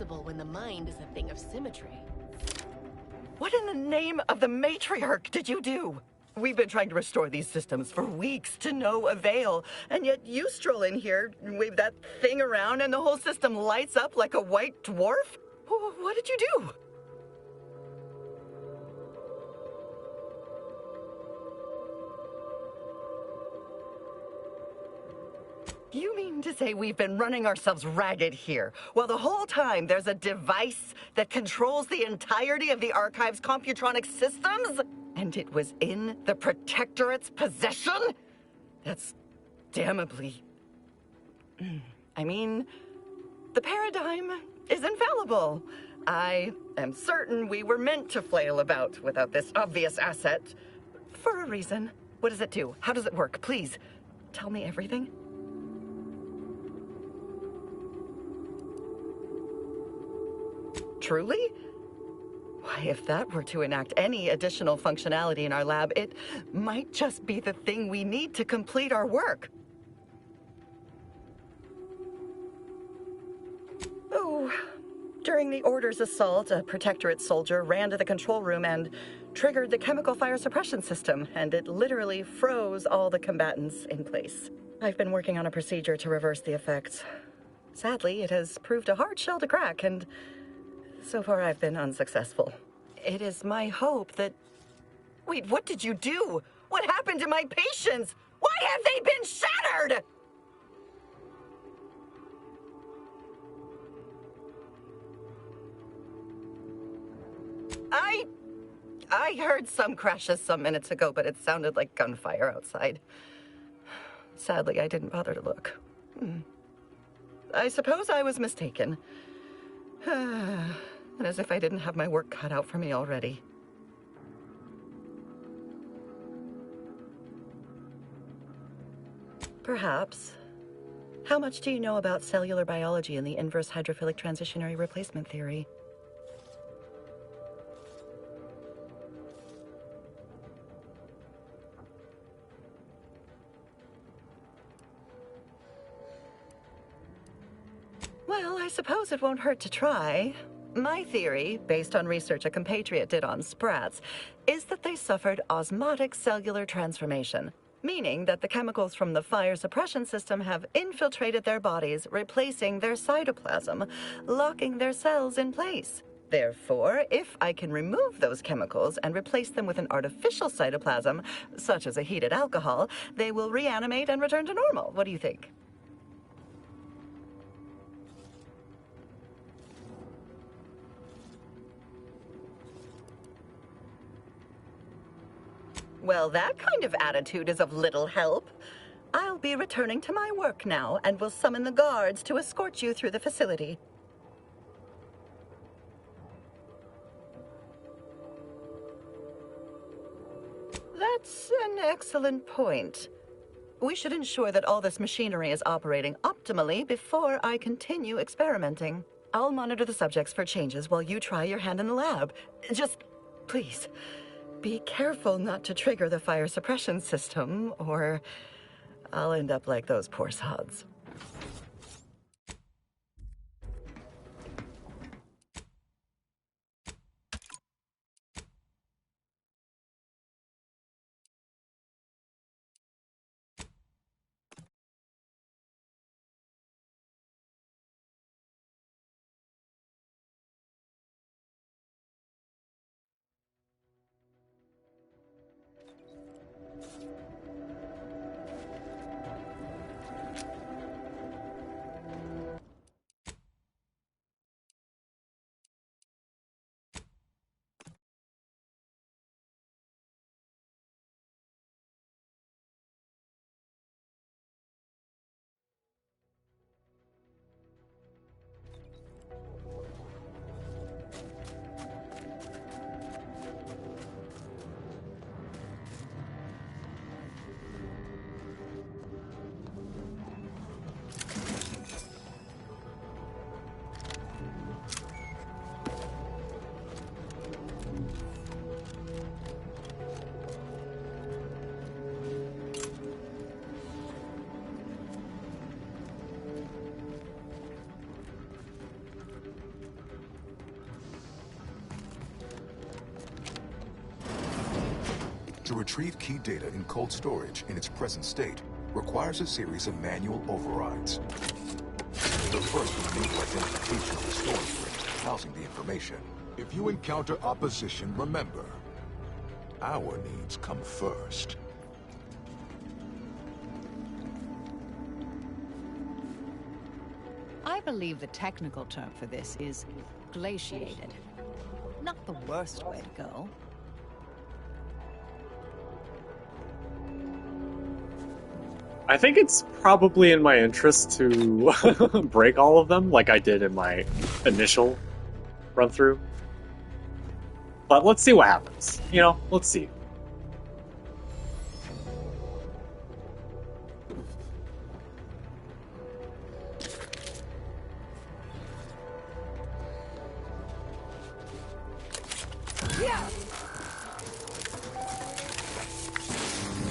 possible when the mind is a thing of symmetry? What in the name of the matriarch did you do? We've been trying to restore these systems for weeks to no avail, and yet you stroll in here, wave that thing around, and the whole system lights up like a white dwarf? What did you do? You mean to say we've been running ourselves ragged here, while the whole time there's a device that controls the entirety of the Archive's computronic systems? And it was in the Protectorate's possession? That's damnably... I mean, the paradigm is infallible. I am certain we were meant to flail about without this obvious asset. For a reason. What does it do? How does it work? Please, tell me everything. Truly? Why, if that were to enact any additional functionality in our lab, it might just be the thing we need to complete our work. Oh, during the Order's assault, a Protectorate soldier ran to the control room and triggered the chemical fire suppression system, and it literally froze all the combatants in place. I've been working on a procedure to reverse the effects. Sadly, it has proved a hard shell to crack, and so far I've been unsuccessful. It is my hope that... Wait, what did you do? What happened to my patients? Why have they been shattered? I heard some crashes some minutes ago, but it sounded like gunfire outside. Sadly, I didn't bother to look. I suppose I was mistaken. And as if I didn't have my work cut out for me already. Perhaps. How much do you know about cellular biology and the inverse hydrophilic transitionary replacement theory? Well, I suppose it won't hurt to try. My theory, based on research a compatriot did on sprats, is that they suffered osmotic cellular transformation, meaning that the chemicals from the fire suppression system have infiltrated their bodies, replacing their cytoplasm, locking their cells in place. Therefore, if I can remove those chemicals and replace them with an artificial cytoplasm, such as a heated alcohol, they will reanimate and return to normal. What do you think? Well, that kind of attitude is of little help. I'll be returning to my work now and will summon the guards to escort you through the facility. That's an excellent point. We should ensure that all this machinery is operating optimally before I continue experimenting. I'll monitor the subjects for changes while you try your hand in the lab. Just, please, be careful not to trigger the fire suppression system, or I'll end up like those poor sods. To retrieve key data in cold storage in its present state requires a series of manual overrides. The first will enable identification of the storage brick housing the information. If you encounter opposition, remember, our needs come first. I believe the technical term for this is glaciated. Not the worst way to go. I think it's probably in my interest to break all of them, like I did in my initial run-through. But let's see what happens. You know, let's see.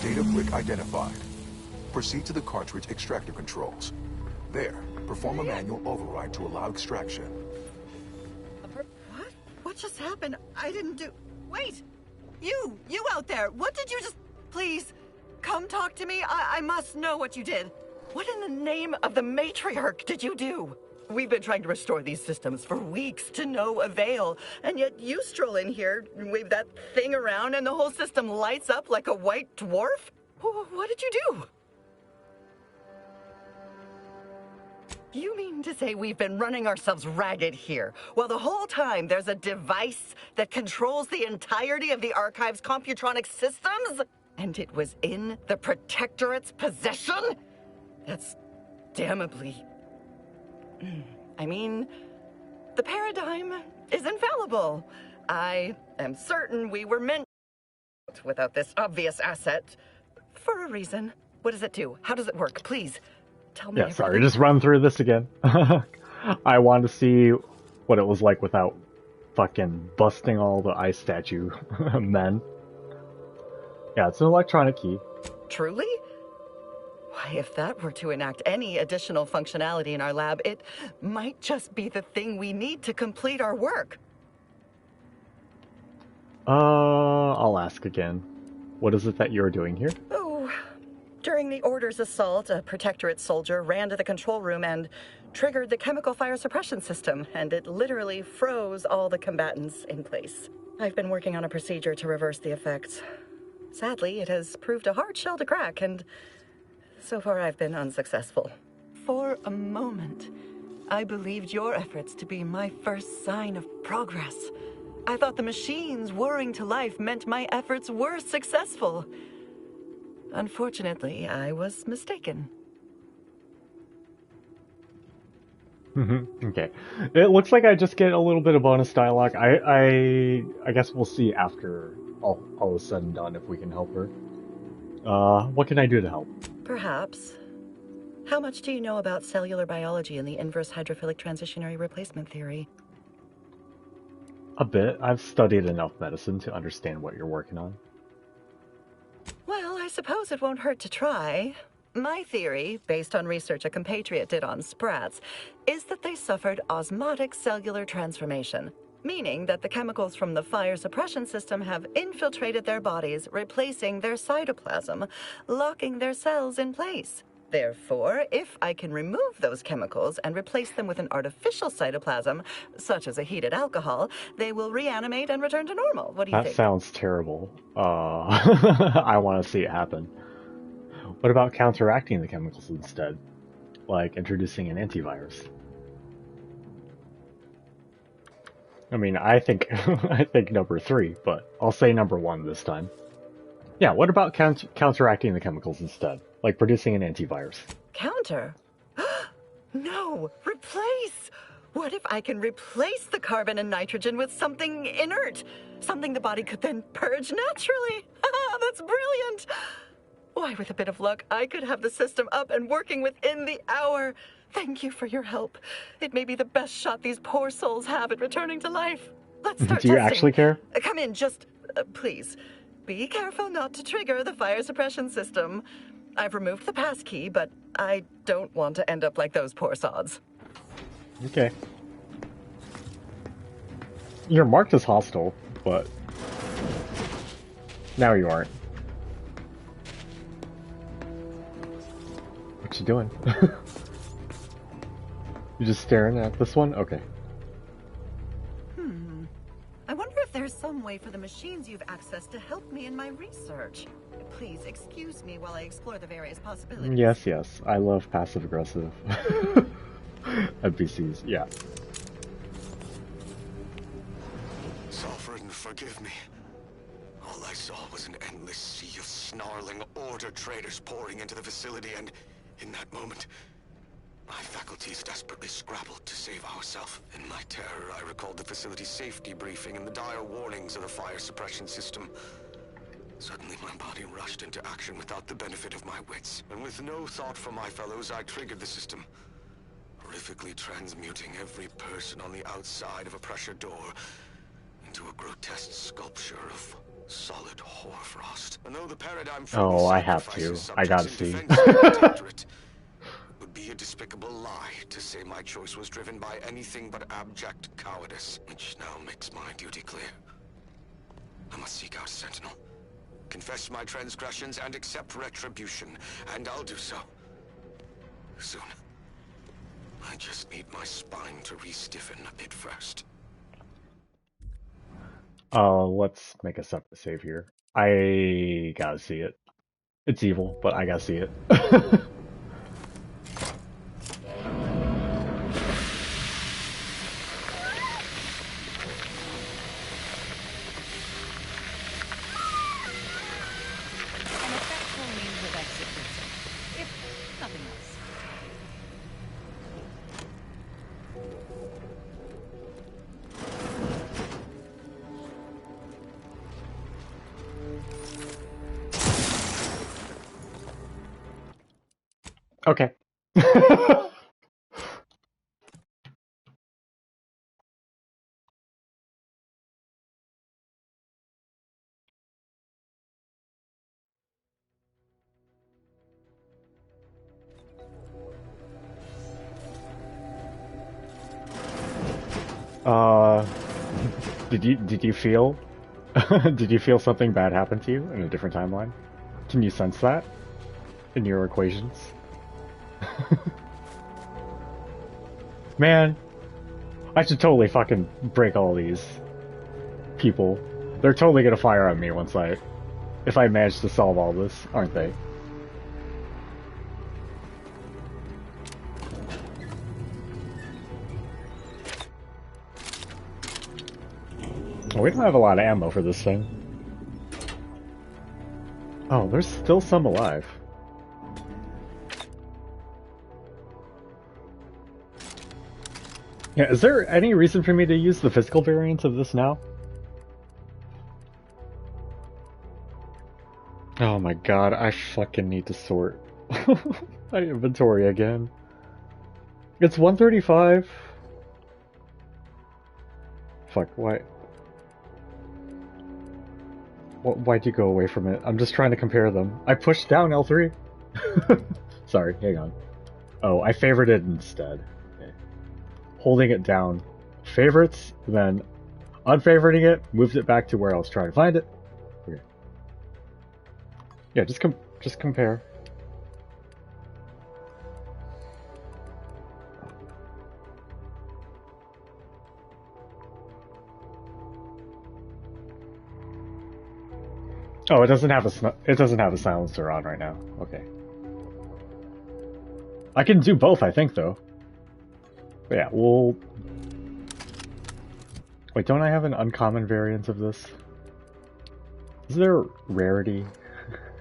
Data brick identified. Proceed to the cartridge extractor controls. There, perform a manual override to allow extraction. What? What just happened? I didn't do... Wait! You out there! What did you just... Please, come talk to me. I must know what you did. What in the name of the matriarch did you do? We've been trying to restore these systems for weeks to no avail, and yet you stroll in here, wave that thing around, and the whole system lights up like a white dwarf? What did you do? You mean to say we've been running ourselves ragged here, while the whole time there's a device that controls the entirety of the Archive's computronic systems? And it was in the Protectorate's possession? That's damnably... I mean, the paradigm is infallible. I am certain we were meant without this obvious asset for a reason. What does it do? How does it work? Please, tell me. Yeah, sorry, just run through this again. I wanted to see what it was like without fucking busting all the ice statue men. Yeah, it's an electronic key. Truly? Why, if that were to enact any additional functionality in our lab, it might just be the thing we need to complete our work. I'll ask again. What is it that you're doing here? Oh, during the Order's assault, a Protectorate soldier ran to the control room and triggered the chemical fire suppression system, and it literally froze all the combatants in place. I've been working on a procedure to reverse the effects. Sadly, it has proved a hard shell to crack, and so far I've been unsuccessful. For a moment, I believed your efforts to be my first sign of progress. I thought the machines whirring to life meant my efforts were successful. Unfortunately, I was mistaken. Okay. It looks like I just get a little bit of bonus dialogue. I guess we'll see after all is said and done if we can help her. What can I do to help? Perhaps. How much do you know about cellular biology and the inverse hydrophilic transitionary replacement theory? A bit. I've studied enough medicine to understand what you're working on. Well, I suppose it won't hurt to try. My theory, based on research a compatriot did on sprats, is that they suffered osmotic cellular transformation, meaning that the chemicals from the fire suppression system have infiltrated their bodies, replacing their cytoplasm, locking their cells in place. Therefore, if I can remove those chemicals and replace them with an artificial cytoplasm, such as a heated alcohol, they will reanimate and return to normal. What do you think? That sounds terrible. I want to see it happen. What about counteracting the chemicals instead? Like introducing an antivirus? I mean, I think I think number 3, but I'll say number 1 this time. Yeah, what about counteracting the chemicals instead? Like producing an antivirus? Counter? No, replace! What if I can replace the carbon and nitrogen with something inert? Something the body could then purge naturally? That's brilliant! Why, with a bit of luck, I could have the system up and working within the hour. Thank you for your help. It may be the best shot these poor souls have at returning to life. Let's start Do you testing. actually care? Come in, just, please. Be careful not to trigger the fire suppression system. I've removed the passkey, but I don't want to end up like those poor sods. Okay. You're marked as hostile, but now you aren't. What you doing? You just staring at this one? Okay. I wonder if there's some way for the machines you've accessed to help me in my research. Please excuse me while I explore the various possibilities. Yes, yes. I love passive-aggressive NPCs, yeah. Sovereign, forgive me. All I saw was an endless sea of snarling Order traders pouring into the facility, and in that moment, my faculties desperately scrabbled to save ourselves. In my terror, I recalled the facility's safety briefing and the dire warnings of the fire suppression system. Suddenly, my body rushed into action without the benefit of my wits. And with no thought for my fellows, I triggered the system, horrifically transmuting every person on the outside of a pressure door into a grotesque sculpture of solid hoarfrost. And though the paradigm Oh, I have to. I gotta see. Would be a despicable lie to say my choice was driven by anything but abject cowardice, which now makes my duty clear. I must seek out Sentinel, confess my transgressions, and accept retribution, and I'll do so soon. I just need my spine to re-stiffen a bit first. Let's make a separate save here. I gotta see it. It's evil, but I gotta see it. Okay. Did you feel did you feel something bad happen to you in a different timeline? Can you sense that in your equations? Man, I should totally fucking break all these people. They're totally gonna fire at me if I manage to solve all this, aren't they? Oh, we don't have a lot of ammo for this thing. Oh, there's still some alive. Yeah, is there any reason for me to use the physical variants of this now? Oh my god, I fucking need to sort my inventory again. It's 135. Fuck, why? Why'd you go away from it? I'm just trying to compare them. I pushed down L3. Sorry, hang on. Oh, I favored it instead. Okay. Holding it down. Favorites, then unfavoriting it, moves it back to where I was trying to find it. Okay. Yeah, just compare. Oh, it doesn't have a silencer on right now. Okay. I can do both, I think, though. But yeah, we'll... Wait, don't I have an uncommon variant of this? Is there rarity?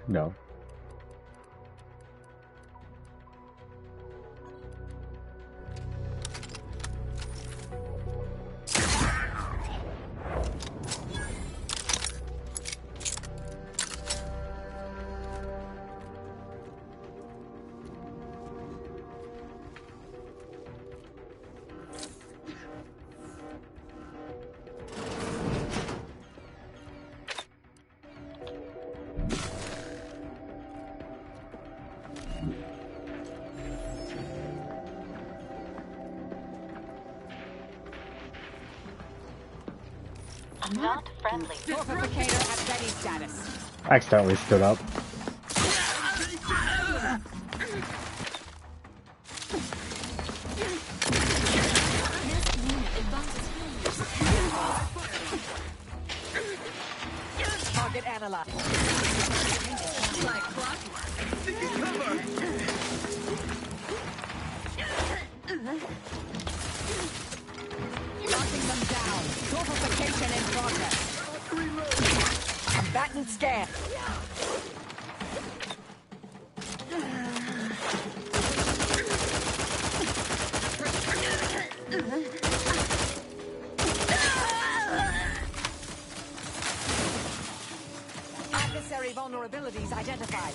No. Not friendly. Defibrillator at ready status. I accidentally stood up. analyzed. Like clockwork. Knocking them down. Torpification in progress. Combatant scan. Adversary vulnerabilities identified.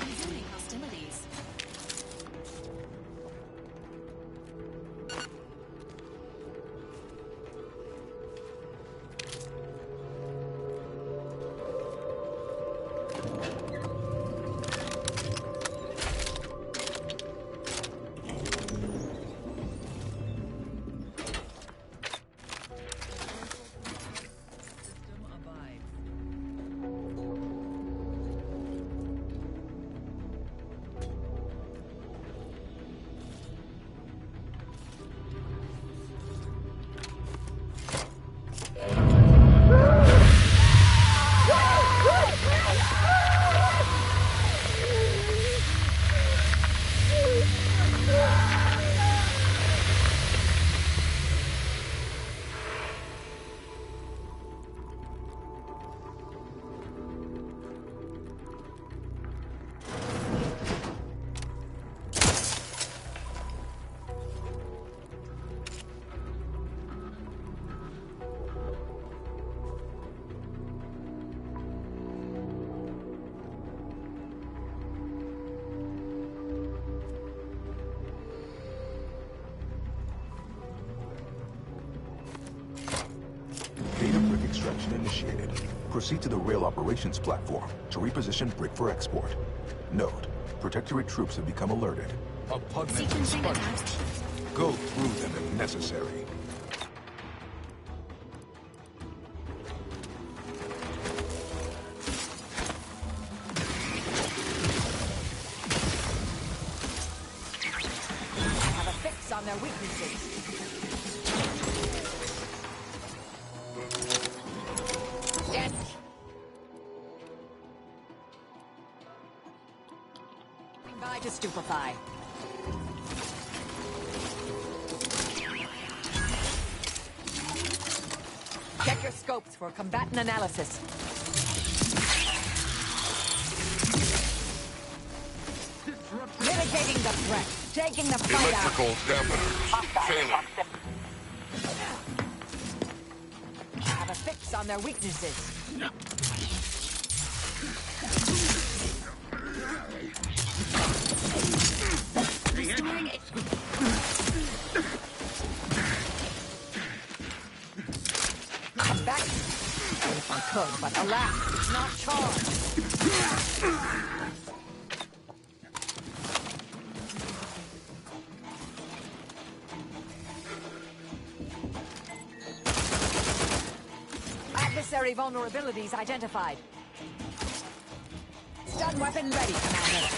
Resuming hostilities. Data brick extraction initiated. Proceed to the rail operations platform to reposition brick for export. Note, Protectorate troops have become alerted. A pugnacious Sequencing Spartan. attached. Go through them if necessary. Have a fix on their weaknesses. Yes. By to stupefy. Check your scopes for combatant analysis. Mitigating the threat. Taking the fight out. Electrical dampeners failing. Have a fix on their weaknesses. Restoring it. Come back. If I could, but alas, it's not charged. Adversary vulnerabilities identified. Stun weapon ready, Commander.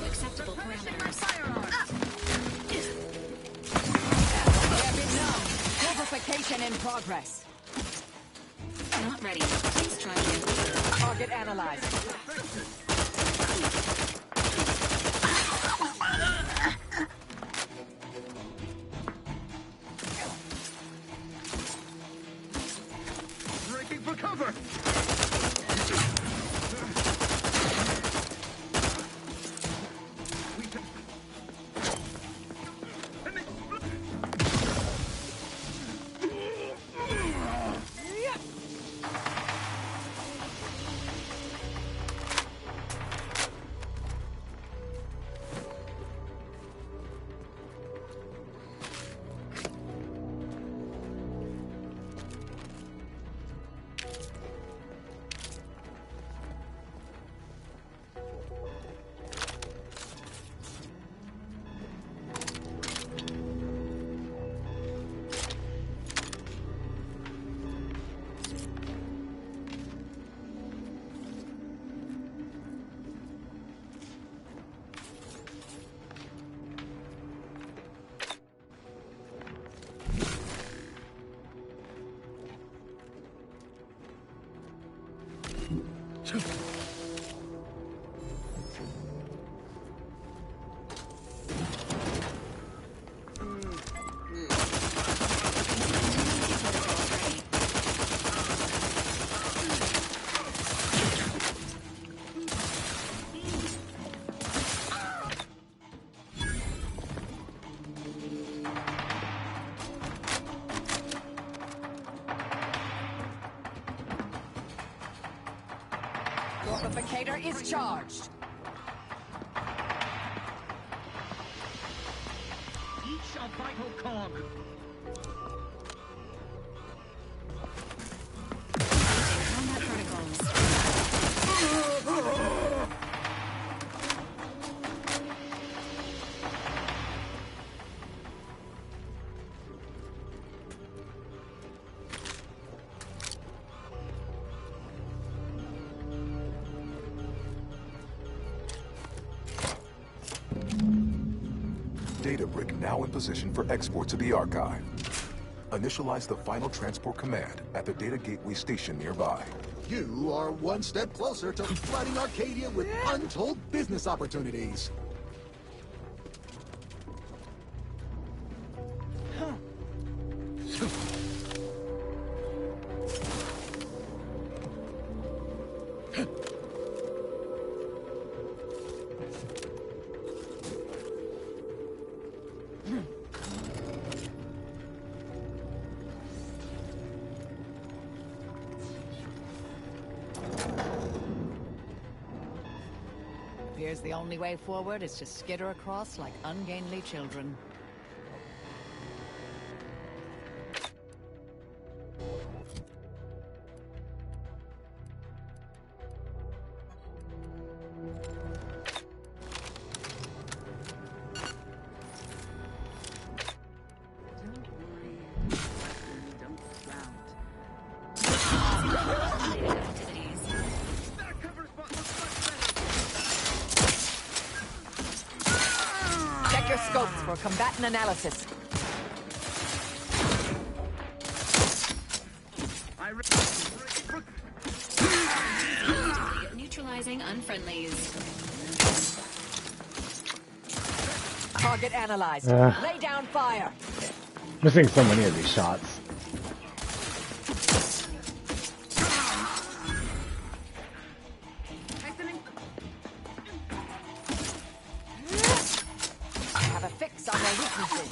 Acceptable parameters. Weapon numb. Purification in progress. Not ready. Please try again. Target analyzed. Breaking for cover! Amplificator is charged. Each a vital cog. Combat protocols. Data brick now in position for export to the archive. Initialize the final transport command at the data gateway station nearby. You are one step closer to flooding Arcadia with untold business opportunities. Appears the only way forward is to skitter across like ungainly children. Check your scopes for combatant analysis. Neutralizing unfriendlies. Target analyzed. Lay down fire. Missing so many of these shots. I have a fix on their weaknesses.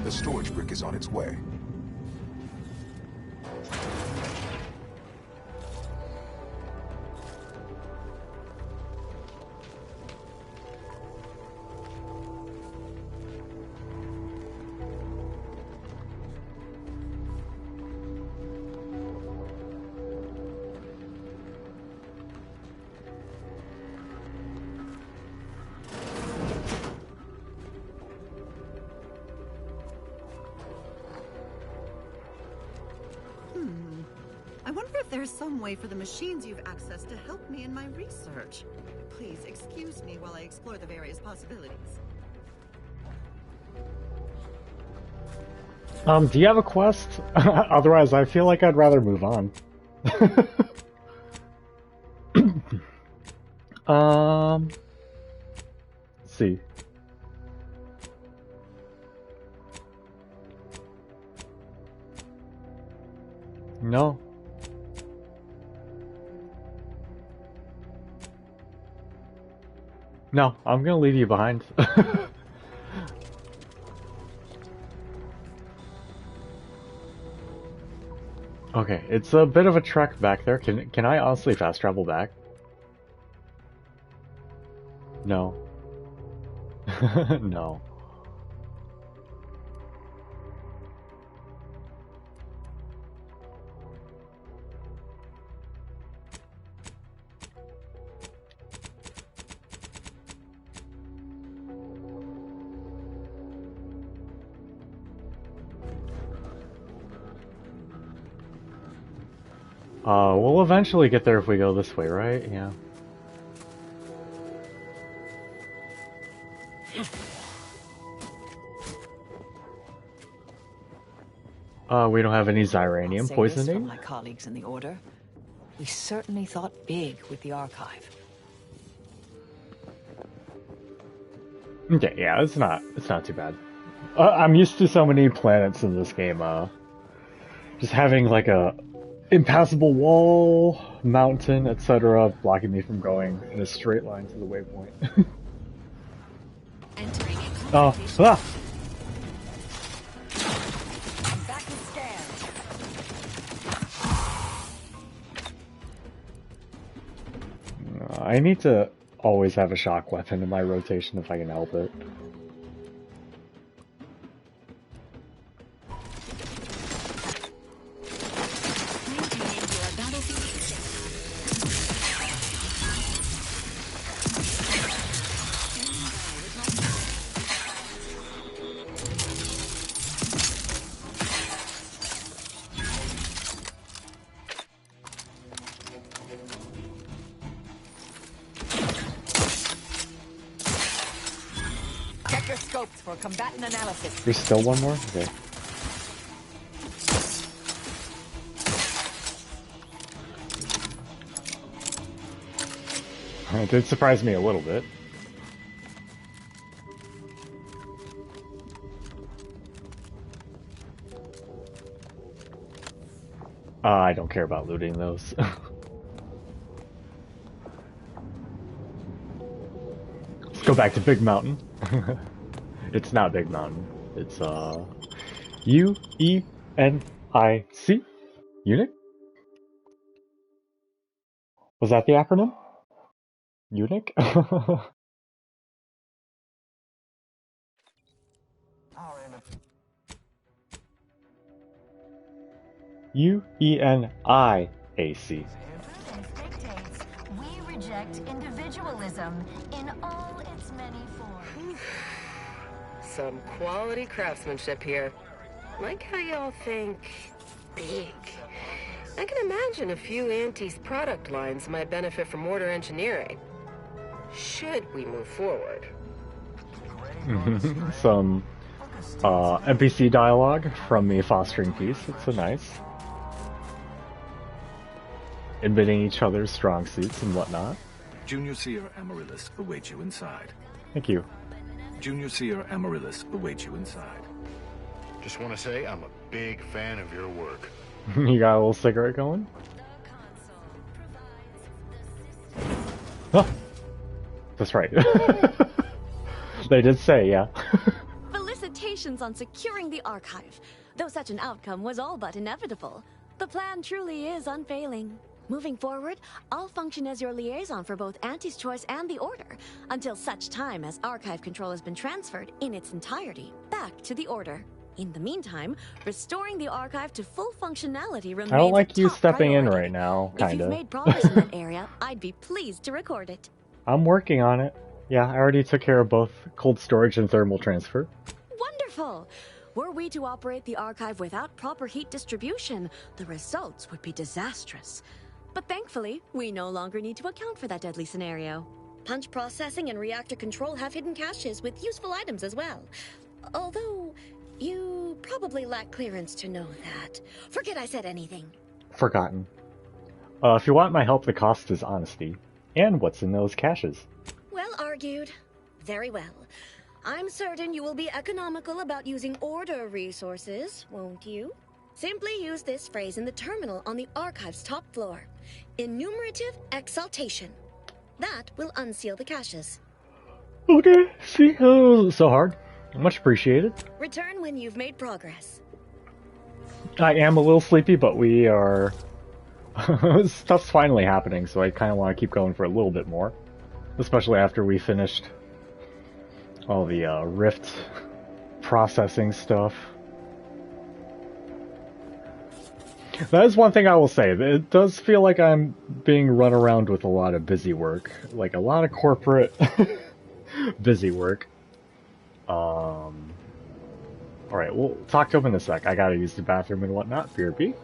The storage brick is on its way. I wonder if there's some way for the machines you've accessed to help me in my research. Please excuse me while I explore the various possibilities. Do you have a quest? Otherwise, I feel like I'd rather move on. Let's see. No. No, I'm gonna leave you behind. Okay, it's a bit of a trek back there. Can I honestly fast travel back? No. No. We'll eventually get there if we go this way, right? Yeah. We don't have any Xyranium Say this poisoning. from my colleagues in the Order. We certainly thought big with the Archive. Okay, yeah, it's not too bad. I'm used to so many planets in this game, just having like a impassable wall, mountain, etc., blocking me from going in a straight line to the waypoint. Oh, ah! Back and scan. I need to always have a shock weapon in my rotation if I can help it. Check your scopes for combatant analysis. There's still one more? Okay. It did surprise me a little bit. I don't care about looting those. Let's go back to Big Mountain. It's not Big Mountain. It's UENIC? Unic? Was that the acronym? Unic? UENIAC. Dictates we reject individualism in all its many forms. Some quality craftsmanship here. Like how y'all think big. I can imagine a few Auntie's product lines might benefit from order engineering. Should we move forward? Some NPC dialogue from me fostering peace. It's a nice. Admitting each other's strong suits and whatnot. Junior Seer Amaryllis awaits you inside. Thank you. Junior Seer Amaryllis awaits you inside. Just want to say I'm a big fan of your work. You got a little cigarette going? Oh, that's right. They did say, yeah. Felicitations on securing the Archive. Though such an outcome was all but inevitable, the plan truly is unfailing. Moving forward, I'll function as your liaison for both Auntie's Choice and the Order, until such time as Archive control has been transferred in its entirety back to the Order. In the meantime, restoring the Archive to full functionality remains I don't like a you top stepping in priority. right now, If you've kinda. made progress in that area, I'd be pleased to record it. I'm working on it. Yeah, I already took care of both cold storage and thermal transfer. Wonderful! Were we to operate the Archive without proper heat distribution, the results would be disastrous. But thankfully, we no longer need to account for that deadly scenario. Punch processing and reactor control have hidden caches with useful items as well. Although, you probably lack clearance to know that. Forget I said anything. Forgotten. If you want my help, the cost is honesty. And what's in those caches? Well argued. Very well. I'm certain you will be economical about using Order resources, won't you? Simply use this phrase in the terminal on the archive's top floor. Enumerative exaltation. That will unseal the caches. Okay, see, so hard. Much appreciated. Return when you've made progress. I am a little sleepy, but we are... Stuff's finally happening, so I kind of want to keep going for a little bit more. Especially after we finished all the Rift processing stuff. That is one thing I will say. It does feel like I'm being run around with a lot of busy work. Like a lot of corporate busy work. Alright, we'll talk to him in a sec. I gotta use the bathroom and whatnot. BRB.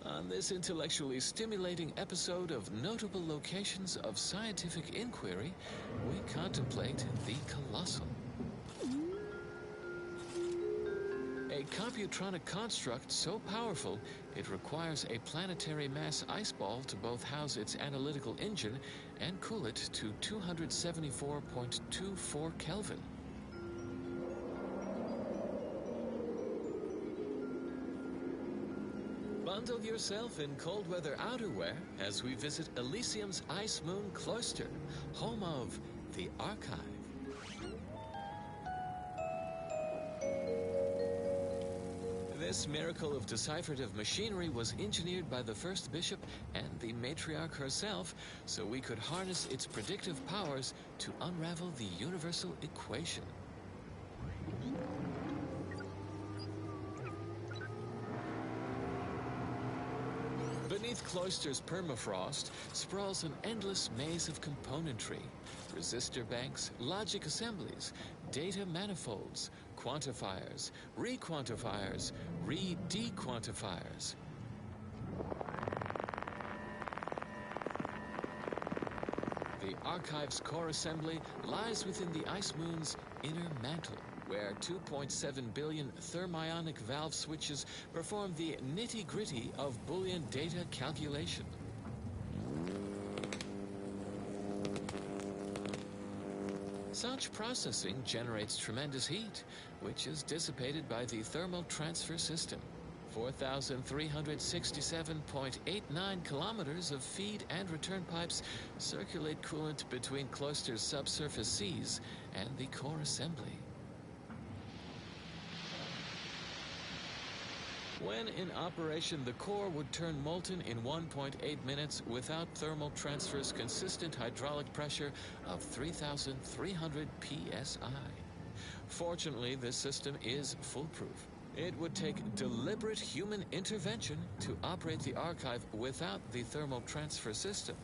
On this intellectually stimulating episode of Notable Locations of Scientific Inquiry, we contemplate the Colossal. A computronic construct so powerful, it requires a planetary mass ice ball to both house its analytical engine and cool it to 274.24 Kelvin. Bundle yourself in cold weather outerwear as we visit Elysium's Ice Moon Cloister, home of the Archive. This miracle of decipherative machinery was engineered by the first bishop and the matriarch herself, so we could harness its predictive powers to unravel the universal equation. Beneath Cloister's permafrost sprawls an endless maze of componentry. Resistor banks, logic assemblies, data manifolds, quantifiers, re-quantifiers, re-dequantifiers. The Archive's core assembly lies within the Ice Moon's inner mantle, where 2.7 billion thermionic valve switches perform the nitty-gritty of Boolean data calculation. Such processing generates tremendous heat, which is dissipated by the thermal transfer system. 4,367.89 kilometers of feed and return pipes circulate coolant between Cloister's subsurface seas and the core assembly. When in operation, the core would turn molten in 1.8 minutes without thermal transfer's consistent hydraulic pressure of 3,300 psi. Fortunately, this system is foolproof. It would take deliberate human intervention to operate the archive without the thermal transfer system.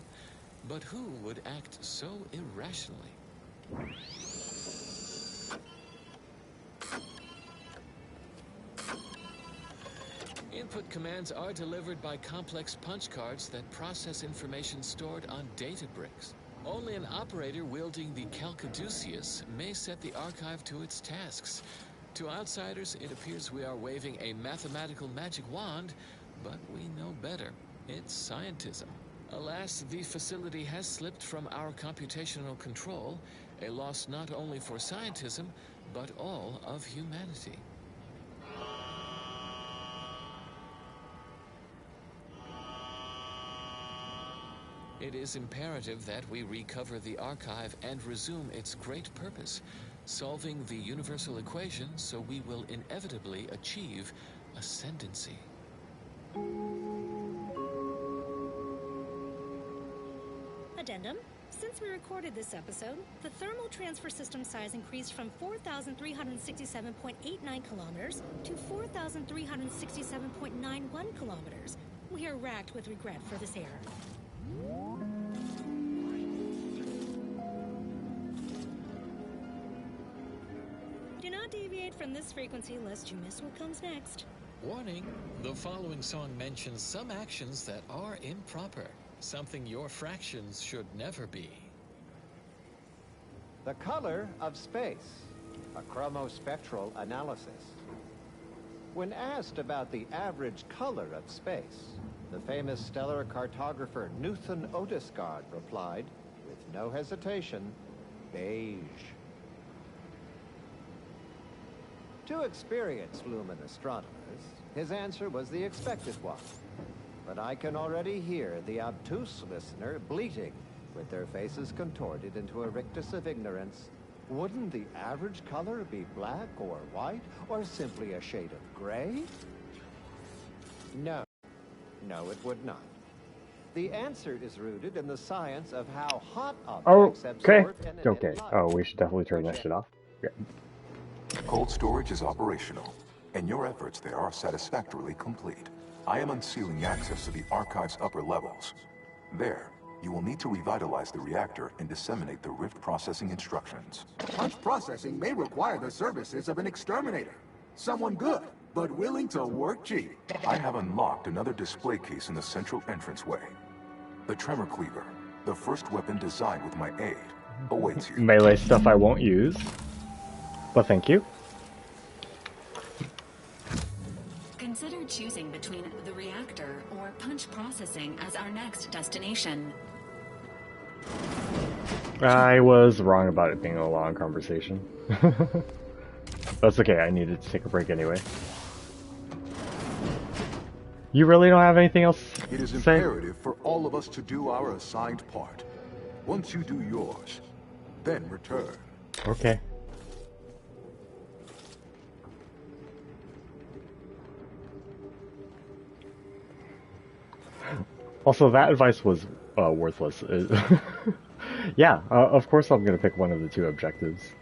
But who would act so irrationally? Input commands are delivered by complex punch cards that process information stored on data bricks. Only an operator wielding the Calcaduceus may set the archive to its tasks. To outsiders, it appears we are waving a mathematical magic wand, but we know better. It's scientism. Alas, the facility has slipped from our computational control, a loss not only for scientism, but all of humanity. It is imperative that we recover the archive and resume its great purpose, solving the universal equation so we will inevitably achieve ascendancy. Addendum. Since we recorded this episode, the thermal transfer system size increased from 4,367.89 kilometers to 4,367.91 kilometers. We are racked with regret for this error. Do not deviate from this frequency lest you miss what comes next. Warning, the following song mentions some actions that are improper, something your fractions should never be. The color of space, a chromospectral analysis. When asked about the average color of space, the famous stellar cartographer Newton Otisgard replied, with no hesitation, beige. To experienced lumen astronomers, his answer was the expected one. But I can already hear the obtuse listener bleating, with their faces contorted into a rictus of ignorance. Wouldn't the average color be black or white, or simply a shade of gray? No. No, it would not. The answer is rooted in the science of how hot objects absorb and emit light. Oh, we should definitely turn that shit off. Yeah. Cold storage is operational, and your efforts there are satisfactorily complete. I am unsealing access to the archive's upper levels. There, you will need to revitalize the reactor and disseminate the rift processing instructions. Punch processing may require the services of an exterminator. Someone good, but willing to work cheap. I have unlocked another display case in the central entranceway. The Tremor Cleaver, the first weapon designed with my aid, awaits you. Melee stuff I won't use, but thank you. Consider choosing between the reactor or punch processing as our next destination. I was wrong about it being a long conversation. That's okay, I needed to take a break anyway. You really don't have anything else to say? It is imperative for all of us to do our assigned part. Once you do yours, then return. Okay. Also, that advice was worthless. Yeah, of course I'm going to pick one of the two objectives.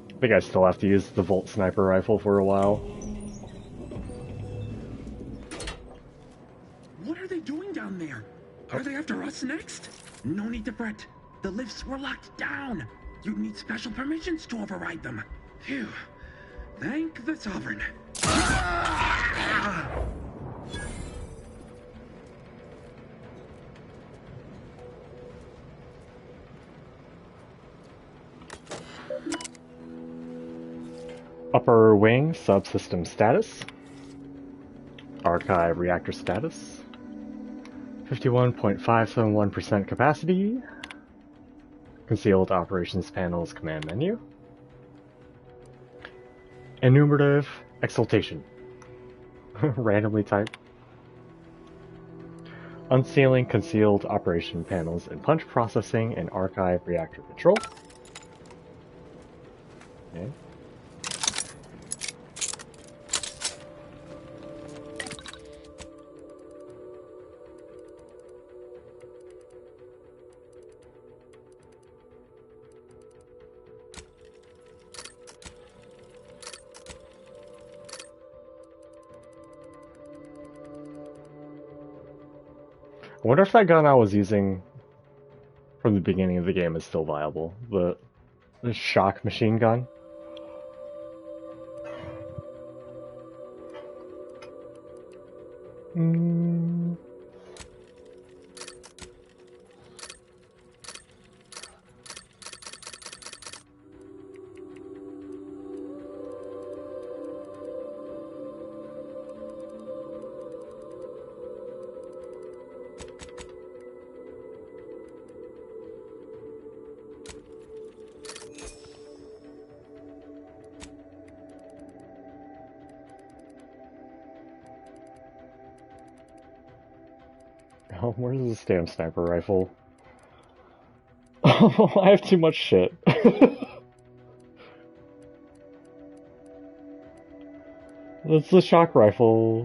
I think I still have to use the Volt Sniper Rifle for a while. What are they doing down there? Are they after us next? No need to fret. The lifts were locked down. You'd need special permissions to override them. Phew. Thank the Sovereign. Upper wing subsystem status. Archive reactor status. 51.571% capacity. Concealed operations panels command menu. Enumerative exaltation. Randomly typed. Unsealing concealed operation panels in punch processing and archive reactor control. Okay. I wonder if that gun I was using from the beginning of the game is still viable. The shock machine gun. Oh, where's this damn sniper rifle? Oh, I have too much shit. That's the shock rifle.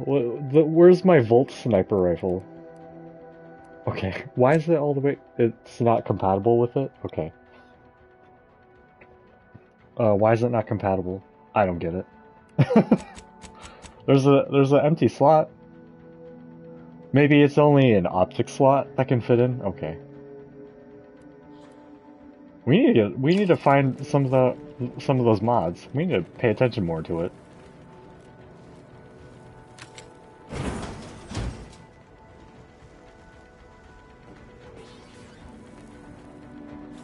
Where's my Volt sniper rifle? Okay, why is it all the way... It's not compatible with it? Okay. Why is it not compatible? I don't get it. There's an empty slot. Maybe it's only an optic slot that can fit in? Okay. We need to find some of those mods. We need to pay attention more to it.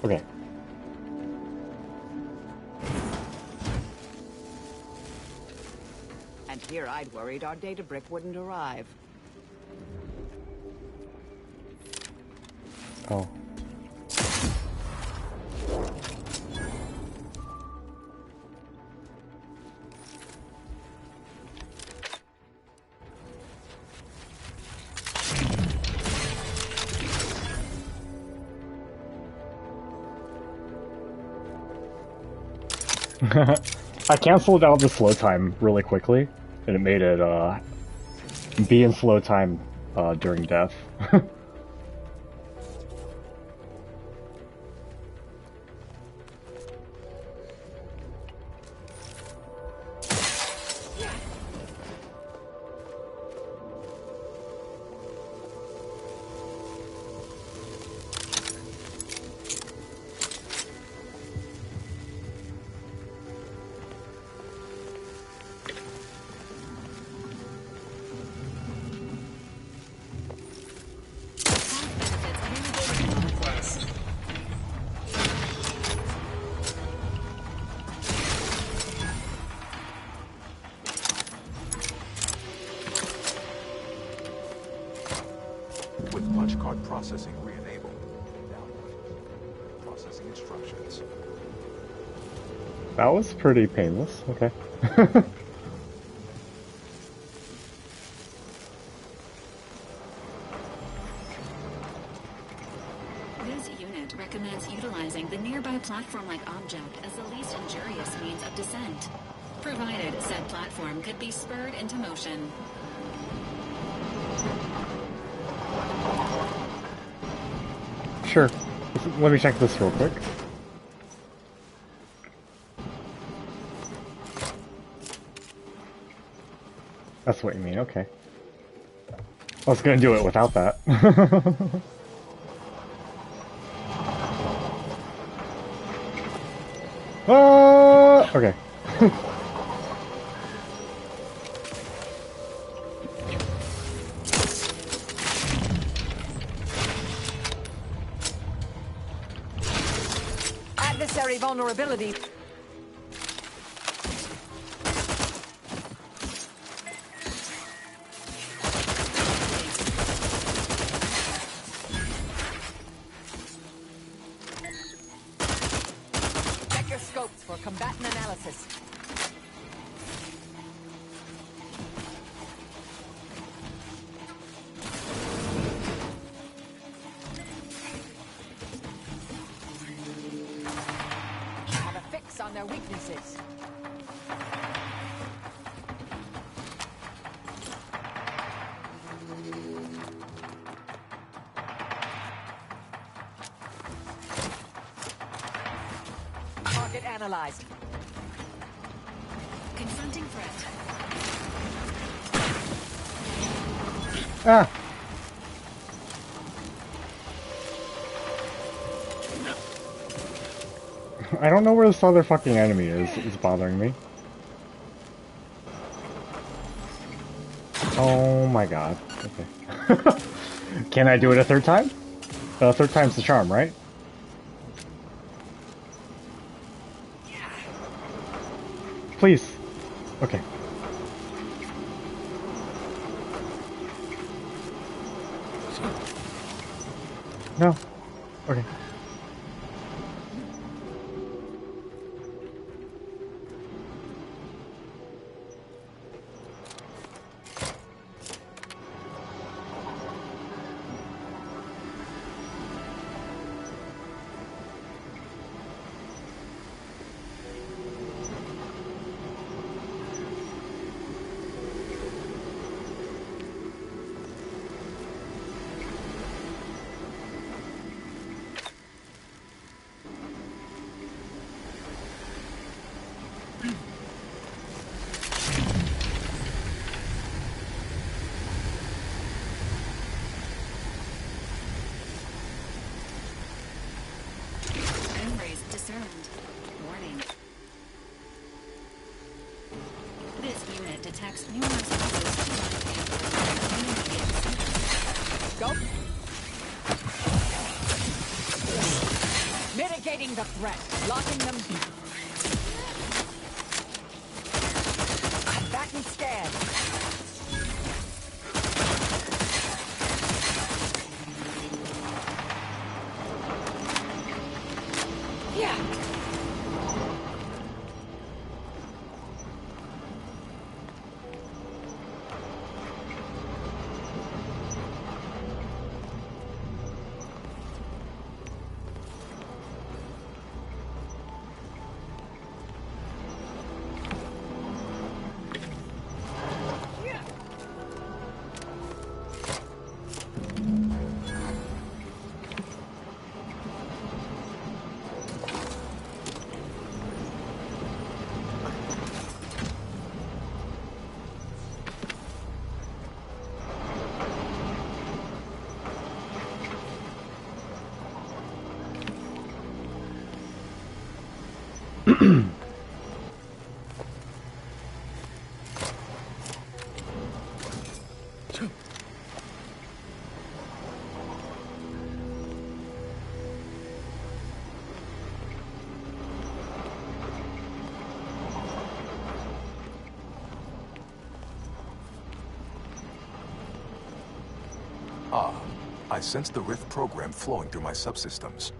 Okay. And here I'd worried our data brick wouldn't arrive. Oh. I canceled out the slow time really quickly, and it made it be in slow time during death. With punch card processing re-enabled. Processing instructions. That was pretty painless. Okay. This unit recommends utilizing the nearby platform-like object as the least injurious means of descent, provided said platform could be spurred into motion. Sure. Let me check this real quick. That's what you mean, okay. I was gonna do it without that. Okay. Adversary vulnerability. Check your scopes for combatant analysis. Have a fix on their weaknesses. Target analyzed. Confronting threat. Ah! I don't know where this other fucking enemy is. It's bothering me. Oh my god. Okay. Can I do it a third time? Third time's the charm, right? Please. Okay. No. Okay. Mitigating the threat, locking them deep. Back and scan. Yeah. I sense the Rift program flowing through my subsystems.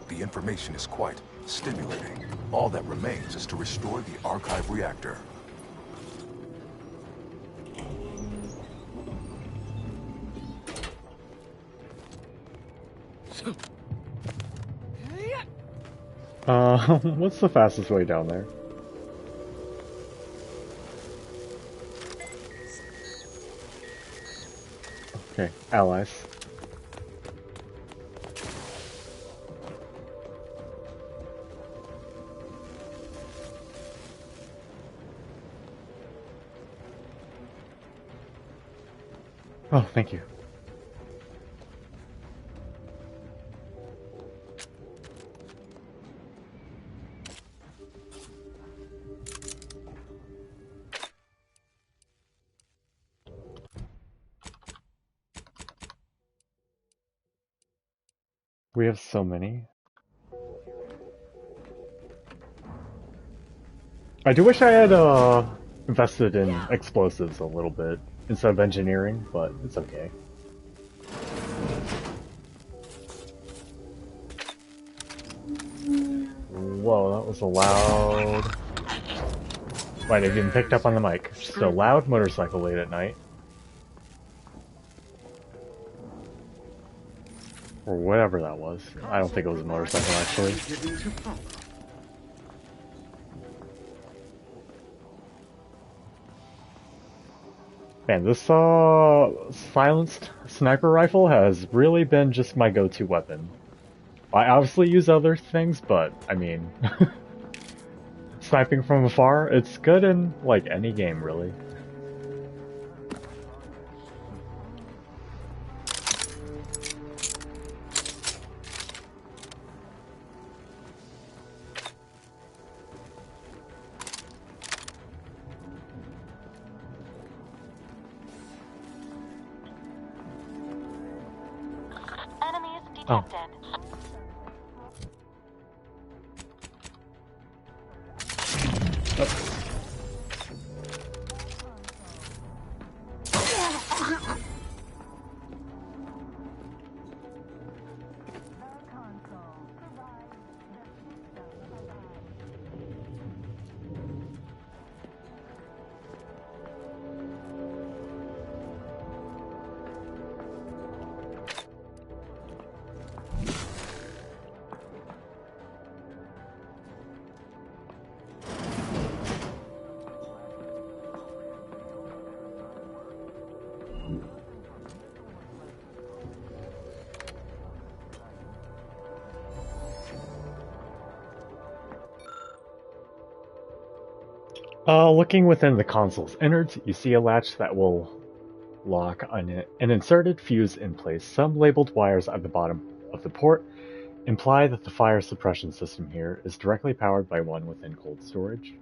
The information is quite stimulating. All that remains is to restore the archive reactor. What's the fastest way down there? Okay, allies. Oh, thank you. We have so many. I do wish I had invested in explosives a little bit instead of engineering, but it's okay. Whoa, that was a loud... Might have even picked up on the mic. Just a loud motorcycle late at night. Or whatever that was. I don't think it was a motorcycle, actually. Man, this silenced sniper rifle has really been just my go-to weapon. I obviously use other things, but, I mean... sniping from afar, it's good in, like, any game, really. accepted. Looking within the console's innards, you see a latch that will lock an inserted fuse in place. Some labeled wires at the bottom of the port imply that the fire suppression system here is directly powered by one within cold storage.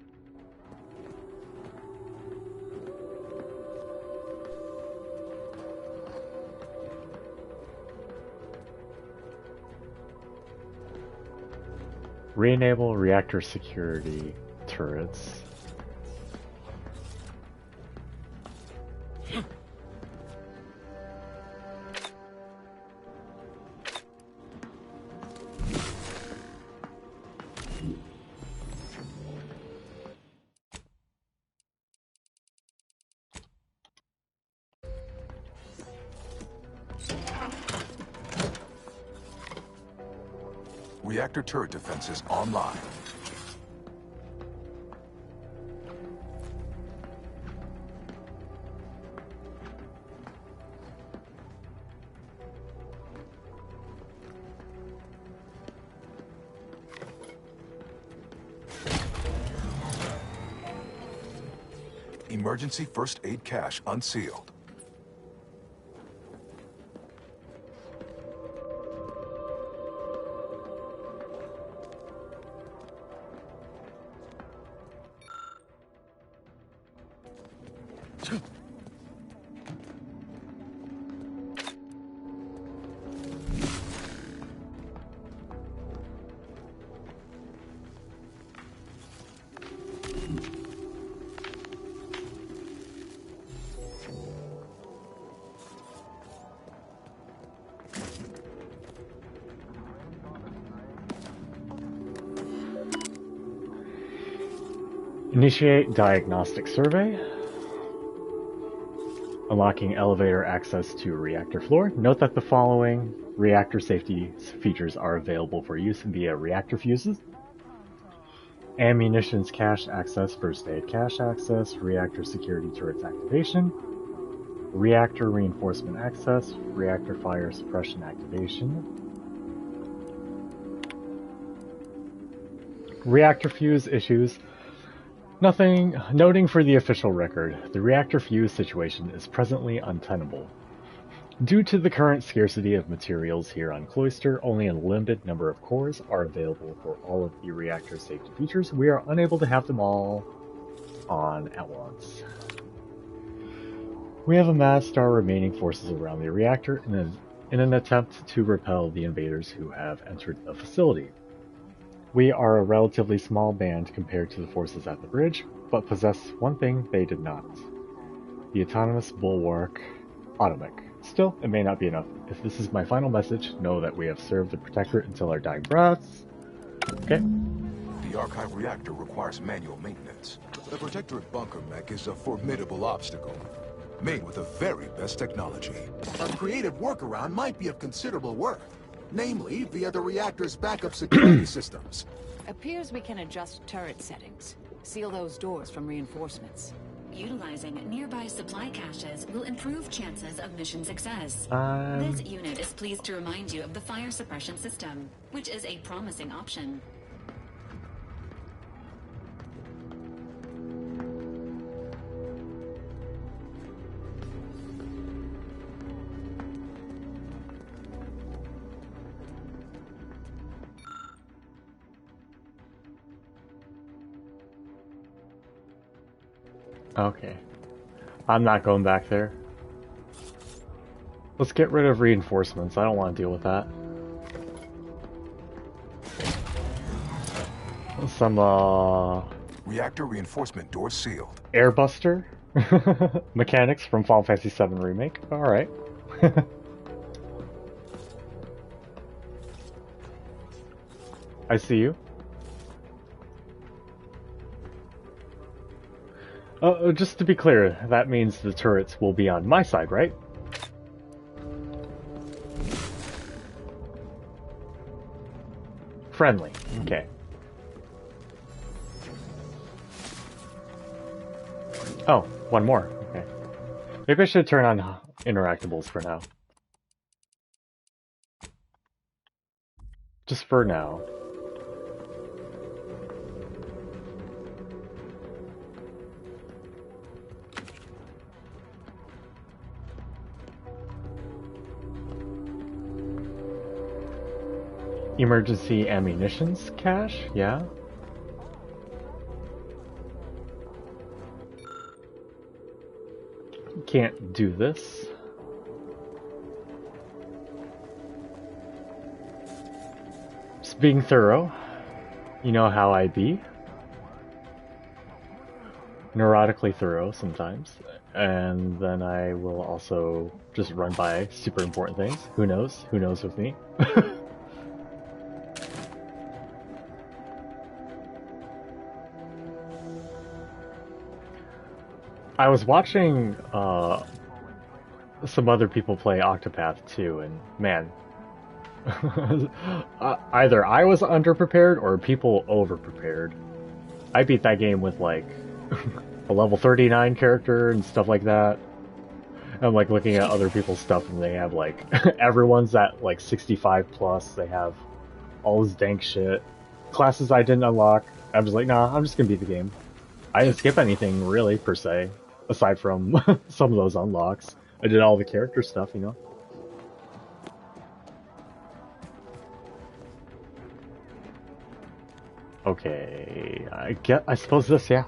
Re-enable reactor security turrets. Reactor turret defenses online. Emergency first aid cache unsealed. Initiate diagnostic survey. Unlocking elevator access to reactor floor. Note that the following reactor safety features are available for use via reactor fuses. Ammunitions cache access, first aid cache access, reactor security turrets activation, reactor reinforcement access, reactor fire suppression activation. Reactor fuse issues. Noting for the official record, the reactor fuse situation is presently untenable. Due to the current scarcity of materials here on Cloister, only a limited number of cores are available for all of the reactor safety features. We are unable to have them all on at once. We have amassed our remaining forces around the reactor in an attempt to repel the invaders who have entered the facility. We are a relatively small band compared to the forces at the bridge, but possess one thing they did not. The autonomous bulwark Atomic. Still, it may not be enough. If this is my final message, know that we have served the Protectorate until our dying breaths. Okay. The Archive reactor requires manual maintenance. The Protectorate bunker mech is a formidable obstacle, made with the very best technology. A creative workaround might be of considerable worth. Namely, via the reactor's backup security systems. Appears we can adjust turret settings. Seal those doors from reinforcements. Utilizing nearby supply caches will improve chances of mission success. This unit is pleased to remind you of the fire suppression system, which is a promising option. Okay. I'm not going back there. Let's get rid of reinforcements. I don't want to deal with that. Some Reactor reinforcement doors sealed. Airbuster mechanics from Final Fantasy VII Remake. Alright. I see you. Just to be clear, that means the turrets will be on my side, right? Friendly. Okay. Oh, one more. Okay. Maybe I should turn on interactables for now. Just for now. Emergency ammunitions cache? Yeah. Can't do this. Just being thorough. You know how I be. Neurotically thorough sometimes. And then I will also just run by super important things. Who knows? Who knows with me? I was watching some other people play Octopath 2, and man, either I was underprepared or people overprepared. I beat that game with like a level 39 character and stuff like that. I'm like looking at other people's stuff and they have like everyone's at like 65 plus. They have all this dank shit, classes I didn't unlock. I'm just like, nah, I'm just gonna beat the game. I didn't skip anything really per se. Aside from some of those unlocks. I did all the character stuff, you know? Okay, I suppose this, yeah.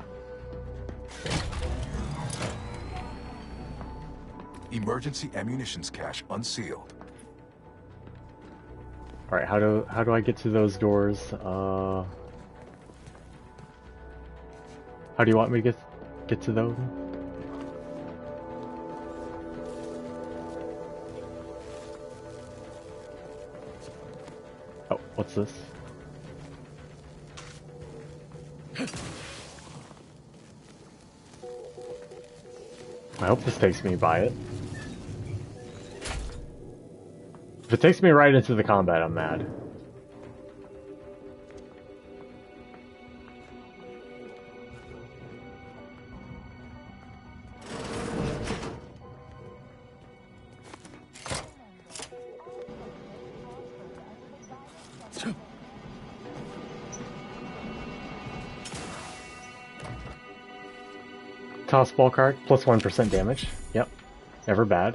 Emergency ammunitions cache unsealed. Alright, how do I get to those doors? How do you want me to get to those? Oh, what's this? I hope this takes me by it. If it takes me right into the combat, I'm mad. Toss ball card, plus 1% damage. Yep. Never bad.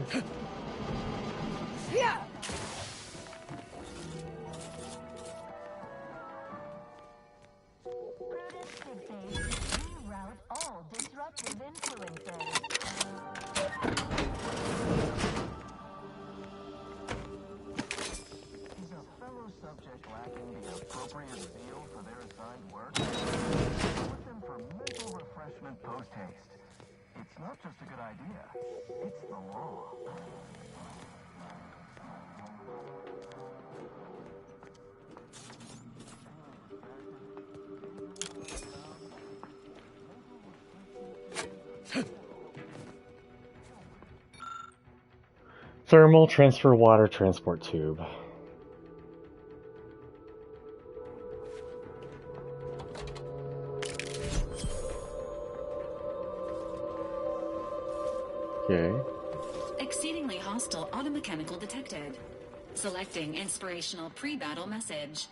Thermal transfer water transport tube. Okay. Exceedingly hostile automechanical detected. Selecting inspirational pre-battle message.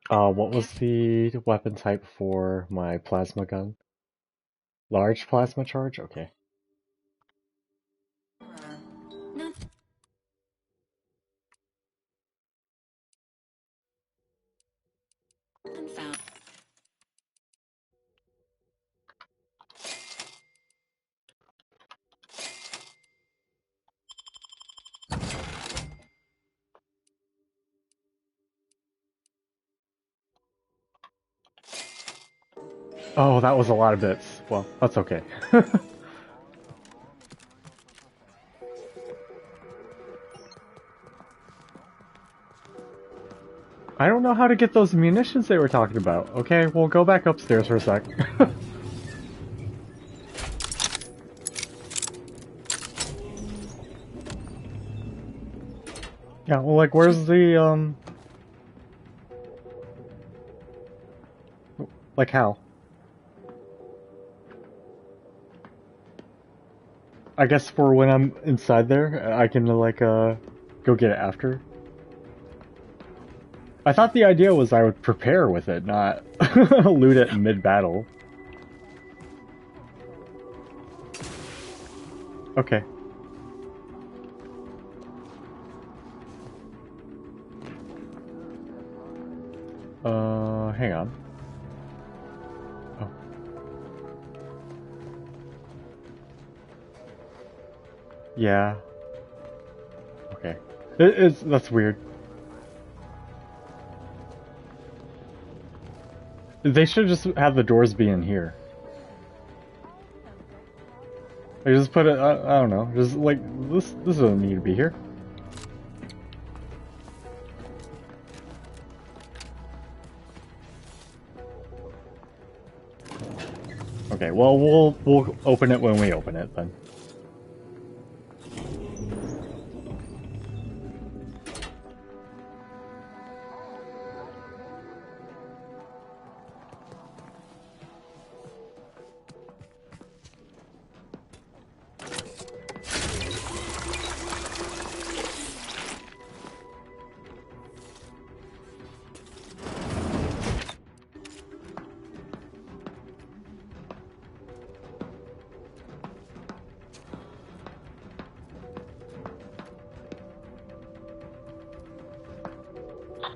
What was the weapon type for my plasma gun? Large plasma charge? Okay. Unfound. Oh, that was a lot of bits. Well, that's okay. I don't know how to get those munitions they were talking about. Okay, we'll go back upstairs for a sec. Yeah, well, like, where's the, like, how? I guess for when I'm inside there, I can, like, go get it after. I thought the idea was I would prepare with it, not loot it mid-battle. Okay. Hang on. Oh. Yeah. Okay. That's weird. They should just have the doors be in here. I just put it, I don't know, just like, this doesn't need to be here. Okay, well, we'll open it when we open it, then.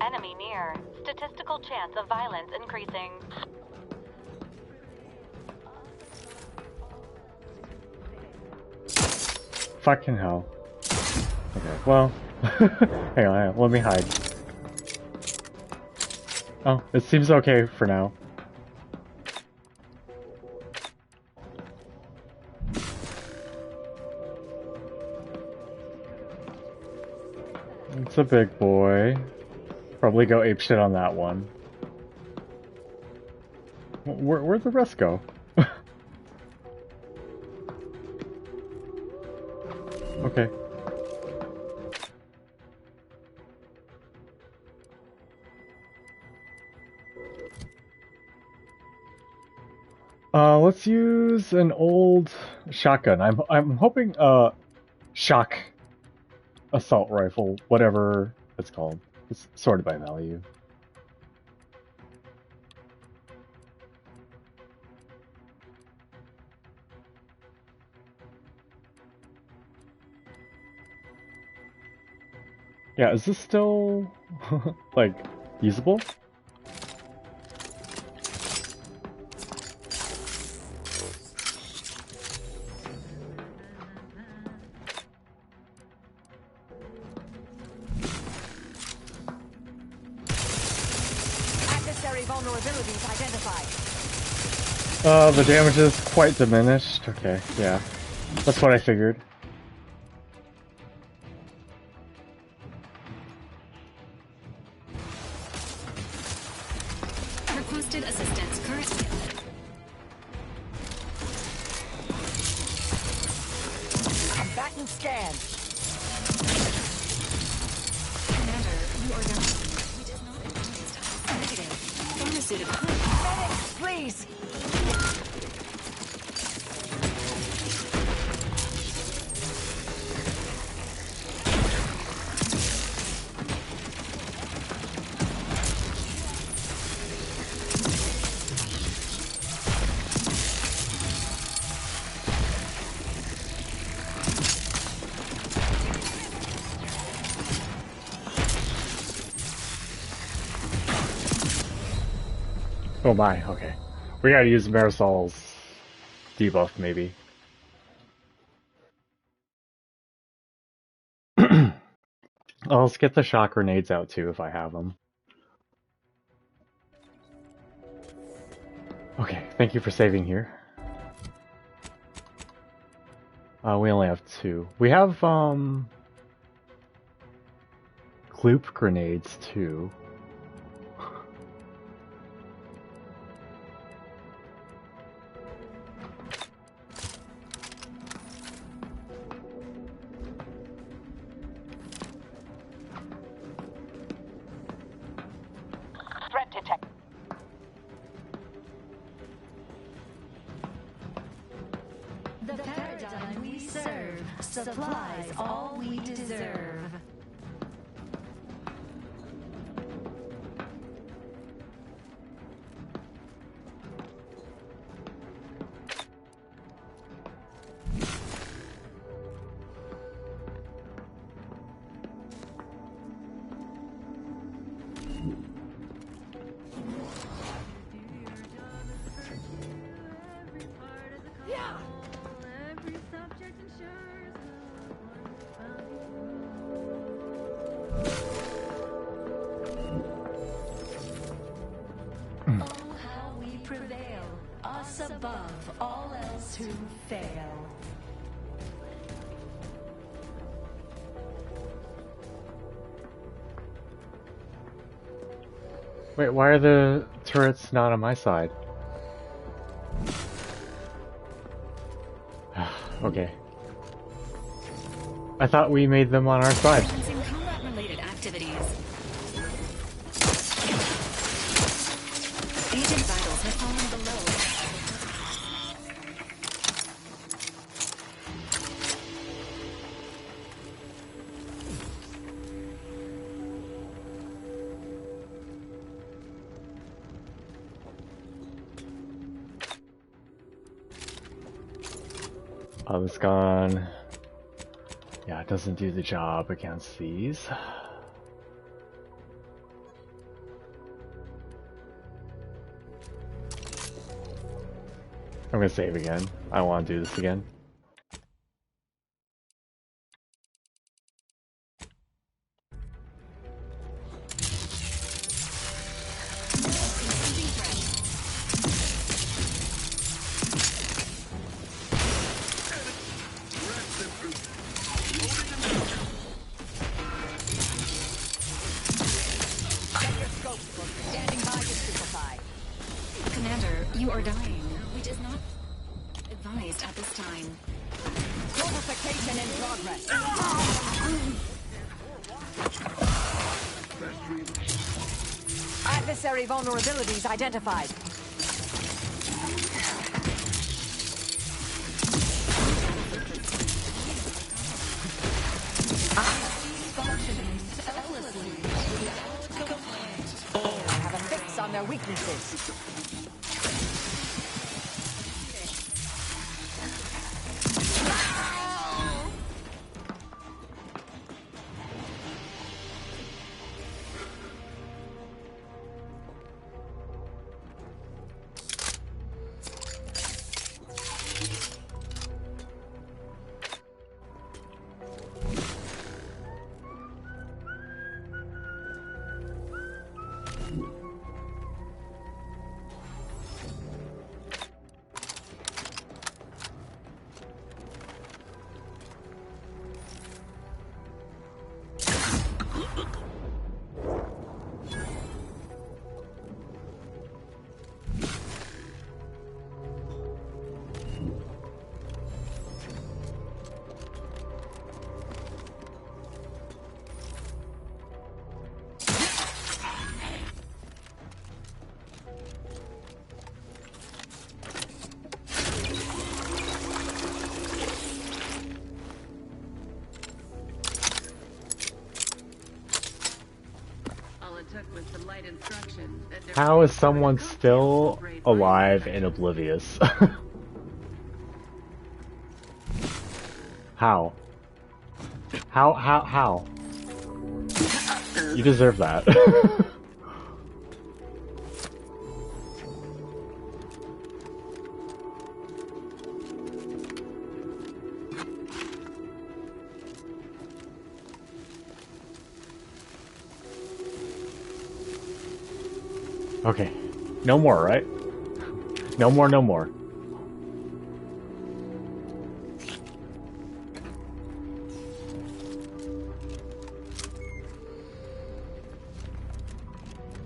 Enemy near. Statistical chance of violence increasing. Fucking hell. Okay, well, hang on, let me hide. Oh, it seems okay for now. It's a big boy. Probably go apeshit on that one. Where'd the rest go? Okay. Let's use an old shotgun. I'm hoping shock assault rifle, whatever it's called. It's sorted by value. Yeah, is this still like usable? Vulnerabilities identified. The damage is quite diminished. Okay, yeah. That's what I figured. Requested assistance currently. Combatant scan. Commander, you are down. We did not advise. Negative. Pharmaceutical. Medics, please. Oh my, okay. We gotta use Marisol's debuff, maybe. I'll get the shock grenades out too if I have them. Okay, thank you for saving here. We only have 2. We have, Gloop grenades, too. Threat detected. The paradigm we serve supplies all we deserve. Oh, how we prevail, us above all else who fail. Wait, why are the turrets not on my side? Okay. I thought we made them on our side. Commencing combat-related activities. Agent vitals have fallen below. Oh, it's gone. Yeah, it doesn't do the job against these. I'm gonna save again. I want to do this again. Commander, you are dying, which is not advised at this time. Fortification in progress. Adversary vulnerabilities identified. I have a fix on their weaknesses. How is someone still alive and oblivious? How? How? You deserve that. Okay. No more, right? No more, no more.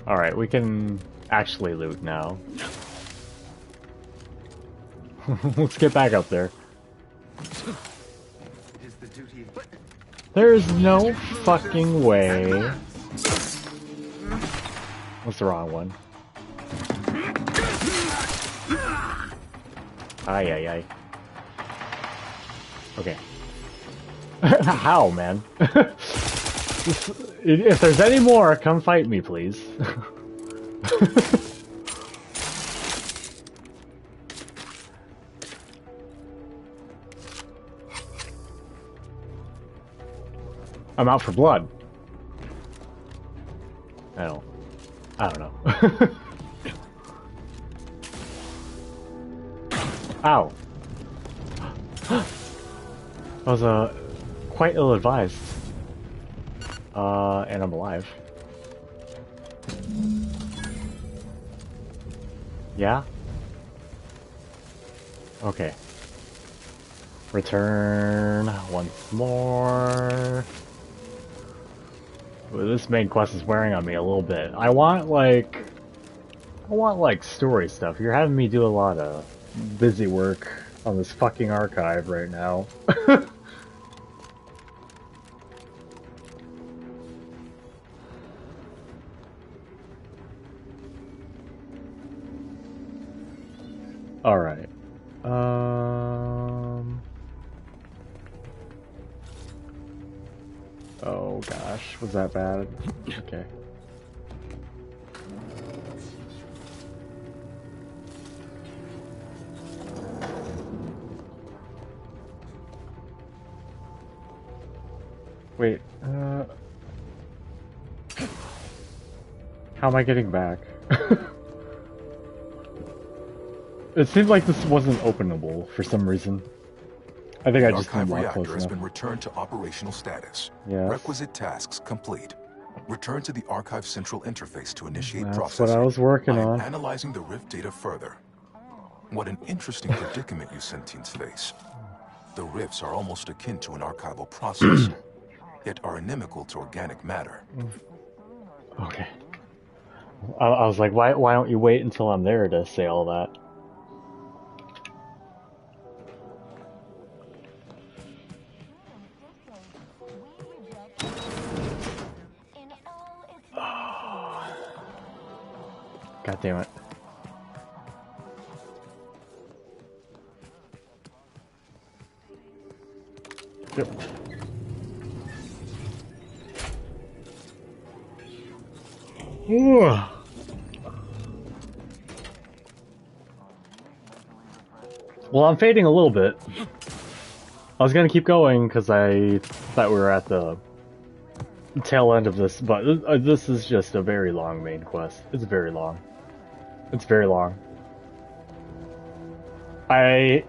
Alright, we can actually loot now. Let's get back up there. There's no fucking way. What's the wrong one? Ay, ay, ay. Okay. How, man? If there's any more, come fight me, please. I'm out for blood. I don't know. Ow. That was quite ill-advised. And I'm alive. Yeah? Okay. Return once more. Well, this main quest is wearing on me a little bit. I want like story stuff. You're having me do a lot of busy work on this fucking archive right now. All right. Oh gosh, was that bad? Okay. Wait, how am I getting back? It seemed like this wasn't openable for some reason. I think I just didn't walk close enough. The archive reactor has been returned to operational status. Yes. Requisite tasks complete. Return to the archive central interface to initiate That's processing. what I was working on. Analyzing the Rift data further. What an interesting predicament you sentients face. The Rifts are almost akin to an archival process, yet are inimical to organic matter. Okay. I was like, why don't you wait until I'm there to say all that? God damn it. Yep. Ooh. Well, I'm fading a little bit. I was gonna keep going because I thought we were at the tail end of this, but this is just a very long main quest. It's very long. It's very long. I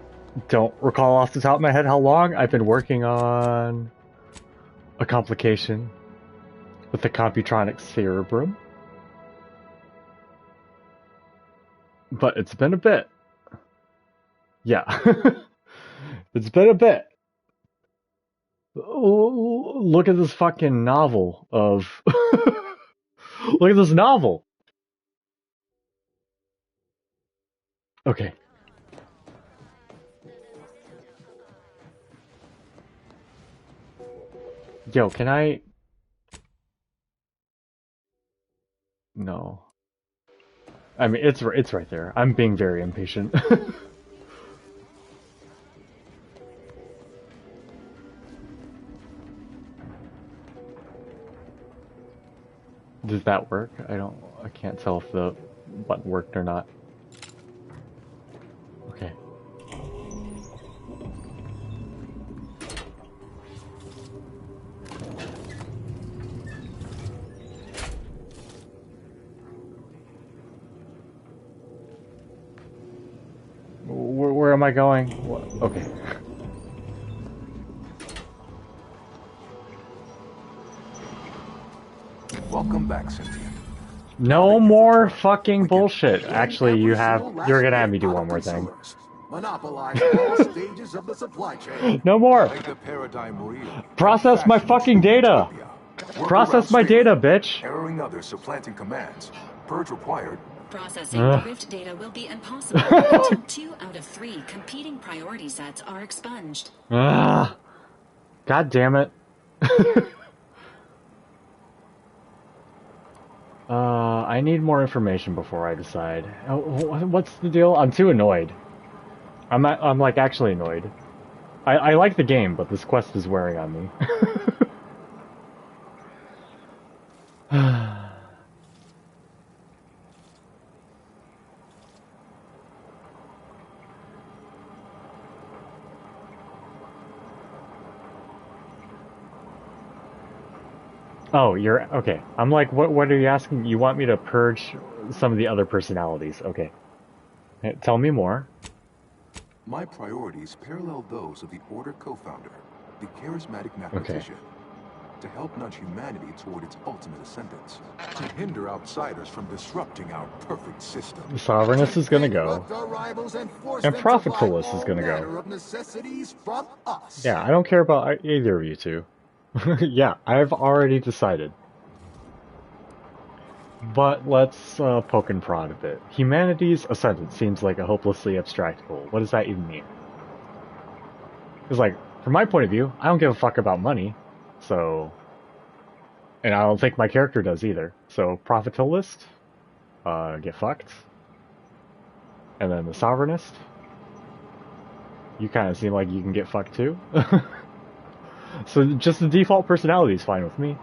don't recall off the top of my head how long. I've been working on a complication with the Computronic cerebrum. But it's been a bit. Yeah. It's been a bit. Oh, look at this fucking novel of... Look at this novel! Okay. Yo, can I... No. I mean, it's right there. I'm being very impatient. Does that work? I can't tell if the button worked or not. Okay. Where am I going? What? Okay. Welcome back, Cynthia. No more fucking bullshit. Actually, you're gonna have me do one more thing. Monopolize all stages of the supply chain. No more. Make the paradigm real. Process my fucking data. Process my data, bitch. Erroring others, supplanting commands. Purge required. Processing the Rift data will be impossible until 2 out of 3 competing priority sets are expunged. God damn it. I need more information before I decide. What's the deal? I'm too annoyed. I'm like actually annoyed. I like the game, but this quest is wearing on me. Oh, you're okay. I'm like, what are you asking? You want me to purge some of the other personalities? Okay. Tell me more. My priorities parallel those of the Order co-founder, the charismatic mathematician, to help nudge humanity toward its ultimate ascendance, to hinder outsiders from disrupting our perfect system. The Sovereignist is gonna go, and Prophetulus is gonna go. Yeah, I don't care about either of you two. Yeah, I've already decided. But let's poke and prod a bit. Humanity's ascendance seems like a hopelessly abstract goal. What does that even mean? Because, like, from my point of view, I don't give a fuck about money. So... And I don't think my character does either. So, Prophetulist, get fucked. And then the Sovereignist, you kind of seem like you can get fucked too. So just the default personality is fine with me.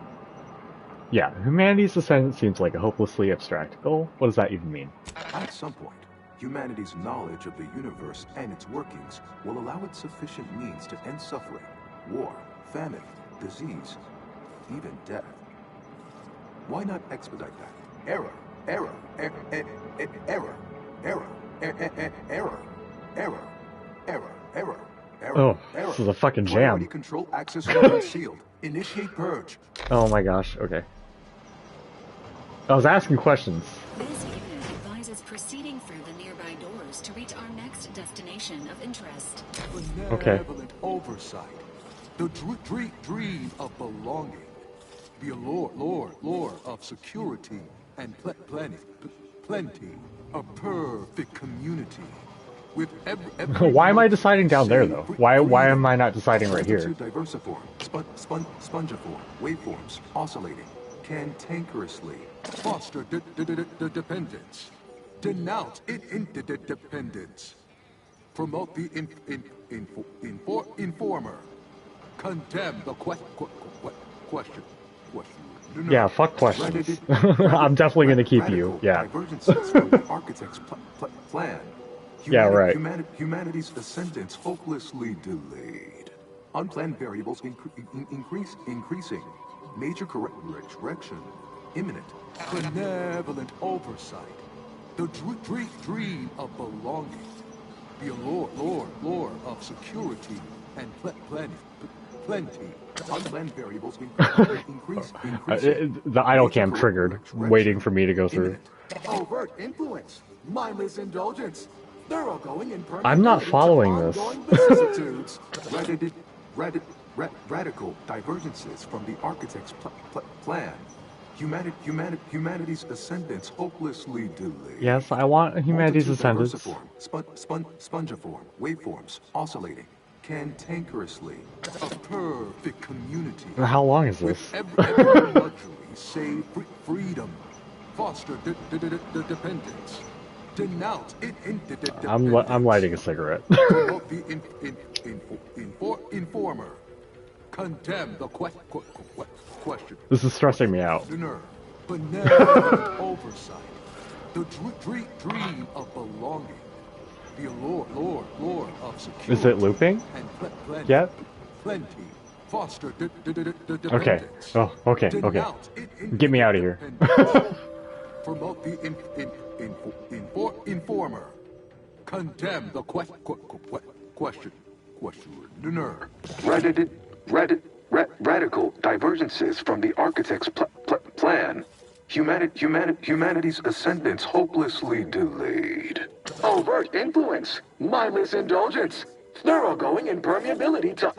Yeah, humanity's ascendance seems like a hopelessly abstract goal. What does that even mean? At some point, humanity's knowledge of the universe and its workings will allow it sufficient means to end suffering, war, famine, disease, even death. Why not expedite that? Error, error, error, error, error, error, error, error, error. Oh, this is a fucking jam. Control access concealed. Initiate purge. Oh my gosh, okay. I was asking questions. This unit advises proceeding through the nearby doors to reach our next destination of interest. Okay. Benevolent oversight. The dream of belonging. The allure of security and plenty. A perfect community. With why am I deciding down there though? Why am I not deciding right here? Diversiform, spongiform, waveforms, oscillating, cantankerously, foster dependence, denounce interdependence, promote the informer, condemn the question. Yeah, fuck questions. I'm definitely gonna keep you. Yeah. Architect's plan. Yeah, right. Humanity's ascendance hopelessly delayed. Unplanned variables increasing. Major correction imminent. Benevolent oversight. The dream of belonging. The allure of security and plenty. Unplanned variables increasing. The idle cam triggered, waiting for me to go through. Overt influence. Mindless indulgence. Thoroughgoing and I'm not following this. Radical divergences from the architect's plan. Humanity's ascendance hopelessly delayed. Yes, I want humanity's ascendance. Spongiform, waveforms, oscillating, cantankerously. A perfect community. How long is this? Every luxury save freedom. Foster dependence. Denounce I'm lighting a cigarette. Promote the informer. Condemn the question. This is stressing me out. Benevolent oversight. The dream of belonging. The allure of security. Is it looping? Yet? Plenty. Foster okay. Oh, okay. Get me out of here. Promote the informer. Condemn the question. Radical divergences from the architect's plan. Humanity's ascendance hopelessly delayed. Overt influence, mindless indulgence, thoroughgoing impermeability to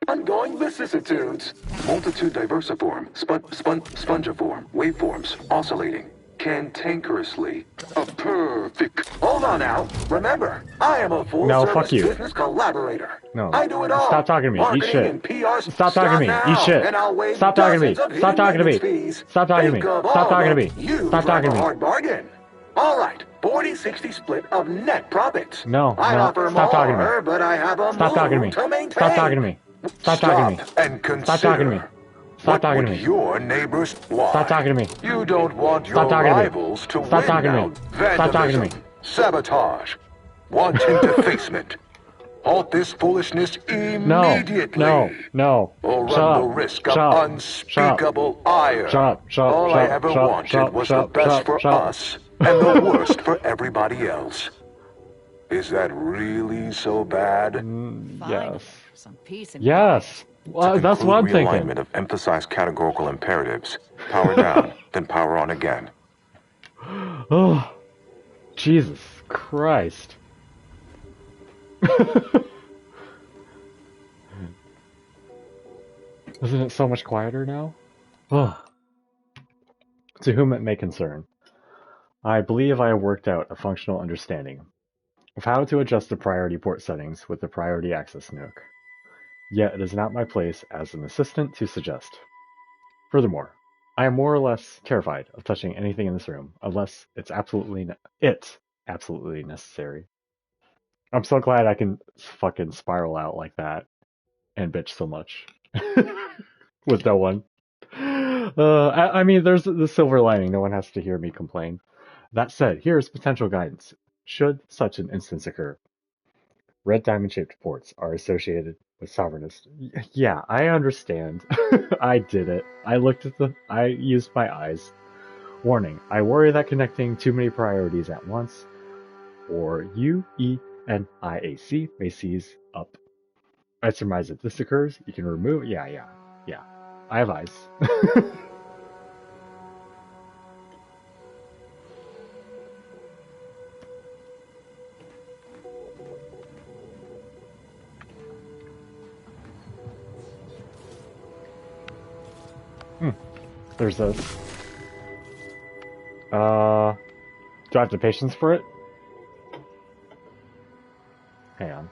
ongoing vicissitudes. Multitude diversiform, spongiform, waveforms, oscillating, cantankerously. A perfect. Hold on now. Remember, I am a No, full-service fuck you. business collaborator. No. I do it all. Stop talking to me. Eat Marketing shit. and PR. Stop talking to me. now, Eat shit. And I'll waive Stop talking to me. dozens of Stop talking to me. hidden fees. Stop talking to me. Think of Stop all talking to of me. you Stop talking for to a me. hard bargain. All right, 40-60 split of net profits. No, I no. offer Stop talking to me. more, but I have a Stop talking to me. moon to maintain. Stop talking to me. Stop talking to me. And consider. Stop talking to me. Stop talking to me. Your neighbors why? Stop talking to me. You don't want your Stop talking to me. rivals to Stop win talking to now. me. Stop talking to me. Vandalism, sabotage, wanton defacement. Halt this foolishness immediately. No. Or Shut run up. the risk Shut of up. unspeakable ire. Shut up. Shut up. All Shut I up. ever Shut up. wanted Shut up. was Shut the up. best Shut up. for Shut up. us and the worst for everybody else. Is that really so bad? Yes. Some peace and Yes. Well, that's what I'm thinking. Realignment of emphasized categorical imperatives. Power down, then power on again. Oh, Jesus Christ. Isn't it so much quieter now? Oh. To whom it may concern, I believe I have worked out a functional understanding of how to adjust the priority port settings with the priority access nuke. Yet it is not my place as an assistant to suggest. Furthermore, I am more or less terrified of touching anything in this room unless it's absolutely necessary. I'm so glad I can fucking spiral out like that and bitch so much with no one. I mean, there's the silver lining. No one has to hear me complain. That said, here is potential guidance should such an instance occur. Red diamond-shaped ports are associated with sovereignist. Yeah, I understand. I did it. I used my eyes. Warning, I worry that connecting too many priorities at once, or UENIAC, may seize up. I surmise if this occurs, you can remove. Yeah. I have eyes. There's this. Do I have the patience for it? Hang on.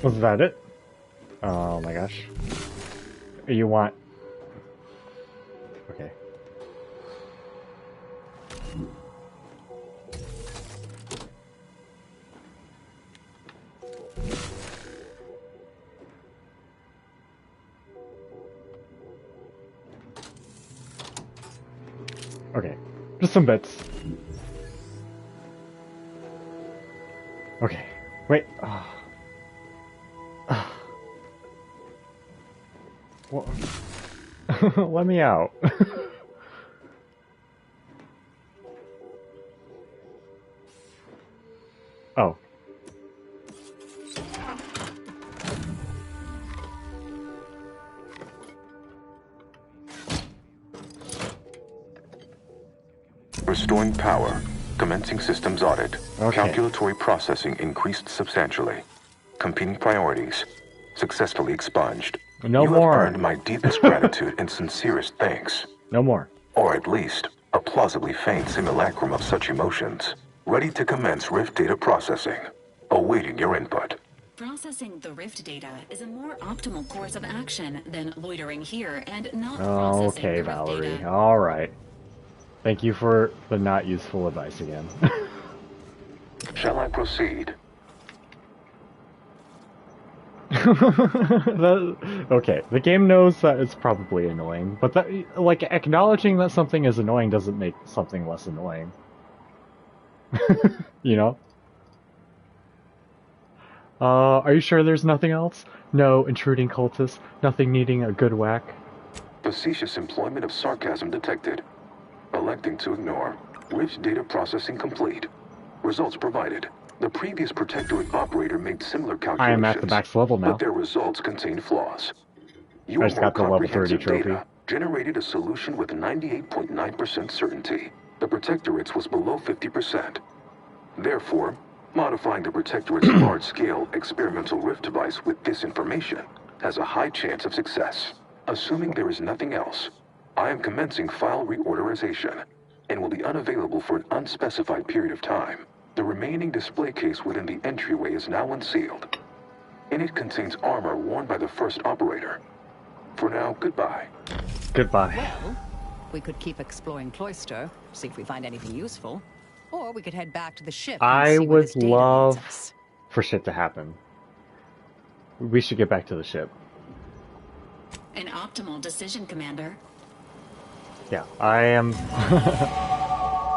Was that it? Oh my gosh. You want... Okay. Okay. Just some bits. Okay. Wait. What? Let me out. Oh. Restoring power. Commencing systems audit. Okay. Calculatory processing increased substantially. Competing priorities. Successfully expunged. No you more. have earned my deepest gratitude and sincerest thanks. No more. Or at least, a plausibly faint simulacrum of such emotions. Ready to commence Rift data processing. Awaiting your input. Processing the Rift data is a more optimal course of action than loitering here and not Okay, processing the Rift Valerie. data. Alright. Thank you for the not useful advice again. Shall I proceed? Okay, the game knows that it's probably annoying, but that, like, acknowledging that something is annoying doesn't make something less annoying. You know? Are you sure there's nothing else? No intruding cultists, nothing needing a good whack? Facetious employment of sarcasm detected. Electing to ignore. Rich data processing complete. Results provided. The previous Protectorate operator made similar calculations. I am at the max level now. But their results contained flaws. I just got the level 30 trophy. Data generated a solution with 98.9% certainty. The Protectorate's was below 50%. Therefore, modifying the Protectorate's large-scale experimental rift device with this information has a high chance of success. Assuming there is nothing else, I am commencing file reorderization and will be unavailable for an unspecified period of time. The remaining display case within the entryway is now unsealed. In it contains armor worn by the first operator. For now, goodbye. Goodbye. Well, we could keep exploring Cloister, see if we find anything useful. Or we could head back to the ship and I see where this would data love leads us. for shit to happen. We should get back to the ship. An optimal decision, Commander. Yeah, I am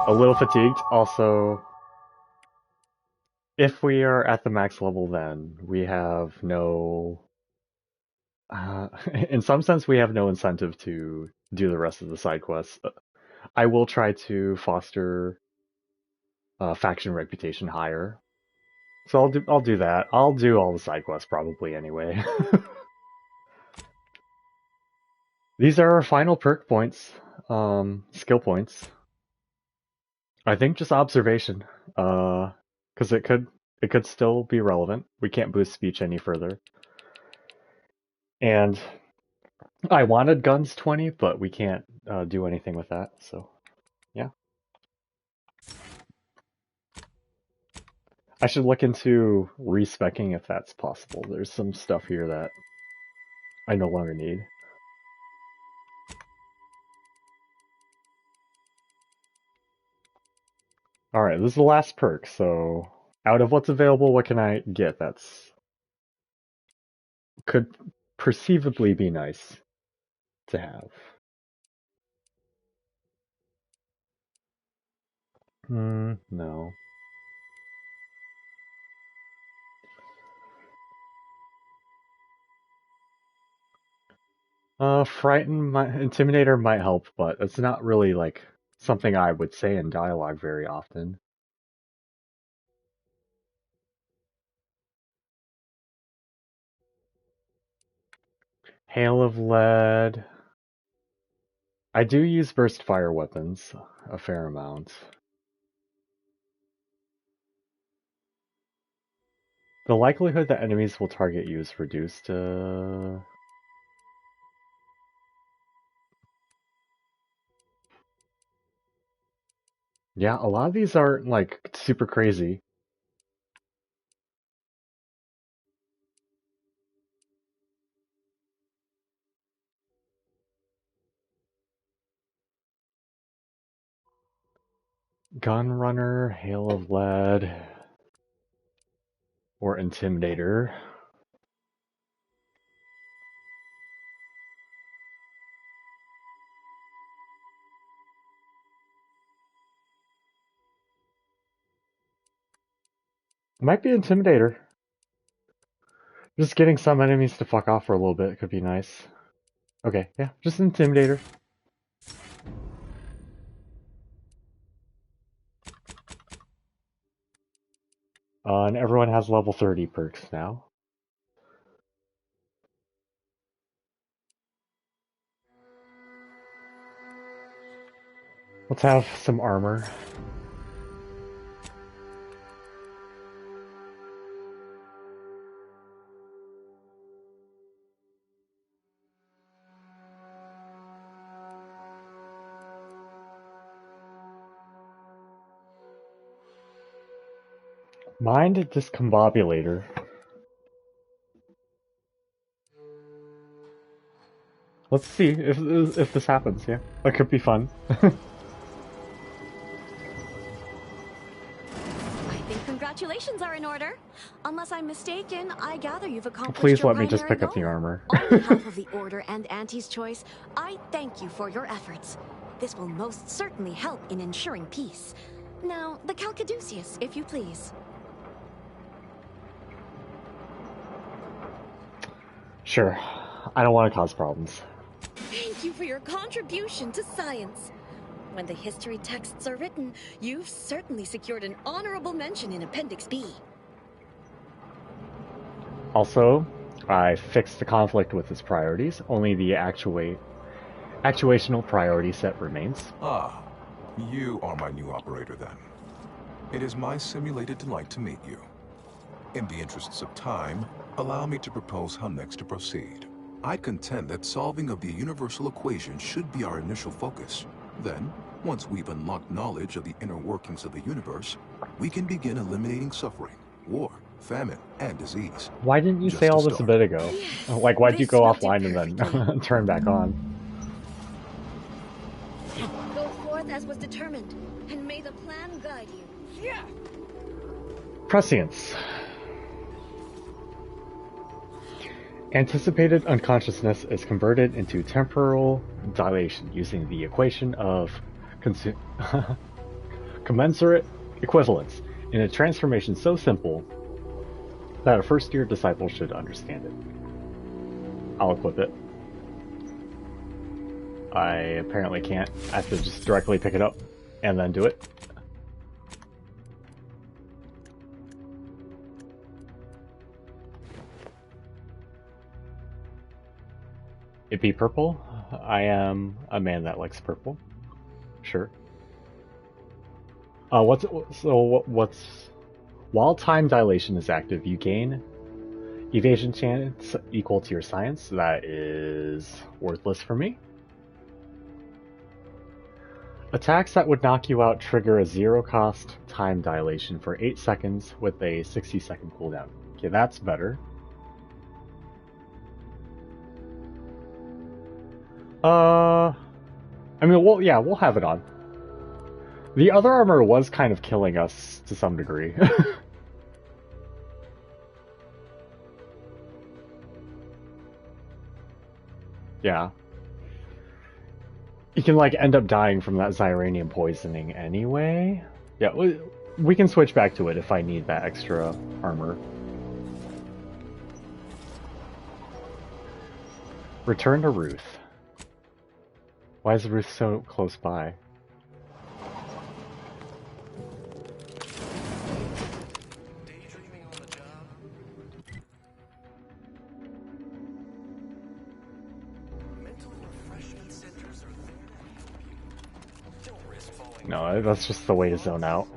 a little fatigued. Also, if we are at the max level, then we have no... in some sense, we have no incentive to do the rest of the side quests. I will try to foster faction reputation higher. So I'll do that. I'll do all the side quests probably anyway. These are our final perk points, skill points. I think just observation, because it could still be relevant. We can't boost speech any further. And I wanted guns 20, but we can't do anything with that. So yeah. I should look into respecking if that's possible. There's some stuff here that I no longer need. Alright, this is the last perk, so out of what's available, what can I get that's could perceivably be nice to have? No. Intimidator might help, but it's not really like something I would say in dialogue very often. Hail of Lead. I do use burst fire weapons a fair amount. The likelihood that enemies will target you is reduced to... Yeah, a lot of these aren't, like, super crazy. Gunrunner, Hail of Lead, or Intimidator. Might be Intimidator. Just getting some enemies to fuck off for a little bit could be nice. Okay, yeah, just Intimidator. And everyone has level 30 perks now. Let's have some armor. Mind Discombobulator. Let's see if this happens, yeah. That could be fun. I think congratulations Preparations are in order. Unless I'm mistaken, I gather you've accomplished Please your let me just primary pick up the goal. armor. On behalf of the Order and Auntie's Choice, I thank you for your efforts. This will most certainly help in ensuring peace. Now, the Calcaduceus, if you please. Sure. I don't want to cause problems. Thank you for your contribution to science. When the history texts are written, you've certainly secured an honorable mention in Appendix B. Also, I fixed the conflict with its priorities. Only the actuational priority set remains. Ah, you are my new operator then. It is my simulated delight to meet you. In the interests of time, allow me to propose how next to proceed. I contend that solving of the universal equation should be our initial focus. Then, once we've unlocked knowledge of the inner workings of the universe, we can begin eliminating suffering, war, famine, and disease. Why didn't you say all this a bit ago? Like, why'd you go offline and then turn back on? Go forth as was determined, and may the plan guide you. Yeah. Prescience. Anticipated unconsciousness is converted into temporal dilation using the equation of commensurate equivalence in a transformation so simple that a first-year disciple should understand it. I'll equip it. I apparently can't. I have to just directly pick it up and then do it. It be purple? I am a man that likes purple. Sure. What's while time dilation is active, you gain evasion chance equal to your science. That is worthless for me. Attacks that would knock you out trigger a 0-cost time dilation for 8 seconds with a 60-second cooldown. Okay, that's better. I mean, we'll have it on. The other armor was kind of killing us to some degree. Yeah. You can, like, end up dying from that Xyranium poisoning anyway. Yeah, we can switch back to it if I need that extra armor. Return to Ruth. Why is Ruth so close by? No, that's just the way to zone out.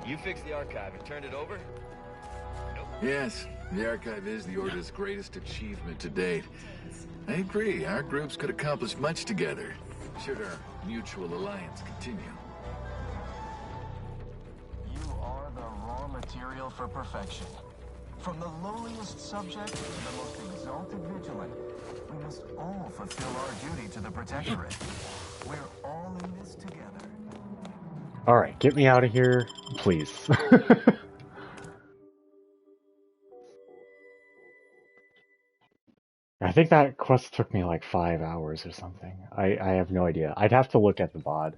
You fixed the archive and turned it over? Yes, the archive is the Order's greatest achievement to date. I agree, our groups could accomplish much together, should our mutual alliance continue. You are the raw material for perfection. From the lowliest subject to the most exalted vigilant, we must all fulfill our duty to the Protectorate. We're all in this together. Alright, get me out of here, please. I think that quest took me like 5 hours or something. I have no idea. I'd have to look at the VOD.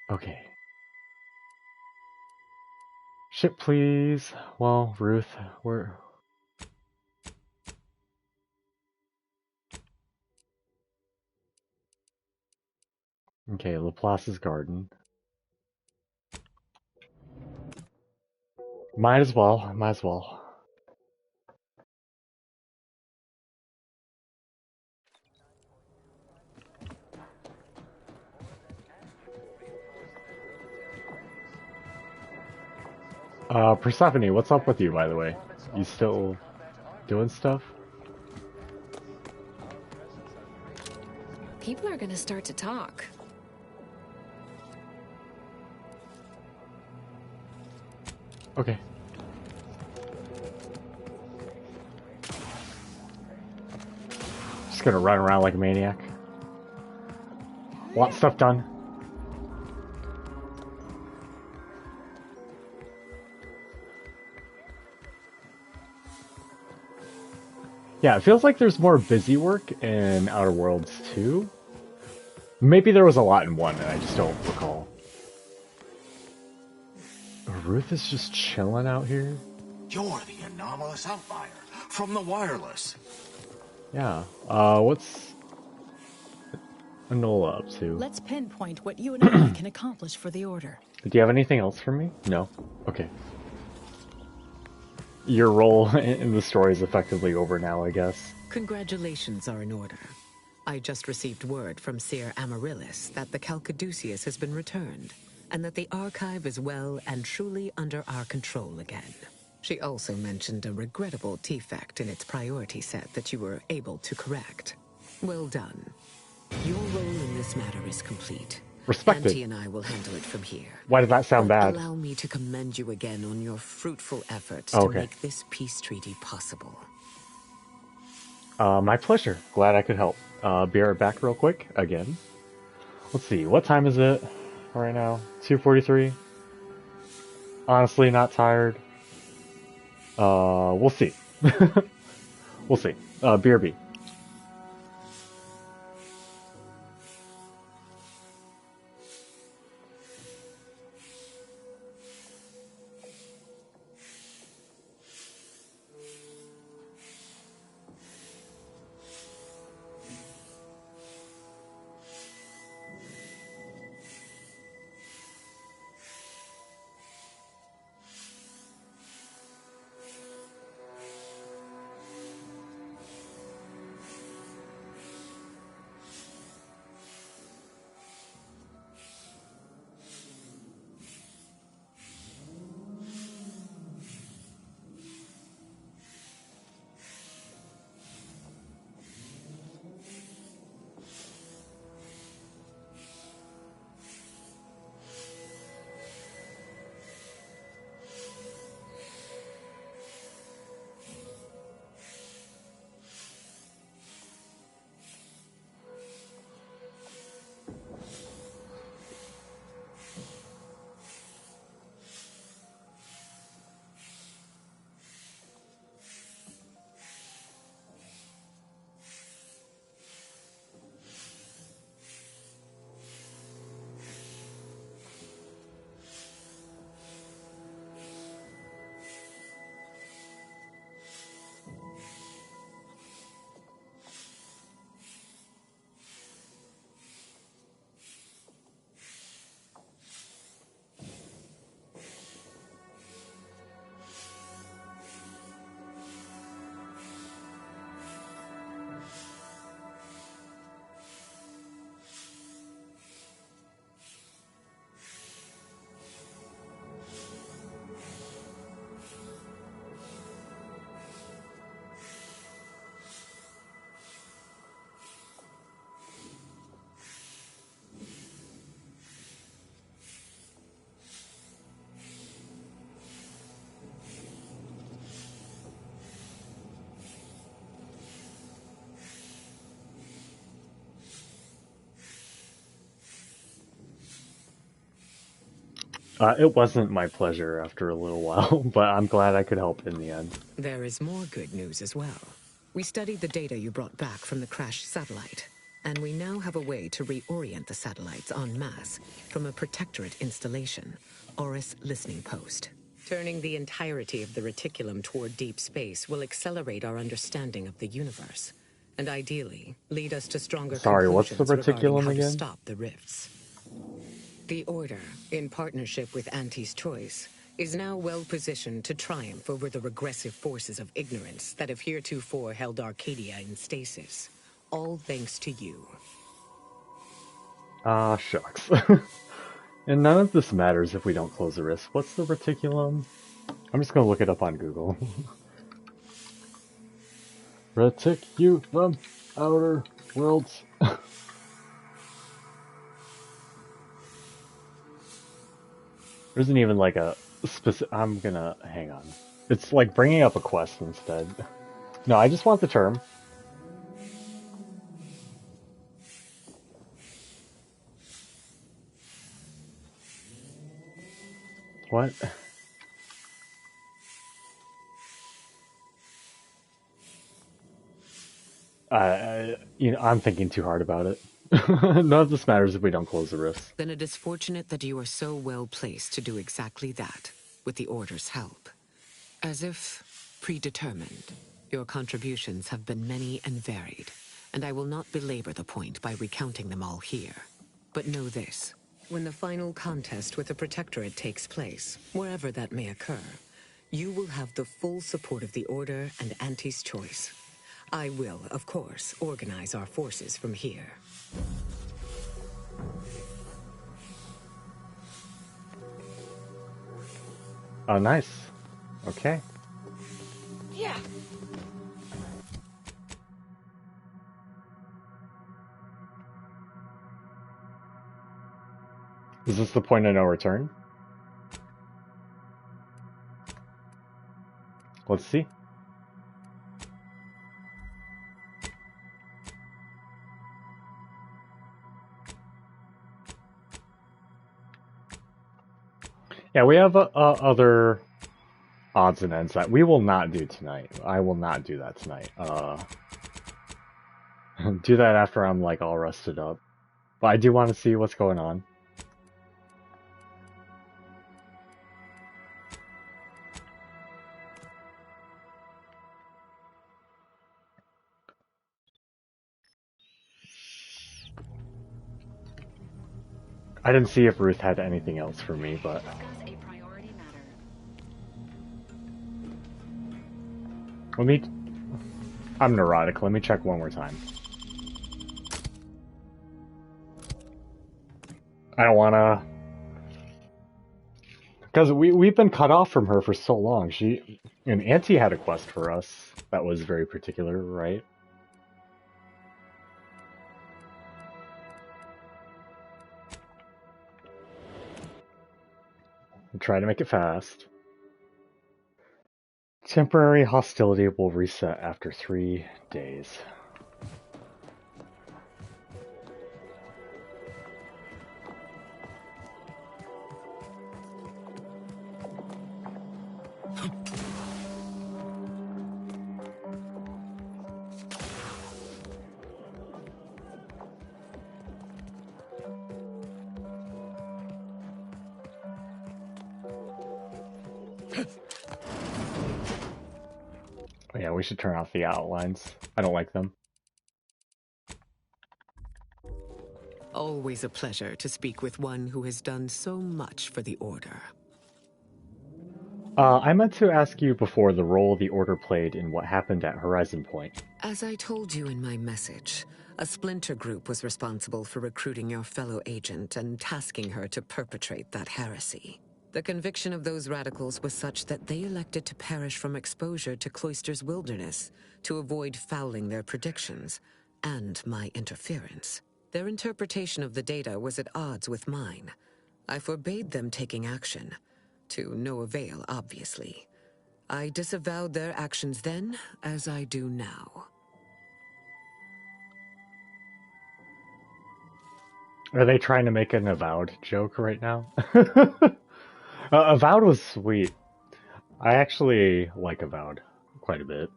Okay. Ship, please. Well, Ruth, we're... Okay, Laplace's garden. Might as well, might as well. Persephone, what's up with you, by the way? You still doing stuff? People are gonna start to talk. Okay. Just gonna run around like a maniac. Want stuff done. Yeah, it feels like there's more busy work in Outer Worlds 2. Maybe there was a lot in 1 and I just don't recall. Ruth is just chilling out here? You're the anomalous outlier from the wireless. Yeah. What's Enola up to? Let's pinpoint what you and I can accomplish for the Order. Do you have anything else for me? No? Okay. Your role in the story is effectively over now, I guess. Congratulations are in order. I just received word from Seer Amaryllis that the Calcaduceus has been returned, and that the Archive is well and truly under our control again. She also mentioned a regrettable defect in its priority set that you were able to correct. Well done. Your role in this matter is complete. Respected. Auntie and I will handle it from here. Why did that sound bad? Allow me to commend you again on your fruitful efforts Okay. to make this peace treaty possible. My pleasure. Glad I could help. Be right back real quick, again. Let's see, what time is it right now? 2:43? Honestly, not tired. We'll see. We'll see. BRB. It wasn't my pleasure after a little while, but I'm glad I could help in the end. There is more good news as well. We studied the data you brought back from the crashed satellite, and we now have a way to reorient the satellites en masse from a protectorate installation, Oris Listening Post. Turning the entirety of the reticulum toward deep space will accelerate our understanding of the universe, and ideally lead us to stronger Sorry, what's the conclusions regarding reticulum how again? to stop the rifts. The Order, in partnership with Auntie's Choice, is now well positioned to triumph over the regressive forces of ignorance that have heretofore held Arcadia in stasis. All thanks to you. Ah, shucks. And none of this matters if we don't close the risk. What's the reticulum? I'm just gonna look it up on Google. Reticulum Outer Worlds. There isn't even like a specific. I'm gonna hang on. It's like bringing up a quest instead. No, I just want the term. What? I'm thinking too hard about it. None of this matters if we don't close the rifts. Then it is fortunate that you are so well placed to do exactly that, with the Order's help. As if predetermined, your contributions have been many and varied, and I will not belabor the point by recounting them all here. But know this, when the final contest with the Protectorate takes place, wherever that may occur, you will have the full support of the Order and Auntie's choice. I will, of course, organize our forces from here. Oh, nice. Okay. Yeah. Is this the point of no return? Let's see. Yeah, we have other odds and ends that we will not do tonight. I will not do that tonight. Do that after I'm like all rested up. But I do want to see what's going on. I didn't see if Ruth had anything else for me, but... Let me... I'm neurotic. Let me check one more time. I don't wanna... Because we've been cut off from her for so long. And Auntie had a quest for us that was very particular, right? I'll try to make it fast. Temporary hostility will reset after 3 days. Yeah, we should turn off the outlines. I don't like them. Always a pleasure to speak with one who has done so much for the Order. I meant to ask you before the role the Order played in what happened at Horizon Point. As I told you in my message, a splinter group was responsible for recruiting your fellow agent and tasking her to perpetrate that heresy. The conviction of those radicals was such that they elected to perish from exposure to Cloister's wilderness to avoid fouling their predictions and my interference. Their interpretation of the data was at odds with mine. I forbade them taking action, to no avail, obviously. I disavowed their actions then, as I do now. Are they trying to make an Avowed joke right now? Avowed was sweet. I actually like Avowed quite a bit.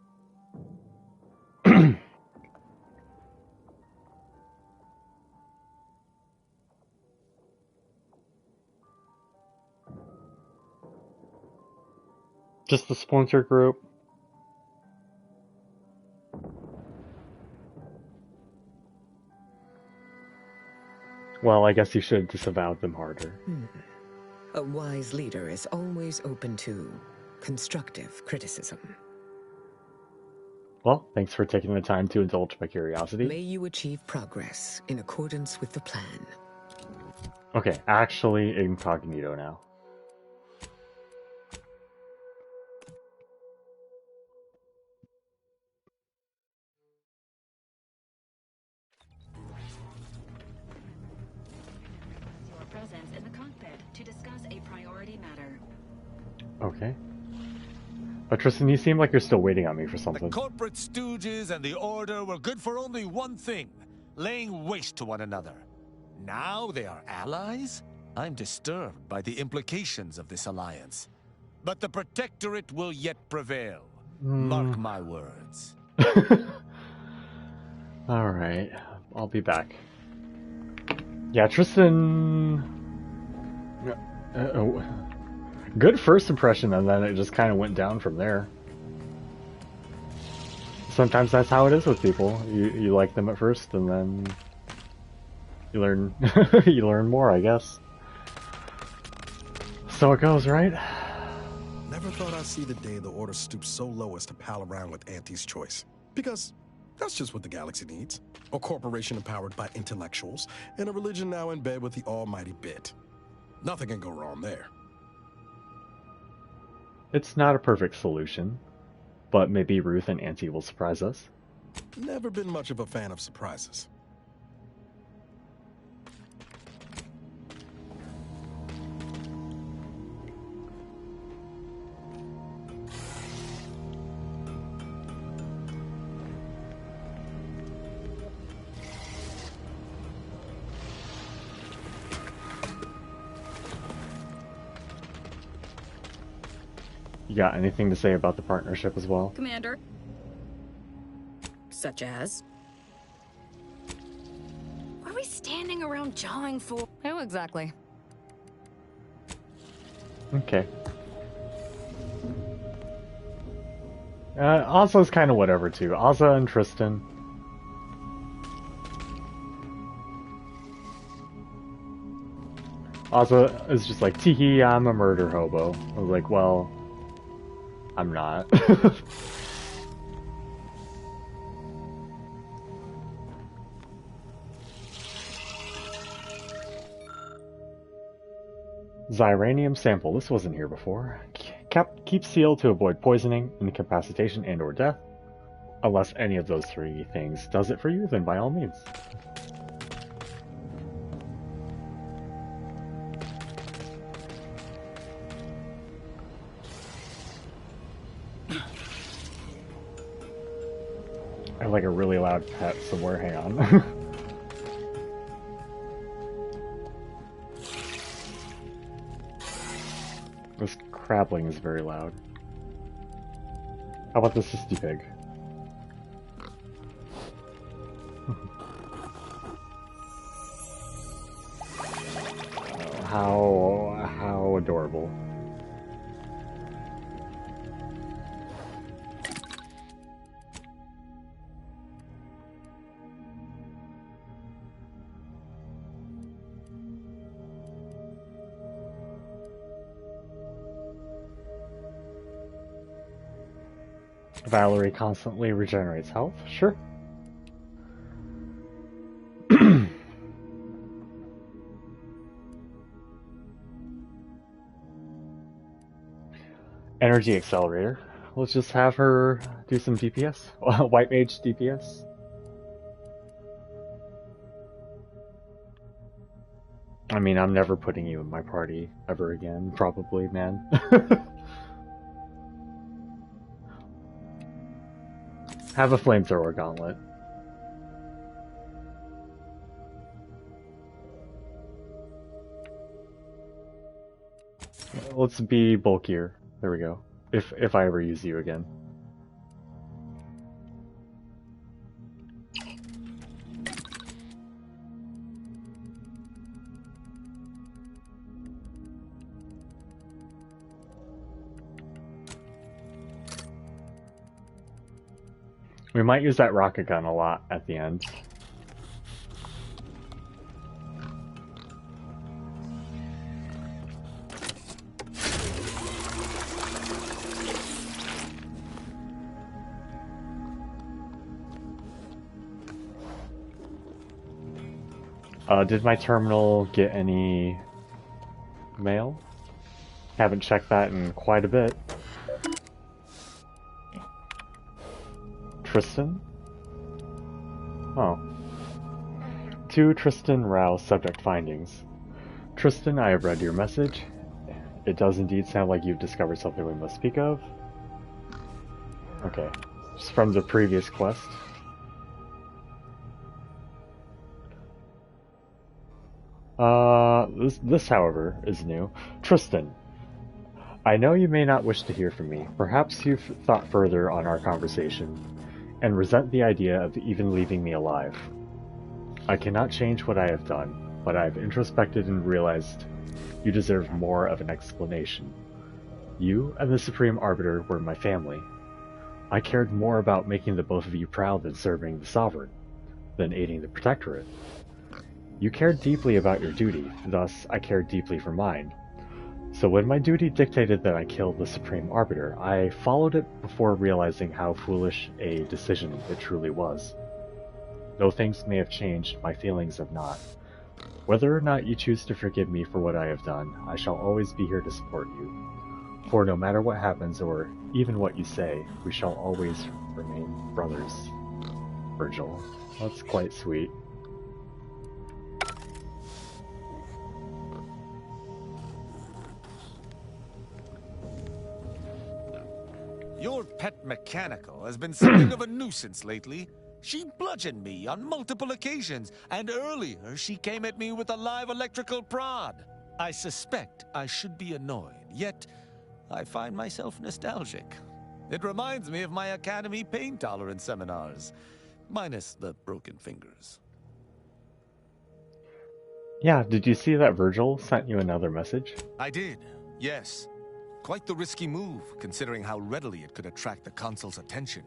Just the splinter group. Well, I guess you should have disavowed them harder. A wise leader is always open to constructive criticism. Well, thanks for taking the time to indulge my curiosity. May you achieve progress in accordance with the plan. Okay, actually incognito now. Your presence in the cockpit to discuss a priority matter. Okay. But Tristan, you seem like you're still waiting on me for something. The corporate stooges and the Order were good for only one thing, laying waste to one another. Now they are allies? I'm disturbed by the implications of this alliance. But the Protectorate will yet prevail. Mark my words. Alright, I'll be back. Yeah, Tristan... good first impression, and then it just kind of went down from there. Sometimes that's how it is with people. You like them at first, and then you learn you learn more, I guess. So it goes, right? Never thought I'd see the day the Order stoops so low as to pal around with Auntie's choice. Because that's just what the galaxy needs. A corporation empowered by intellectuals, and a religion now in bed with the almighty Bit. Nothing can go wrong there. It's not a perfect solution, but maybe Ruth and Auntie will surprise us. Never been much of a fan of surprises. You got anything to say about the partnership as well? Commander. Such as? What are we standing around jawing for? Who exactly? Okay. Ozza's kind of whatever too. Ozza and Tristan. Ozza is just like, teehee, I'm a murder hobo. I was like, well, I'm not. Xyranium sample. This wasn't here before. Keep sealed to avoid poisoning, incapacitation, and or death. Unless any of those three things does it for you, then by all means. I have like a really loud pet somewhere, hang on. This crabbling is very loud. How about the Sisty Pig? How adorable. Valerie constantly regenerates health? Sure. Energy Accelerator. Let's just have her do some DPS. White Mage DPS. I mean, I'm never putting you in my party ever again, probably, man. Have a flamethrower gauntlet. Let's be bulkier. There we go. If I ever use you again. We might use that rocket gun a lot at the end. Did my terminal get any mail? Haven't checked that in quite a bit. Tristan? Oh. To Tristan Rao, subject findings. Tristan, I have read your message. It does indeed sound like you've discovered something we must speak of. Okay. Just from the previous quest. This, however, is new. Tristan, I know you may not wish to hear from me. Perhaps you've thought further on our conversation. and resent the idea of even leaving me alive. I cannot change what I have done, but I have introspected and realized you deserve more of an explanation. You and the Supreme Arbiter were my family. I cared more about making the both of you proud than serving the Sovereign, than aiding the Protectorate. You cared deeply about your duty, thus I cared deeply for mine. So when my duty dictated that I kill the Supreme Arbiter, I followed it before realizing how foolish a decision it truly was. Though things may have changed, my feelings have not. Whether or not you choose to forgive me for what I have done, I shall always be here to support you. For no matter what happens, or even what you say, we shall always remain brothers. Virgil. That's quite sweet. Your pet mechanical has been something of a nuisance lately. She bludgeoned me on multiple occasions, and earlier she came at me with a live electrical prod. I suspect I should be annoyed, yet I find myself nostalgic. It reminds me of my Academy pain tolerance seminars, minus the broken fingers. Yeah, did you see that Virgil sent you another message? I did, yes. Quite the risky move, considering how readily it could attract the Consul's attention.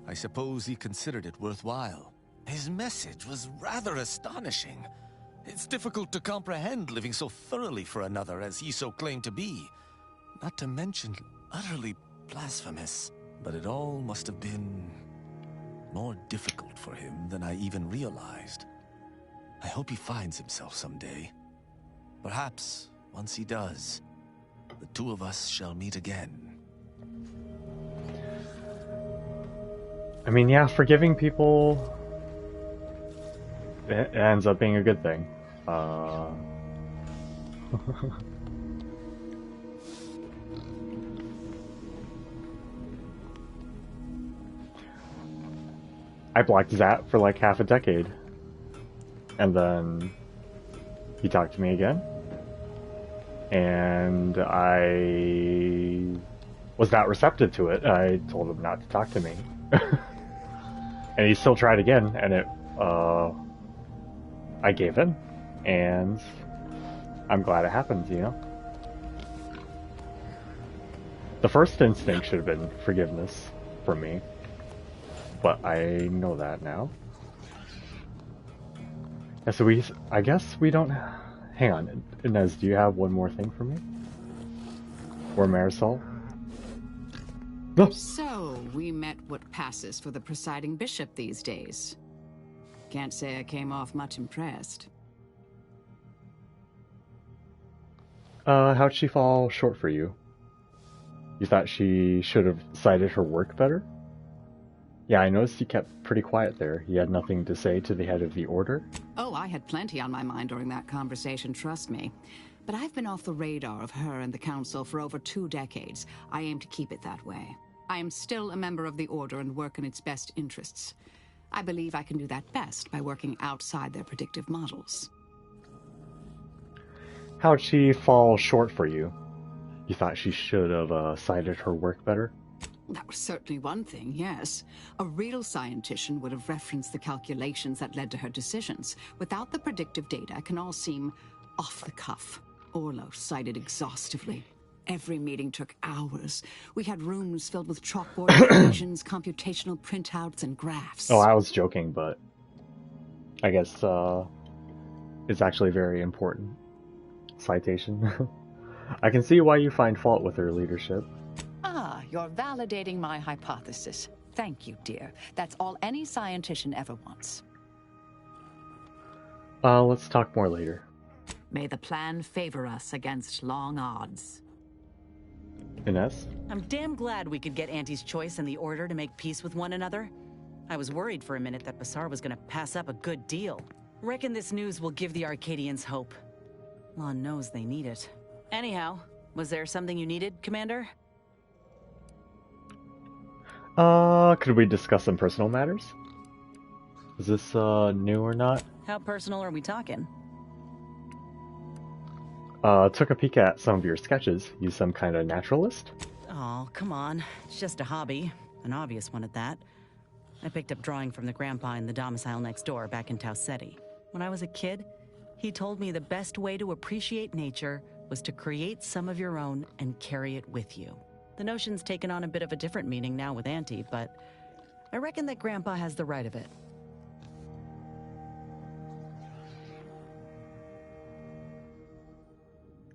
I suppose he considered it worthwhile. His message was rather astonishing. It's difficult to comprehend living so thoroughly for another as he so claimed to be. Not to mention utterly blasphemous. But it all must have been more difficult for him than I even realized. I hope he finds himself someday. Perhaps, once he does, the two of us shall meet again. I mean, yeah, forgiving people, it ends up being a good thing. I blocked Zat for like half a decade. And then he talked to me again. And I was not receptive to it. I told him not to talk to me. And he still tried again, and I gave in. And I'm glad it happened, you know? The first instinct should have been forgiveness from me. But I know that now. Yeah, so I guess we don't... Hang on, Inez, do you have one more thing for me? Or Marisol? No. So, we met what passes for the presiding bishop these days. Can't say I came off much impressed. How'd she fall short for you? You thought she should have cited her work better? Yeah, I noticed you kept pretty quiet there. You had nothing to say to the head of the Order? Oh, I had plenty on my mind during that conversation, trust me. But I've been off the radar of her and the Council for over 2 decades. I aim to keep it that way. I am still a member of the Order and work in its best interests. I believe I can do that best by working outside their predictive models. How'd she fall short for you? You thought she should have cited her work better? That was certainly one thing, yes. A real scientician would have referenced the calculations that led to her decisions. Without the predictive data, it can all seem off the cuff. Orlo cited exhaustively. Every meeting took hours. We had rooms filled with chalkboard equations, computational printouts, and graphs. Oh, I was joking, but I guess it's actually very important. Citation. I can see why you find fault with her leadership. Ah, you're validating my hypothesis. Thank you, dear. That's all any scientician ever wants. Let's talk more later. May the plan favor us against long odds. Inez? I'm damn glad we could get Auntie's choice and the Order to make peace with one another. I was worried for a minute that Basar was gonna pass up a good deal. Reckon this news will give the Arcadians hope. Lon knows they need it. Anyhow, was there something you needed, Commander? Could we discuss some personal matters? Is this, new or not? How personal are we talking? Took a peek at some of your sketches. You some kind of naturalist? Oh, come on. It's just a hobby. An obvious one at that. I picked up drawing from the grandpa in the domicile next door back in Tau Ceti. When I was a kid, he told me the best way to appreciate nature was to create some of your own and carry it with you. The notion's taken on a bit of a different meaning now with Auntie, but I reckon that Grandpa has the right of it.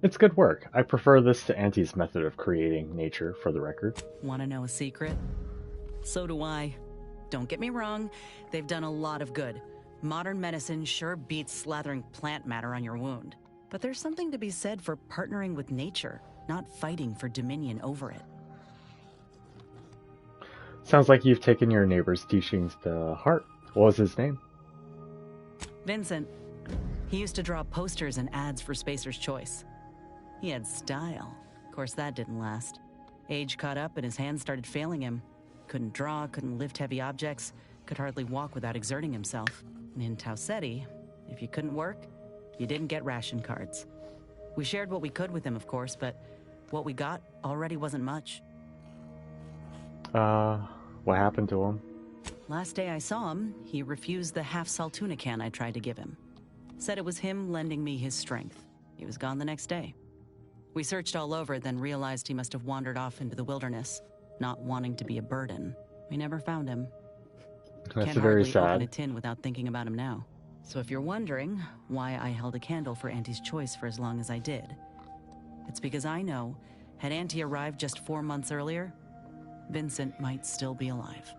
It's good work. I prefer this to Auntie's method of creating nature, for the record. Want to know a secret? So do I. Don't get me wrong, they've done a lot of good. Modern medicine sure beats slathering plant matter on your wound. But there's something to be said for partnering with nature, not fighting for dominion over it. Sounds like you've taken your neighbor's teachings to heart. What was his name? Vincent. He used to draw posters and ads for Spacer's Choice. He had style. Of course, that didn't last. Age caught up and his hands started failing him. Couldn't draw, couldn't lift heavy objects, could hardly walk without exerting himself. And in Tau Ceti, if you couldn't work, you didn't get ration cards. We shared what we could with him, of course, but what we got already wasn't much. What happened to him? Last day I saw him, he refused the half-salt tuna can I tried to give him. Said it was him lending me his strength. He was gone the next day. We searched all over, then realized he must have wandered off into the wilderness, not wanting to be a burden. We never found him. That's Can't very hardly sad. open a tin without thinking about him now. So if you're wondering why I held a candle for Auntie's Choice for as long as I did, it's because I know, had Auntie arrived just 4 months earlier, Vincent might still be alive.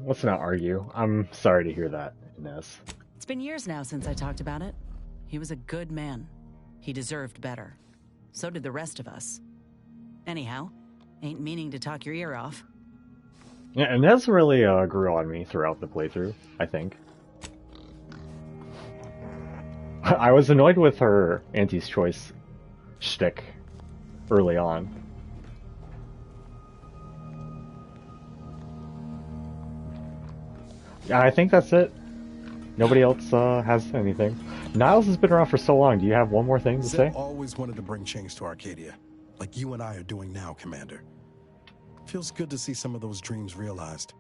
Let's not argue. I'm sorry to hear that, Inez. It's been years now since I talked about it. He was a good man. He deserved better. So did the rest of us. Anyhow, ain't meaning to talk your ear off. Yeah, Inez really grew on me throughout the playthrough, I think. I was annoyed with her Auntie's Choice shtick early on. Yeah, I think that's it. Nobody else has anything. Niles has been around for so long. Do you have one more thing to say? Zeb always wanted to bring change to Arcadia, like you and I are doing now, Commander. Feels good to see some of those dreams realized.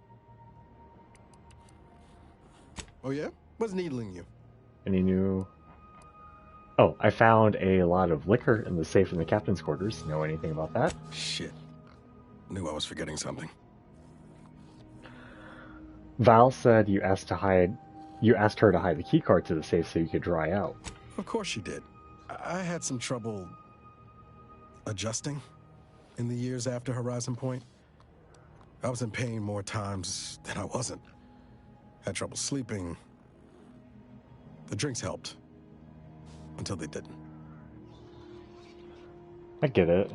Oh yeah? What's needling you? Any new... Oh, I found a lot of liquor in the safe in the captain's quarters. Know anything about that? Shit. Knew I was forgetting something. Val said you asked her to hide the keycard to the safe so you could dry out. Of course she did. I had some trouble adjusting in the years after Horizon Point. I was in pain more times than I wasn't. Had trouble sleeping. The drinks helped. Until they didn't. I get it.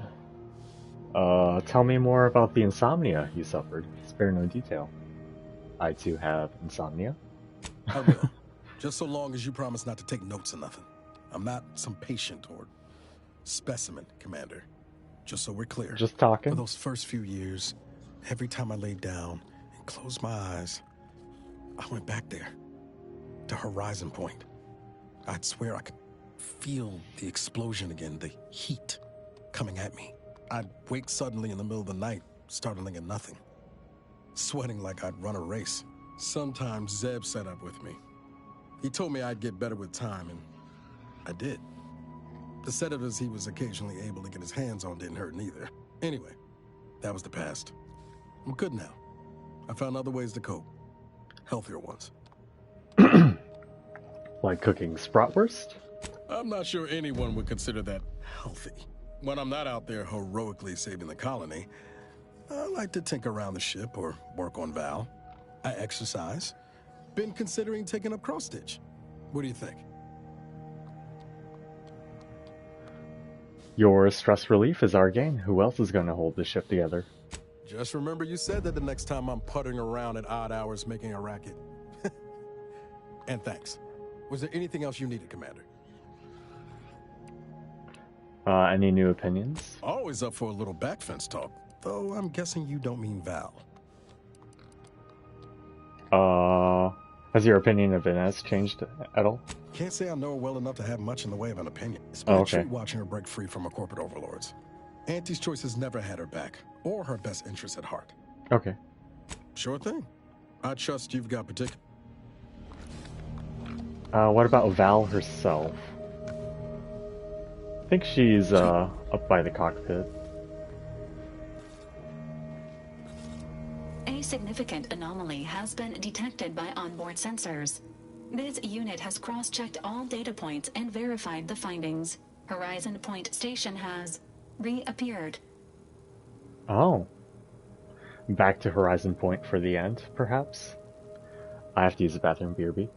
Tell me more about the insomnia you suffered. Spare no detail. I too have insomnia. I will. Just so long as you promise not to take notes or nothing. I'm not some patient or specimen, Commander. Just so we're clear. Just talking. For those first few years, every time I laid down and closed my eyes, I went back there. To Horizon Point. I'd swear I could feel the explosion again, the heat coming at me. I'd wake suddenly in the middle of the night, startling at nothing. Sweating like I'd run a race. Sometimes Zeb set up with me. He told me I'd get better with time, and I did. The sedatives he was occasionally able to get his hands on didn't hurt neither. Anyway, that was the past. I'm good now. I found other ways to cope. Healthier ones. Like cooking Spratwurst? I'm not sure anyone would consider that healthy. When I'm not out there heroically saving the colony, I like to tinker around the ship or work on Val. I exercise. Been considering taking up cross-stitch. What do you think? Your stress relief is our gain. Who else is going to hold the ship together? Just remember you said that the next time I'm puttering around at odd hours making a racket. And thanks. Was there anything else you needed, Commander? Any new opinions? Always up for a little backfence talk, though I'm guessing you don't mean Val. Has your opinion of Inez changed at all? Can't say I know her well enough to have much in the way of an opinion. It's Oh, been a okay. treat watching her break free from her corporate overlords. Auntie's Choice has never had her back, or her best interests at heart. Okay. Sure thing. I trust you've got particular... What about Val herself? I think she's, up by the cockpit. A significant anomaly has been detected by onboard sensors. This unit has cross-checked all data points and verified the findings. Horizon Point Station has reappeared. Oh. Back to Horizon Point for the end, perhaps? I have to use the bathroom, BRB.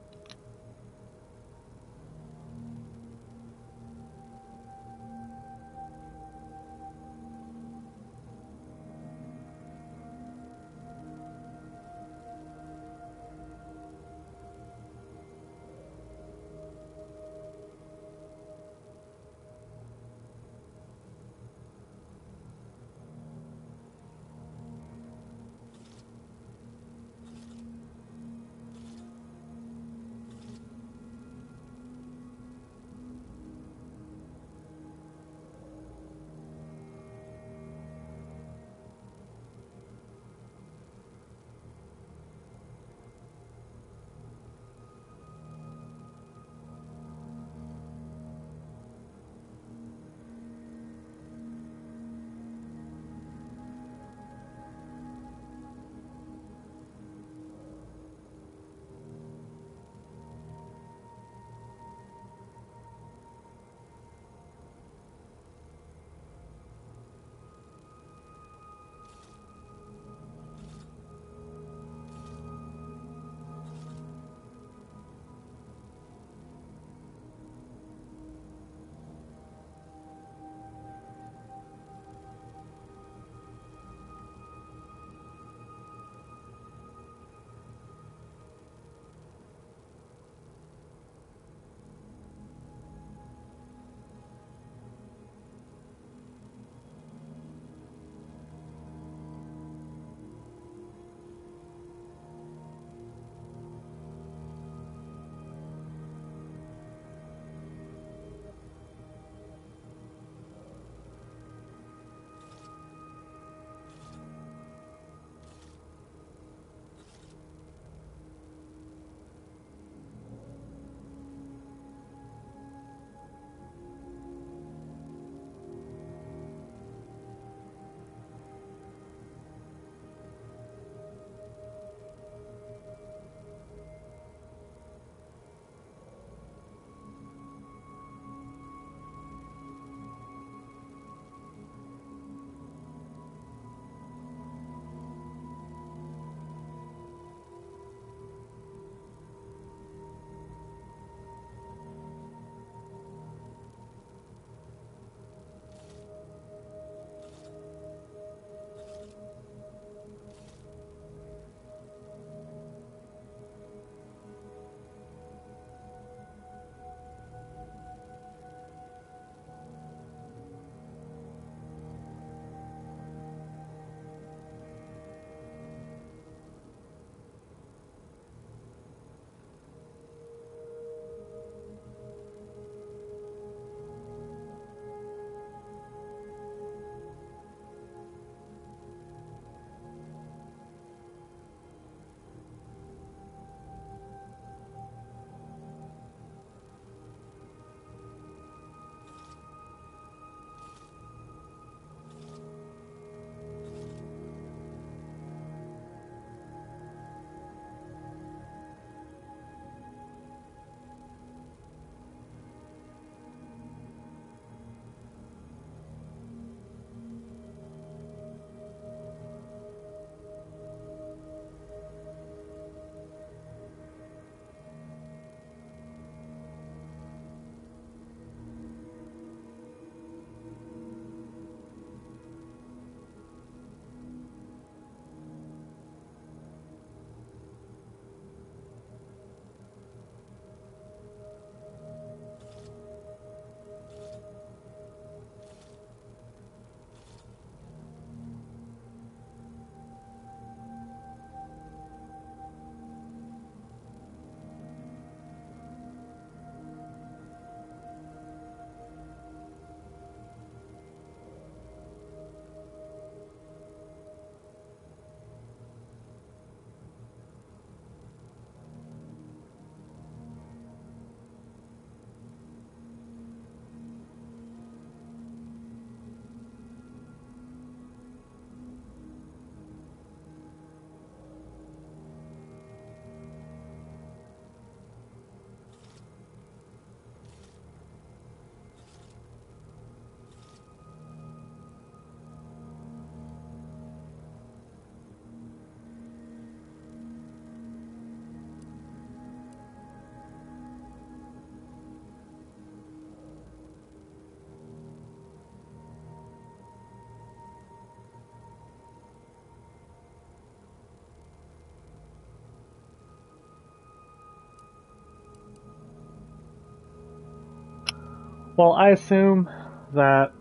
Well, I assume that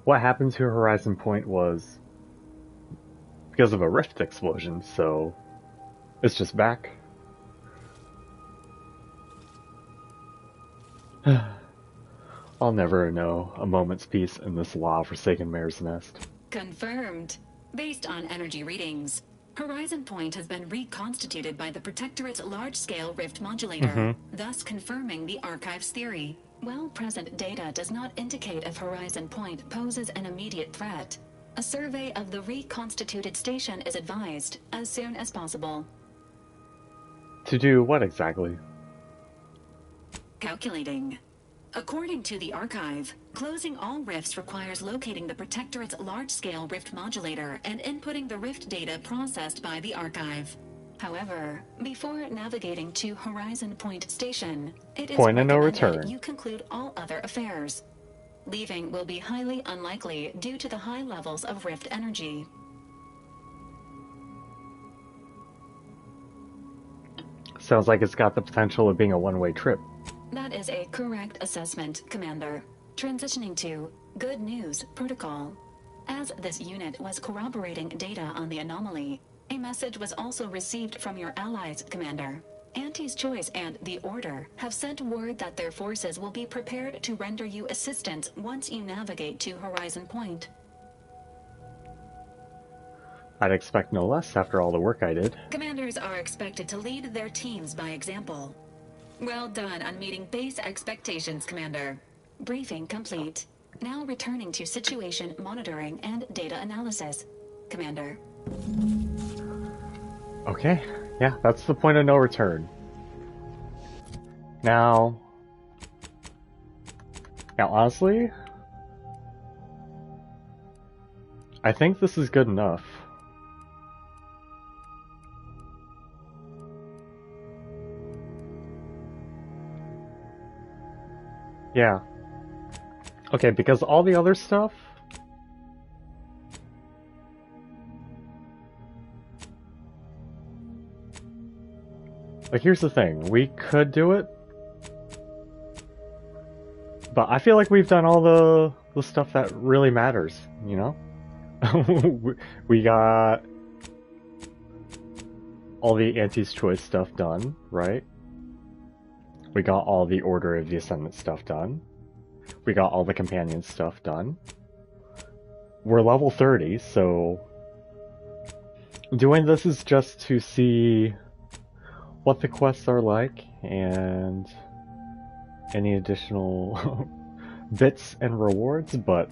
what happened to Horizon Point was because of a rift explosion, so it's just back. I'll never know a moment's peace in this law-forsaken mare's nest. Confirmed. Based on energy readings, Horizon Point has been reconstituted by the Protectorate's large-scale rift modulator, thus confirming the Archive's theory. While present data does not indicate if Horizon Point poses an immediate threat, a survey of the reconstituted station is advised as soon as possible. To do what exactly? Calculating. According to the Archive, closing all rifts requires locating the Protectorate's large-scale rift modulator and inputting the rift data processed by the Archive. However, before navigating to Horizon Point Station, it is Point of no recommended return. you conclude all other affairs. Leaving will be highly unlikely due to the high levels of rift energy. Sounds like it's got the potential of being a one-way trip. That is a correct assessment, Commander. Transitioning to Good News Protocol. As this unit was corroborating data on the anomaly, a message was also received from your allies, Commander. Auntie's Choice and the Order have sent word that their forces will be prepared to render you assistance once you navigate to Horizon Point. I'd expect no less after all the work I did. Commanders are expected to lead their teams by example. Well done on meeting base expectations, Commander. Briefing complete. Now returning to situation monitoring and data analysis, Commander. Okay, yeah, that's the point of no return. Now honestly, I think this is good enough. Yeah. Okay, because all the other stuff... Like, here's the thing. We could do it. But I feel like we've done all the stuff that really matters, you know? We got all the Auntie's Choice stuff done, right? We got all the Order of the Ascendant stuff done. We got all the companion stuff done. We're level 30, so doing this is just to see what the quests are like and any additional bits and rewards, but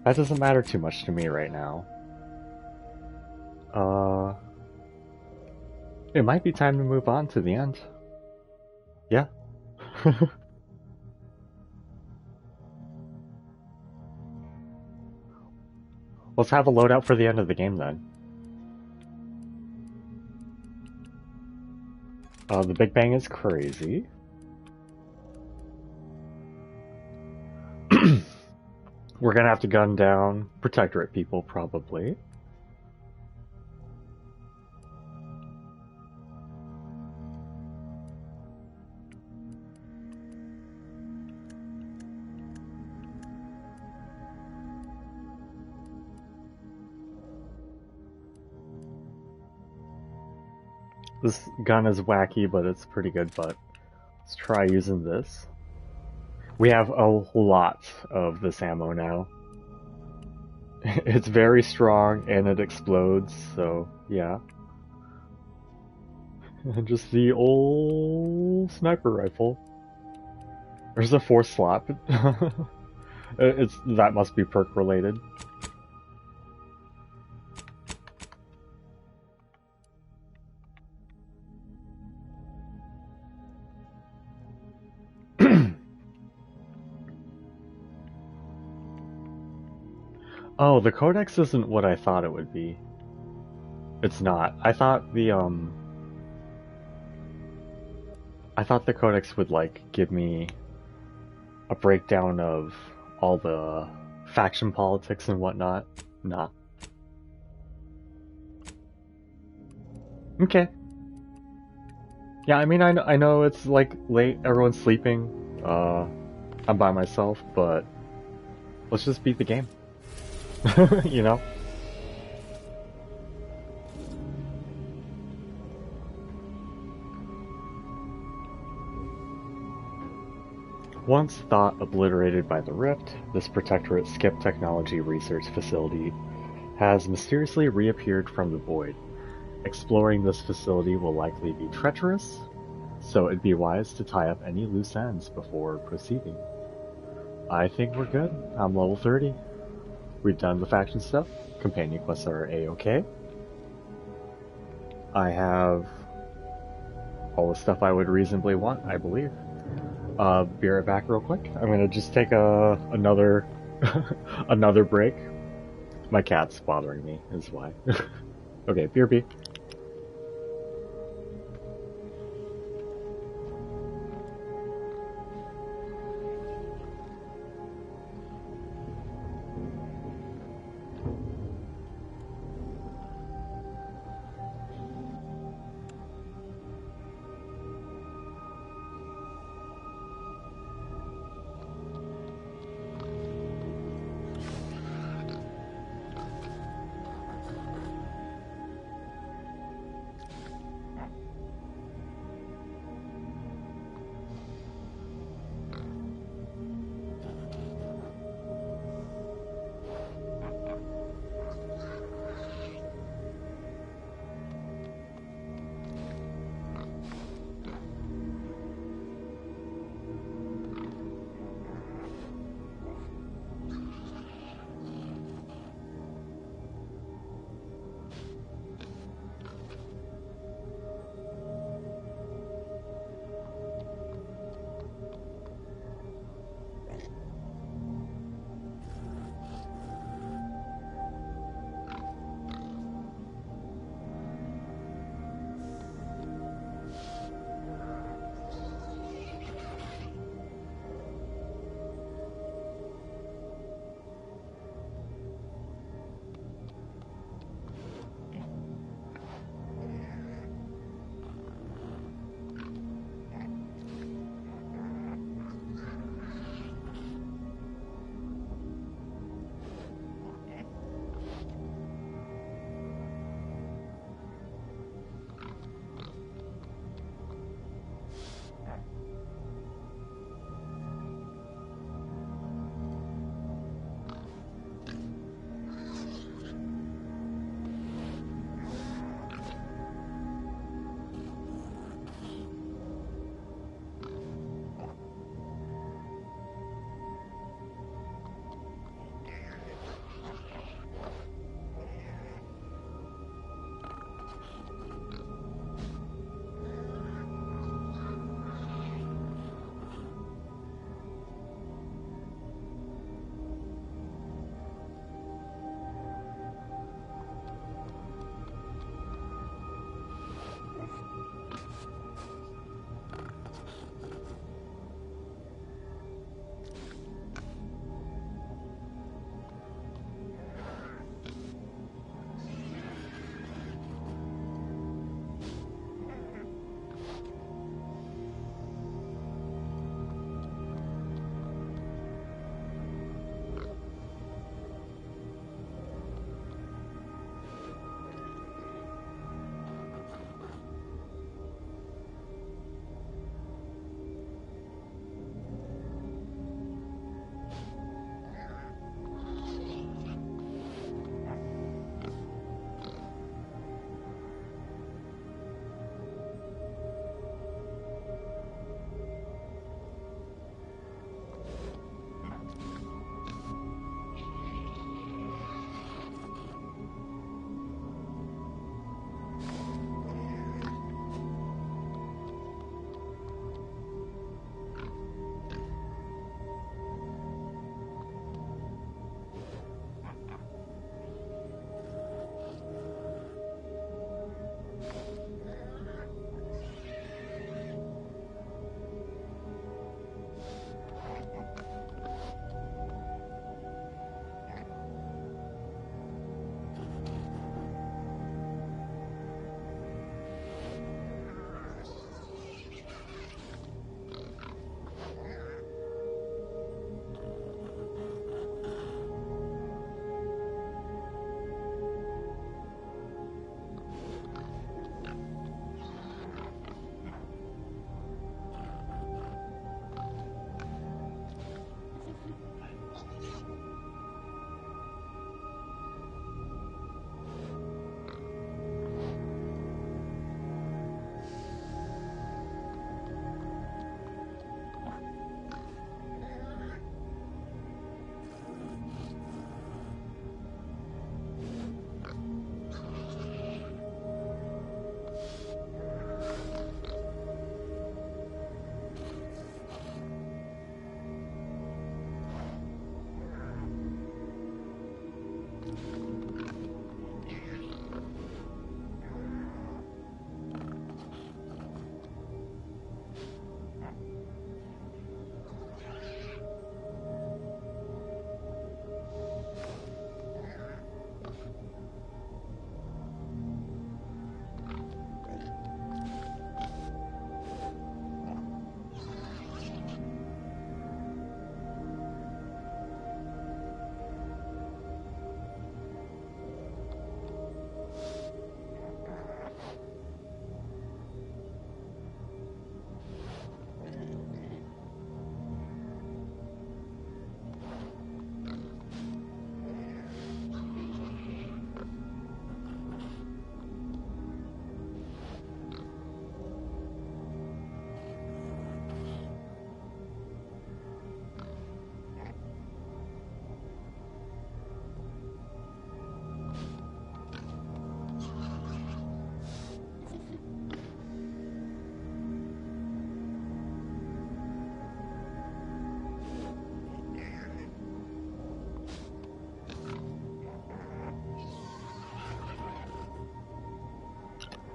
that doesn't matter too much to me right now. It might be time to move on to the end. Yeah. Let's have a loadout for the end of the game then. The Big Bang is crazy. We're gonna have to gun down Protectorate people, probably. This gun is wacky, but it's pretty good, but let's try using this. We have a lot of this ammo now. It's very strong and it explodes, so yeah. And just the old sniper rifle. There's a force slot. That must be perk related. Oh, the Codex isn't what I thought it would be. It's not. I thought the Codex would, like, give me a breakdown of all the faction politics and whatnot. Nah. Okay. Yeah, I mean, I know it's, like, late, everyone's sleeping. I'm by myself, but let's just beat the game. You know? Once thought obliterated by the Rift, this Protectorate Skip Technology Research Facility has mysteriously reappeared from the void. Exploring this facility will likely be treacherous, so it'd be wise to tie up any loose ends before proceeding. I think we're good. I'm level 30. We've done the faction stuff. Companion quests are A-okay. I have all the stuff I would reasonably want, I believe. Be right back real quick. I'm gonna just take another another break. My cat's bothering me, is why. Okay, BRB.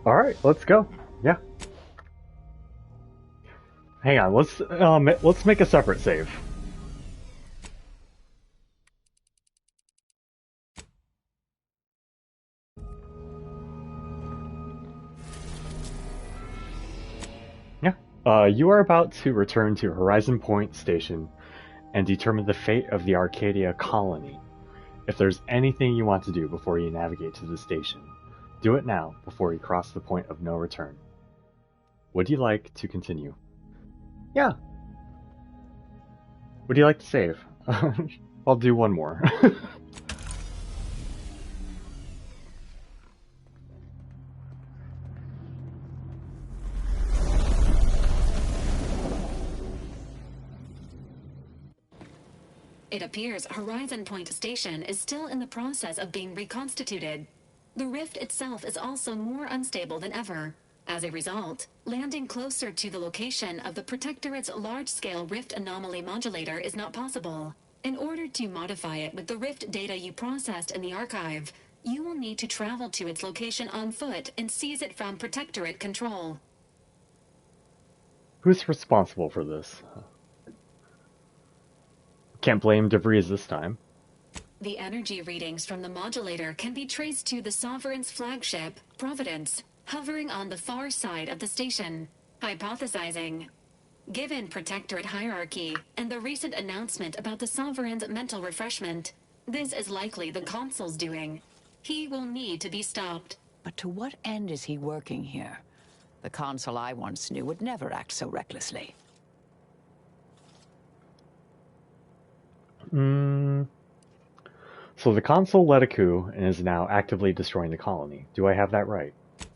Alright, let's go. Yeah. Hang on, let's make a separate save. Yeah. You are about to return to Horizon Point Station and determine the fate of the Arcadia colony. If there's anything you want to do before you navigate to the station, do it now before you cross the point of no return. Would you like to continue? Yeah. Would you like to save? I'll do one more. It appears Horizon Point Station is still in the process of being reconstituted. The rift itself is also more unstable than ever. As a result, landing closer to the location of the Protectorate's large-scale rift anomaly modulator is not possible. In order to modify it with the rift data you processed in the archive, you will need to travel to its location on foot and seize it from Protectorate control. Who's responsible for this? Can't blame DeVries this time. The energy readings from the modulator can be traced to the Sovereign's flagship, Providence, hovering on the far side of the station. Hypothesizing. Given Protectorate hierarchy and the recent announcement about the Sovereign's mental refreshment, this is likely the Consul's doing. He will need to be stopped. But to what end is he working here? The Consul I once knew would never act so recklessly. So the Consul led a coup and is now actively destroying the colony. Do I have that right?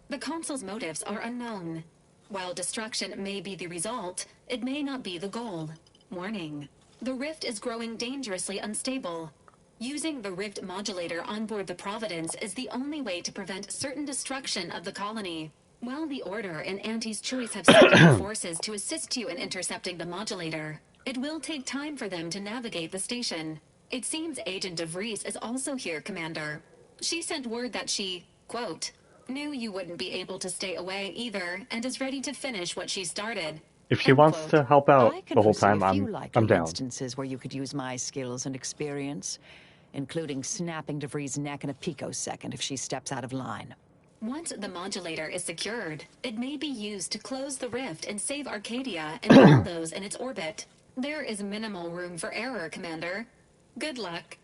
The Consul's motives are unknown. While destruction may be the result, it may not be the goal. Warning. The rift is growing dangerously unstable. Using the rift modulator on board the Providence is the only way to prevent certain destruction of the colony. While the Order and Auntie's Choice have sent in forces to assist you in intercepting the modulator, it will take time for them to navigate the station. It seems Agent DeVries is also here, Commander. She sent word that she, quote, knew you wouldn't be able to stay away either, and is ready to finish what she started. If she wants to help out the whole time, I'm down. Instances where you could use my skills and experience, including snapping DeVries' neck in a picosecond if she steps out of line. Once the modulator is secured, it may be used to close the rift and save Arcadia and all those in its orbit. There is minimal room for error, Commander. Good luck.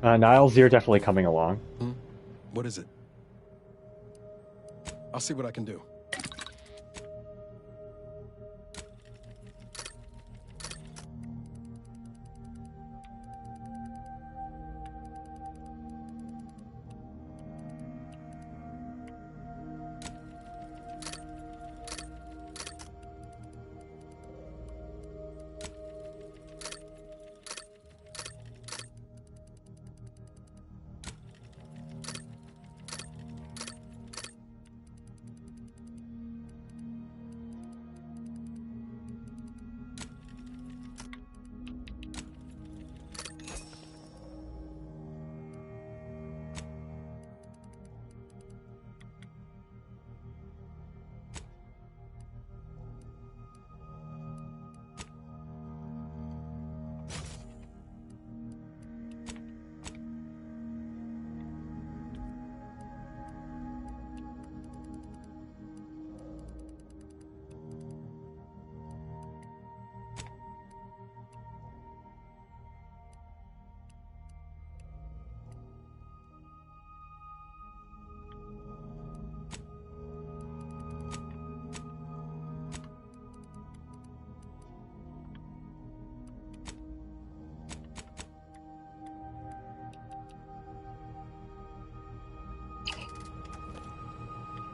Niles, you're definitely coming along. What is it? I'll see what I can do.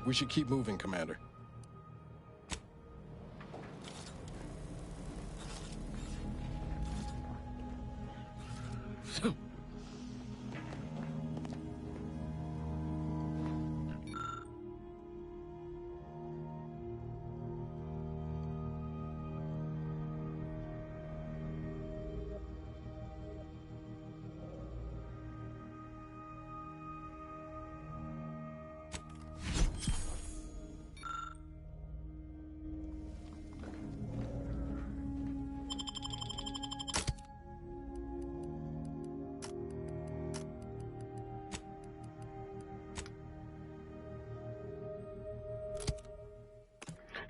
We should keep moving, Commander.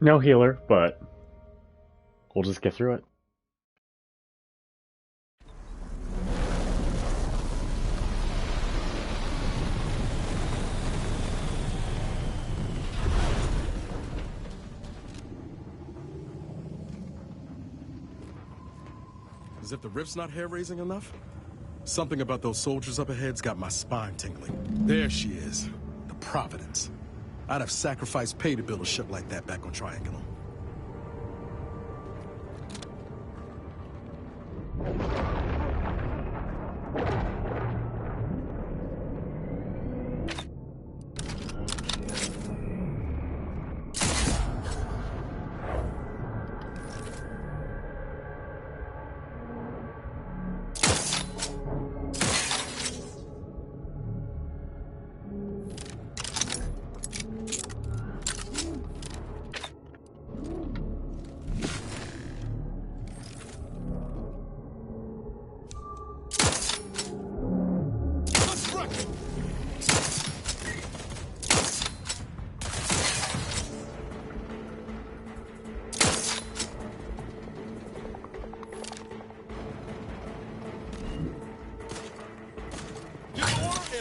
No healer, but we'll just get through it. As if the rift's not hair-raising enough? Something about those soldiers up ahead's got my spine tingling. There she is, the Providence. I'd have sacrificed pay to build a ship like that back on Triangulum.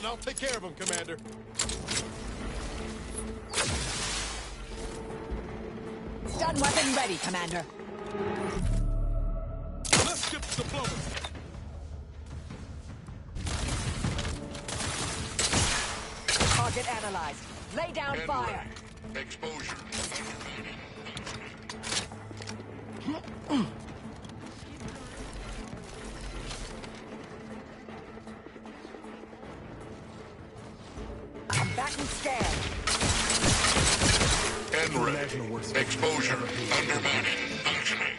I'll take care of him, Commander. Stun weapon ready, Commander. Let's skip diplomacy. Target analyzed. Lay down fire. Exposure. Back and scan. And ready. Exposure. Undermanned. Functioning.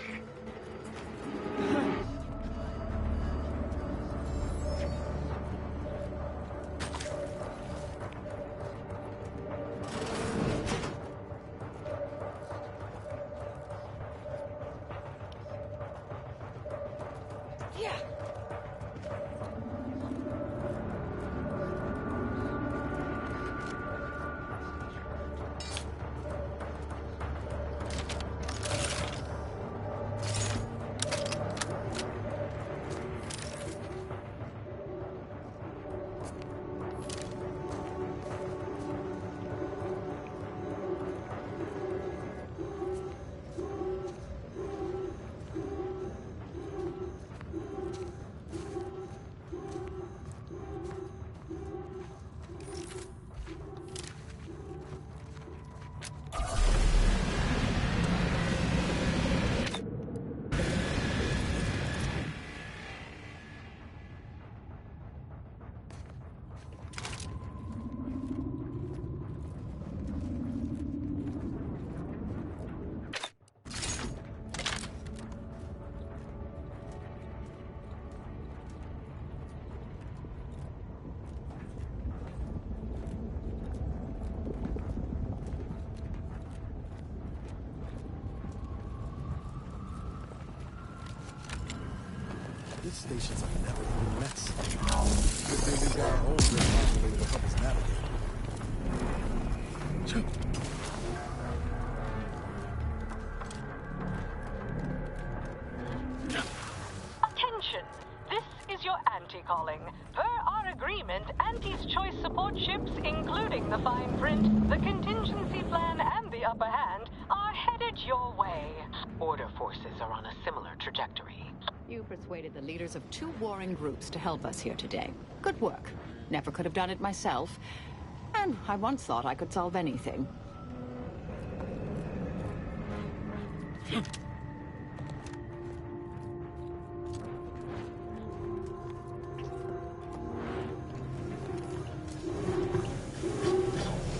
These stations are never even mess. Good thing we've got our own grid modulator to help us navigate. Attention! This is your Auntie calling. Per our agreement, Auntie's choice support ships, including the fine print, the contingency plan, and the upper hand, are headed your way. Order forces are on a similar trajectory. You persuaded the leaders of two warring groups to help us here today. Good work. Never could have done it myself. And I once thought I could solve anything.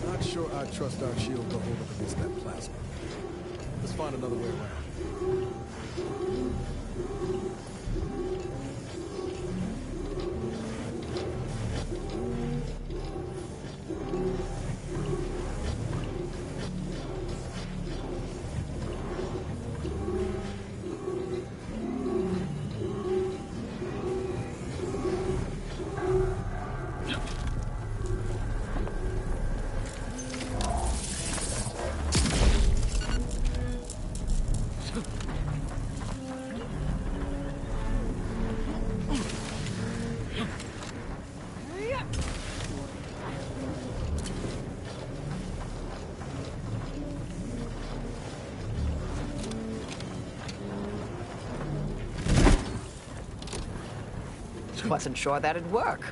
Not sure I trust our shield to hold up against that plasma. Let's find another way around. Wasn't sure that'd work.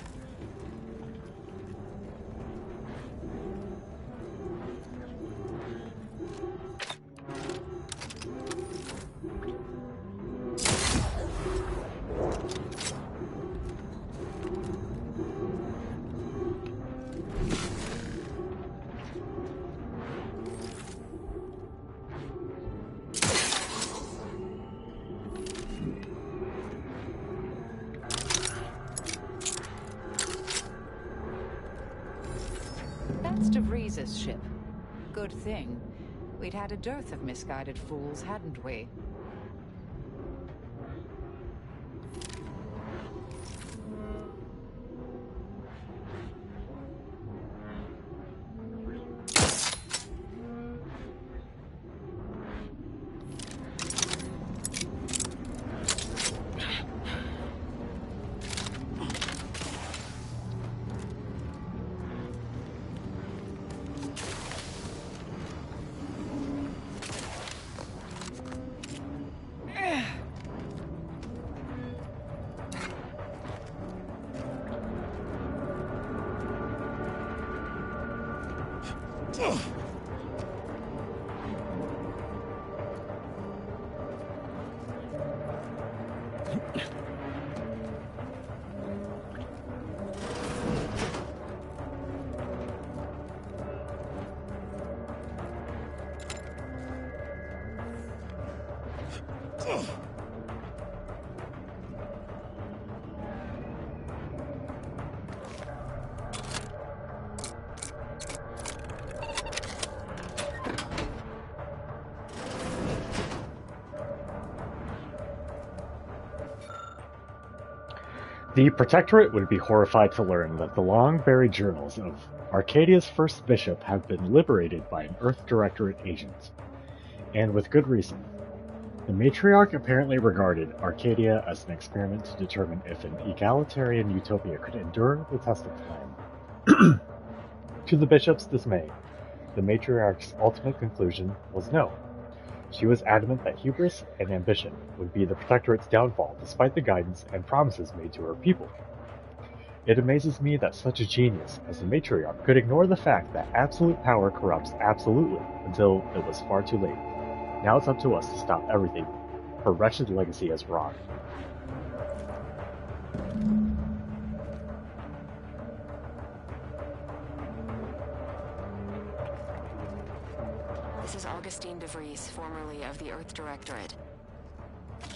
That's DeVries's ship. Good thing. We'd had a dearth of misguided fools, hadn't we? The Protectorate would be horrified to learn that the long-buried journals of Arcadia's first bishop have been liberated by an Earth Directorate agent. And with good reason. The Matriarch apparently regarded Arcadia as an experiment to determine if an egalitarian utopia could endure the test of time. To the bishop's dismay, the Matriarch's ultimate conclusion was no. She was adamant that hubris and ambition would be the Protectorate's downfall despite the guidance and promises made to her people. It amazes me that such a genius as the Matriarch could ignore the fact that absolute power corrupts absolutely until it was far too late. Now it's up to us to stop everything her wretched legacy has wrought. This is Augustine DeVries, formerly of the Earth Directorate.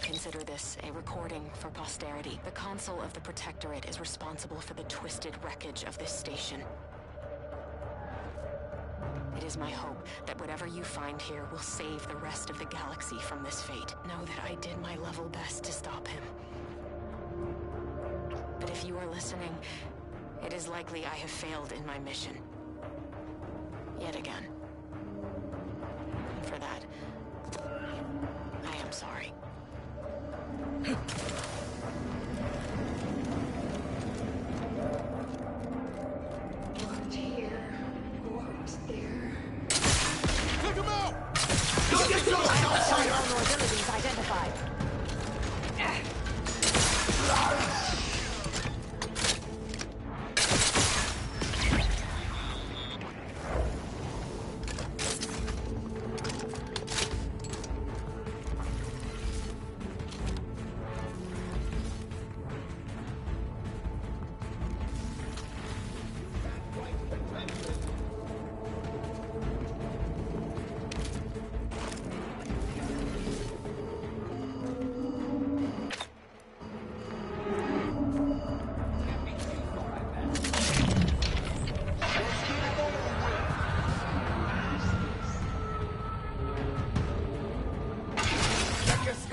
Consider this a recording for posterity. The Consul of the Protectorate is responsible for the twisted wreckage of this station. It is my hope that whatever you find here will save the rest of the galaxy from this fate. Know that I did my level best to stop him. But if you are listening, it is likely I have failed in my mission. Yet again. And for that, I am sorry. What here? What there? Take him out! Vulnerabilities identified.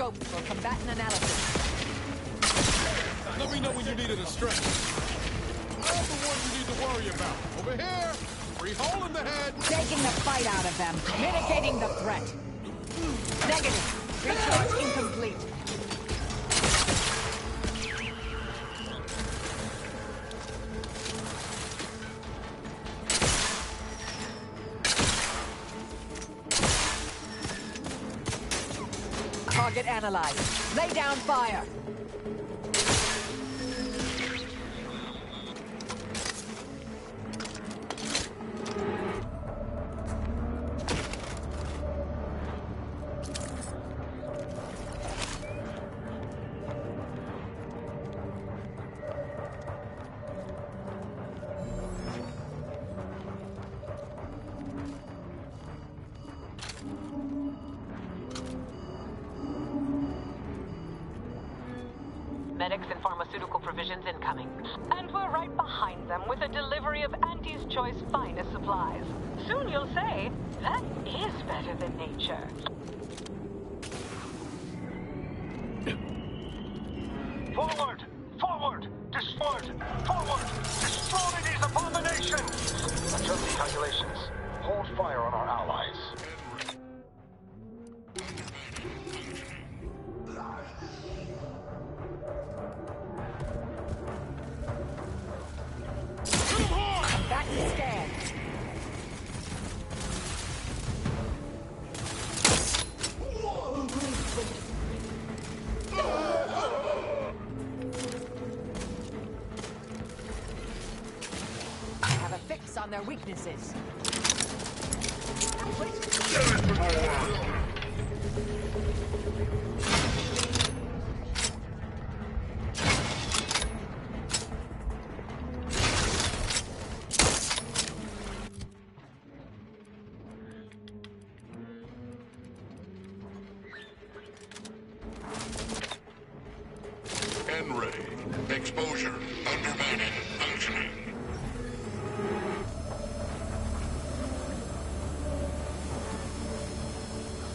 For combatant analysis. Let me know when you needed a stretch. I'm the one you need to worry about. Over here! Free hole in the head! Taking the fight out of them. Mitigating the threat. Negative. Recharge incomplete. Target analyzed. Lay down fire. Medics and pharmaceutical provisions incoming. And we're right behind them with a delivery of Auntie's Choice finest supplies. Soon you'll say, that is better than nature. Forward! Forward! Forward! Destroy these abominations! Adjusting calculations. Hold fire on our allies. I'm back to scan. I have a fix on their weaknesses. N-ray. Exposure. Undermining. Functioning.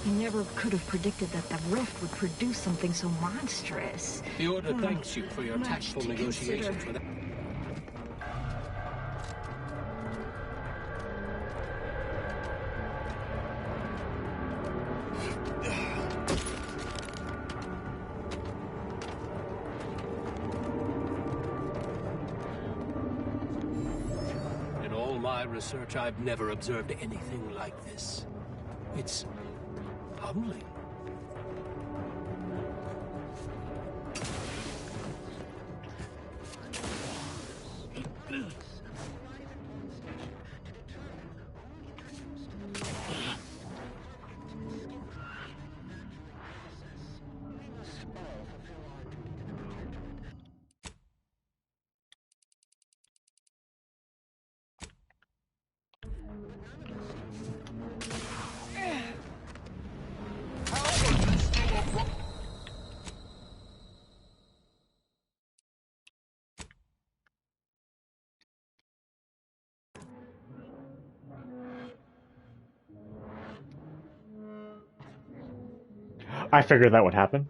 I never could have predicted that the rift would produce something so monstrous. The Order thanks you for your tactful negotiations with... In all my research, I've never observed anything like this. It's humbling. I figured that would happen.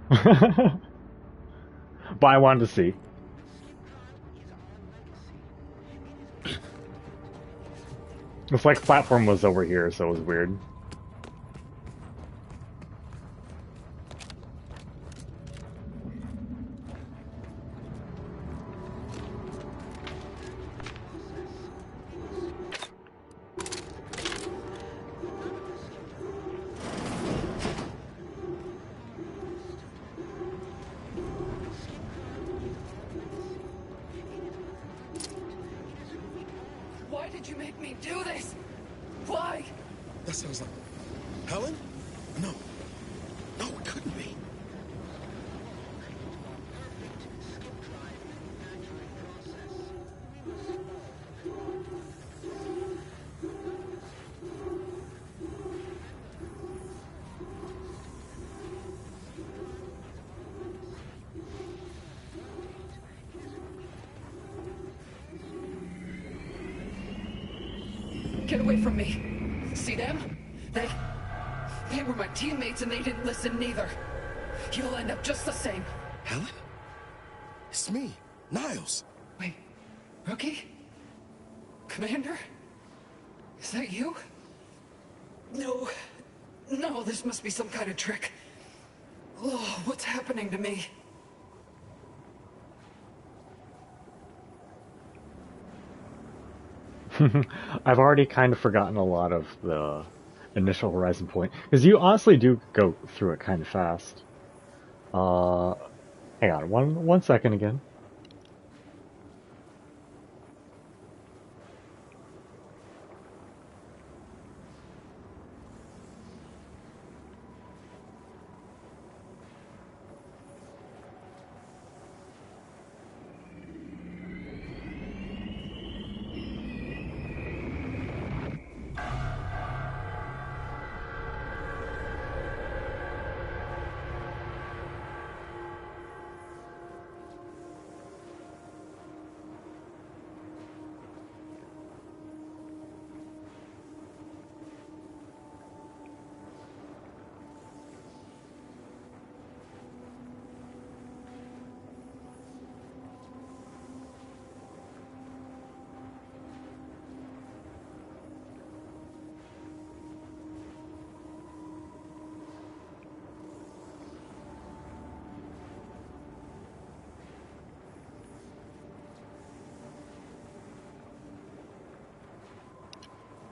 But I wanted to see. It's like platform was over here, so it was weird. Why did you make me do this? Why? That sounds like... Helen? No. No, it couldn't be. Get away from me. See them? They were my teammates and they didn't listen neither. You'll end up just the same. Helen? It's me, Niles. Wait, Rookie? Commander? Is that you? No. No, this must be some kind of trick. Oh, what's happening to me? I've already kind of forgotten a lot of the initial Horizon point, because you honestly do go through it kind of fast. Hang on, one second again.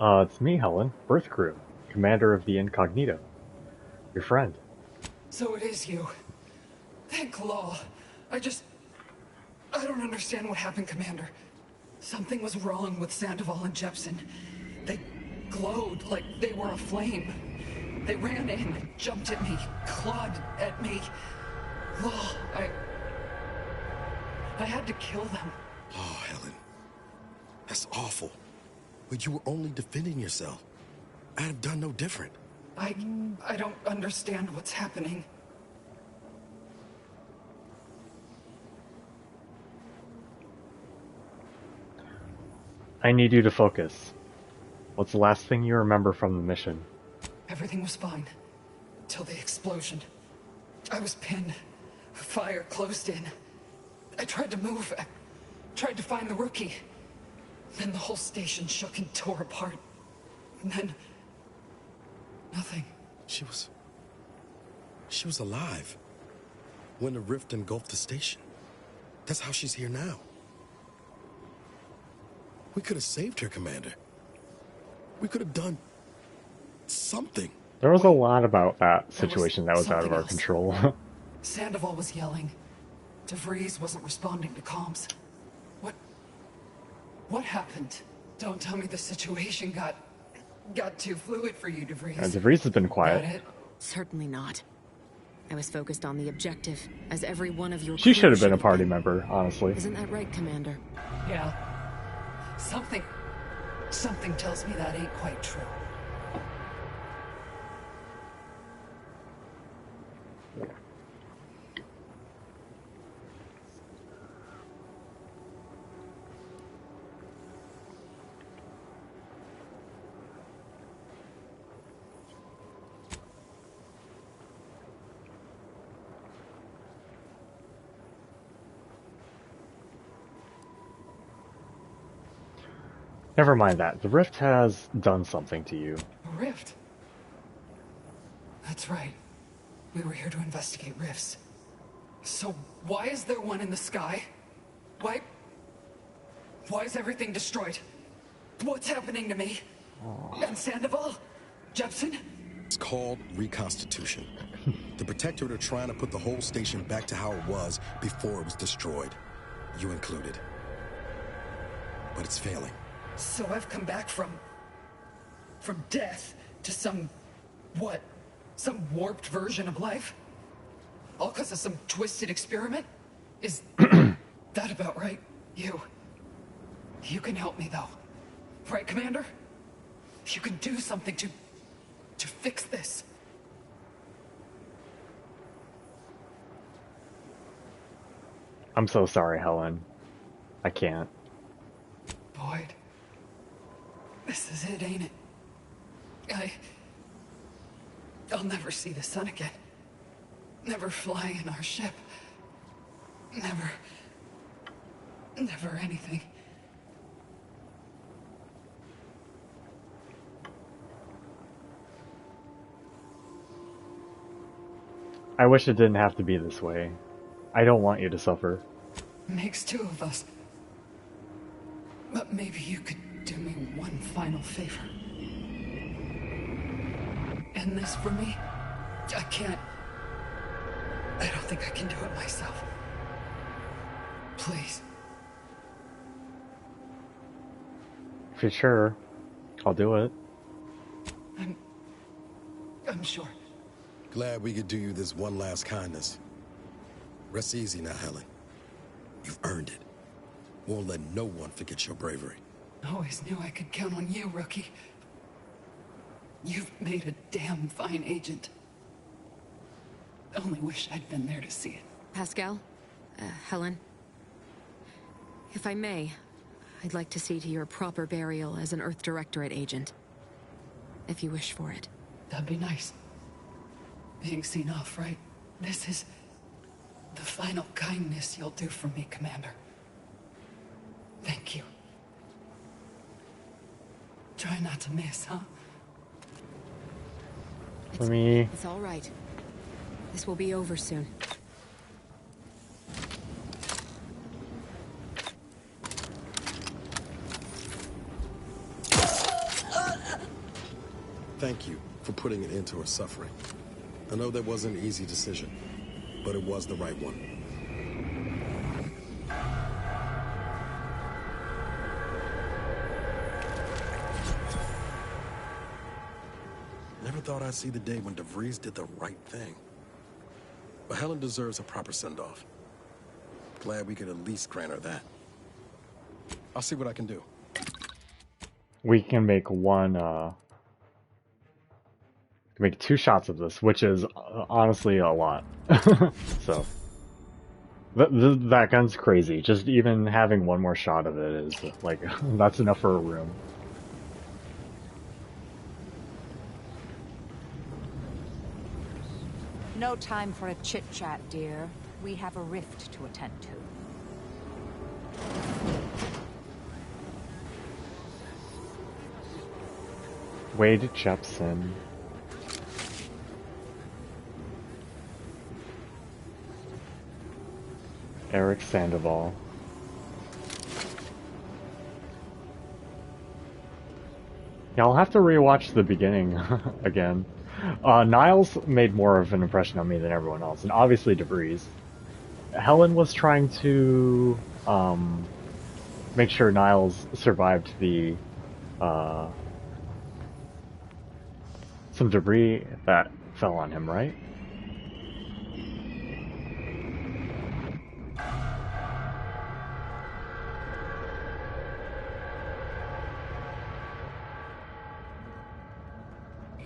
It's me, Helen, Birth Crew, commander of the Incognito. Your friend. So it is you. Thank Law. I don't understand what happened, Commander. Something was wrong with Sandoval and Jepson. They glowed like they were aflame. They ran in, jumped at me, clawed at me. Law, I had to kill them. Oh, Helen. That's awful. But you were only defending yourself. I'd have done no different. I don't understand what's happening. I need you to focus. What's the last thing you remember from the mission? Everything was fine. Till the explosion. I was pinned. Fire closed in. I tried to move. I tried to find the rookie. Then the whole station shook and tore apart. And then... nothing. She was alive. When the rift engulfed the station. That's how she's here now. We could have saved her, Commander. We could have done... something. There was a lot about that situation that was out of our control. Sandoval was yelling. DeVries wasn't responding to comms. What happened? Don't tell me the situation got too fluid for you, DeVries. DeVries has been quiet. Certainly not. I was focused on the objective, as every one of your She should have been a have party member, honestly. Isn't that right, Commander? Yeah. Something tells me that ain't quite true. Never mind that. The rift has done something to you. A rift? That's right. We were here to investigate rifts. So why is there one in the sky? Why is everything destroyed? What's happening to me? And Sandoval? Jepson? It's called reconstitution. The Protectorate are trying to put the whole station back to how it was before it was destroyed. You included. But it's failing. So I've come back from death to some warped version of life? All because of some twisted experiment? Is that about right? You can help me though. Right, Commander? You can do something to fix this. I'm so sorry, Helen. I can't. Boyd. This is it, ain't it? I'll never see the sun again. Never fly in our ship. Never anything. I wish it didn't have to be this way. I don't want you to suffer. Makes two of us. But maybe you could do me one final favor. End this for me? I don't think I can do it myself. Please. If you're sure, I'll do it. I'm sure. Glad we could do you this one last kindness. Rest easy now, Helen. You've earned it. Won't let no one forget your bravery. Always knew I could count on you, Rookie. You've made a damn fine agent. Only wish I'd been there to see it. Pascal? Helen? If I may, I'd like to see to your proper burial as an Earth Directorate agent. If you wish for it. That'd be nice. Being seen off, right? This is the final kindness you'll do for me, Commander. Thank you. Try not to miss, huh? For me... It's all right. This will be over soon. thank you for putting an end to her suffering. I know that wasn't an easy decision, but it was the right one. Never thought I'd see the day when DeVries did the right thing. But Helen deserves a proper send-off. Glad we could at least grant her that. I'll see what I can do. We can make make 2 shots of this, which is honestly a lot. So that gun's crazy. Just even having 1 more shot of it is like that's enough for a room. No time for a chit-chat, dear. We have a rift to attend to. Wade Jepson. Eric Sandoval. Yeah, I'll have to rewatch the beginning again. Niles made more of an impression on me than everyone else, and obviously DeVries. Helen was trying to make sure Niles survived the some debris that fell on him, right?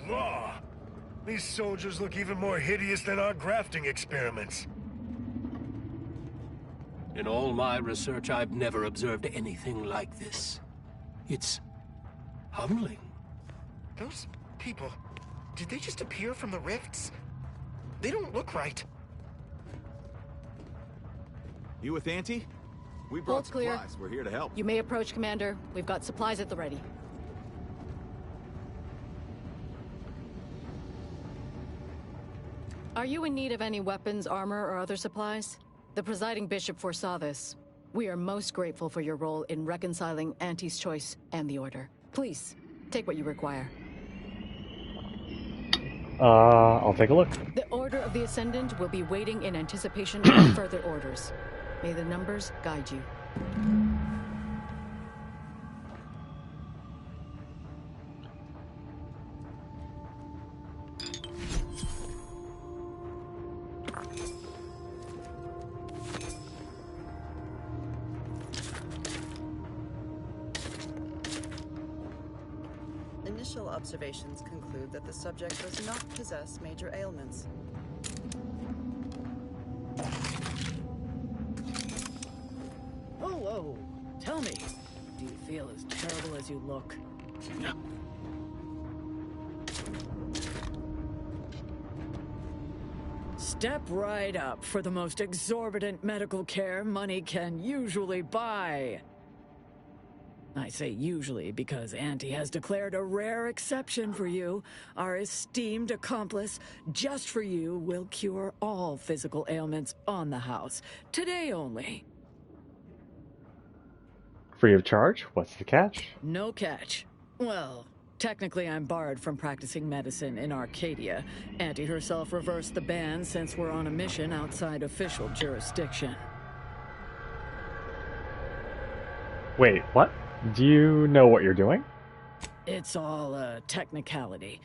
Law! These soldiers look even more hideous than our grafting experiments. In all my research, I've never observed anything like this. It's humbling. Those people, did they just appear from the rifts? They don't look right. You with Auntie? We brought Both clear. supplies. We're here to help. You may approach, Commander. We've got supplies at the ready. Are you in need of any weapons, armor, or other supplies? The presiding bishop foresaw this. We are most grateful for your role in reconciling Auntie's choice and the Order. Please, take what you require. I'll take a look. The Order of the Ascendant will be waiting in anticipation of further orders. May the numbers guide you. Initial observations conclude that the subject does not possess major ailments. Oh, tell me, do you feel as terrible as you look? Step right up for the most exorbitant medical care money can usually buy. I say usually because Auntie has declared a rare exception for you. Our esteemed accomplice, just for you, will cure all physical ailments on the house. Today only. Free of charge? What's the catch? No catch. Well, technically I'm barred from practicing medicine in Arcadia. Auntie herself reversed the ban since we're on a mission outside official jurisdiction. Wait, what? Do you know what you're doing? It's all a technicality.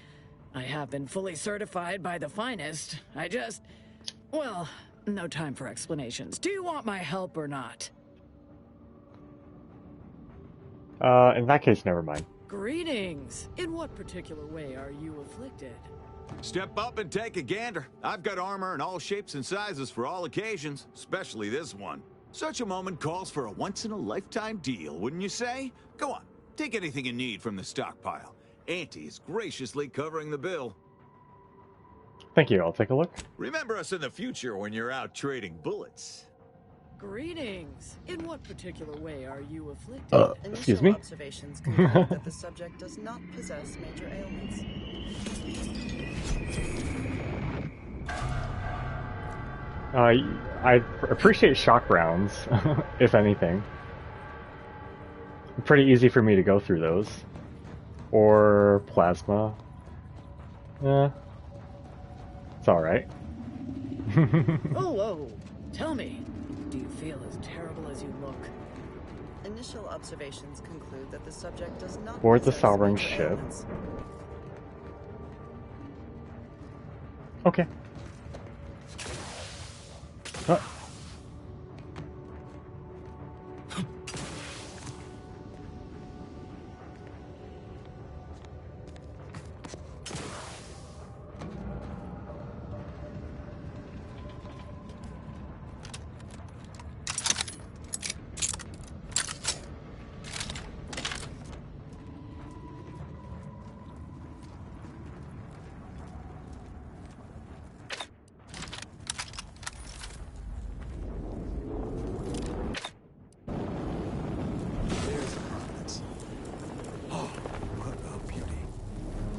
I have been fully certified by the finest. Well, no time for explanations. Do you want my help or not? In that case, never mind. Greetings. In what particular way are you afflicted? Step up and take a gander. I've got armor in all shapes and sizes for all occasions, especially this one. Such a moment calls for a once-in-a-lifetime deal, wouldn't you say? Go on, take anything you need from the stockpile. Auntie is graciously covering the bill. Thank you, I'll take a look. Remember us in the future when you're out trading bullets. Greetings. In what particular way are you afflicted? Excuse me? Observations conclude that the subject does not possess major ailments. I appreciate shock rounds, if anything. Pretty easy for me to go through those. Or plasma. Yeah. It's alright. Oh, tell me, do you feel as terrible as you look? Initial observations conclude that the subject does not Board the possess sovereign major ship. ailments. Okay.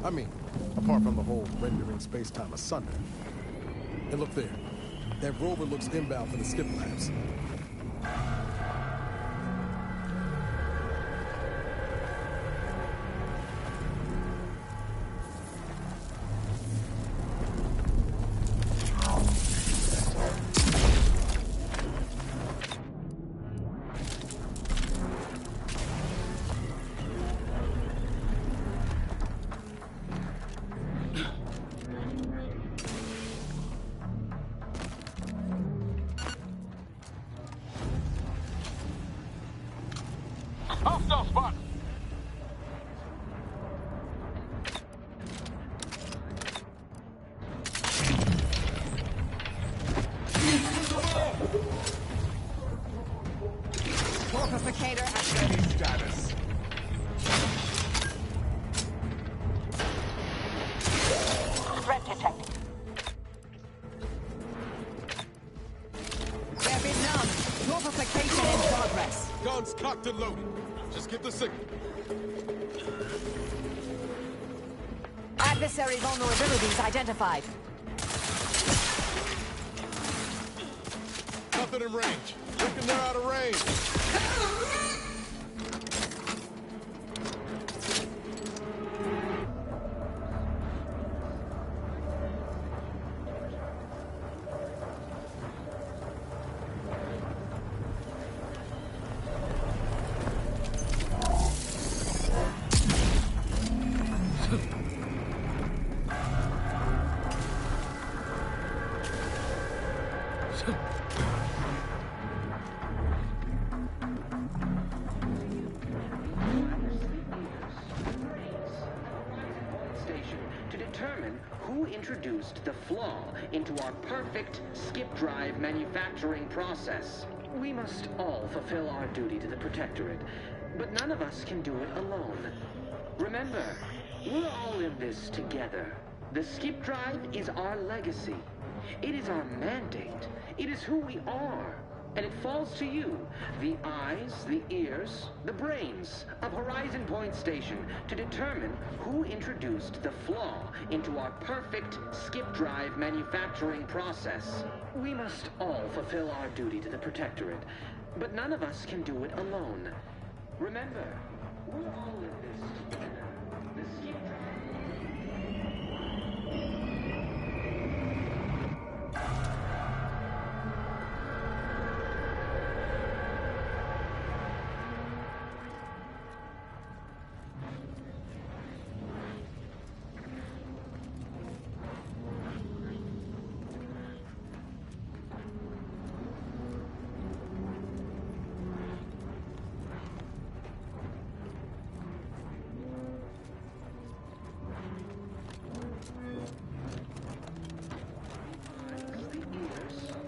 I mean, apart from the whole rendering space-time asunder. And look there. That rover looks inbound for the skip labs. Hostile spot! Fortificator at ready status. Threat detected. There be none. Fortification in progress. Guns cocked and loaded. Just get the signal. Adversary vulnerabilities identified. Nothing in range. Looking they're out of range. To determine who introduced the flaw into our perfect skip drive manufacturing process. We must all fulfill our duty to the Protectorate, but none of us can do it alone. Remember, we're all in this together. The skip drive is our legacy. It is our mandate. It is who we are. And it falls to you, the eyes, the ears, the brains of Horizon Point Station to determine who introduced the flaw into our perfect skip drive manufacturing process. We must all fulfill our duty to the Protectorate, but none of us can do it alone. Remember, we're all in this together. The skip drive...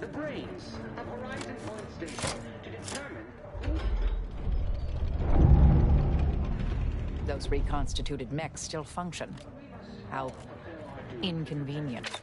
the brains of Horizon Point Station to determine who... Those reconstituted mechs still function. How inconvenient.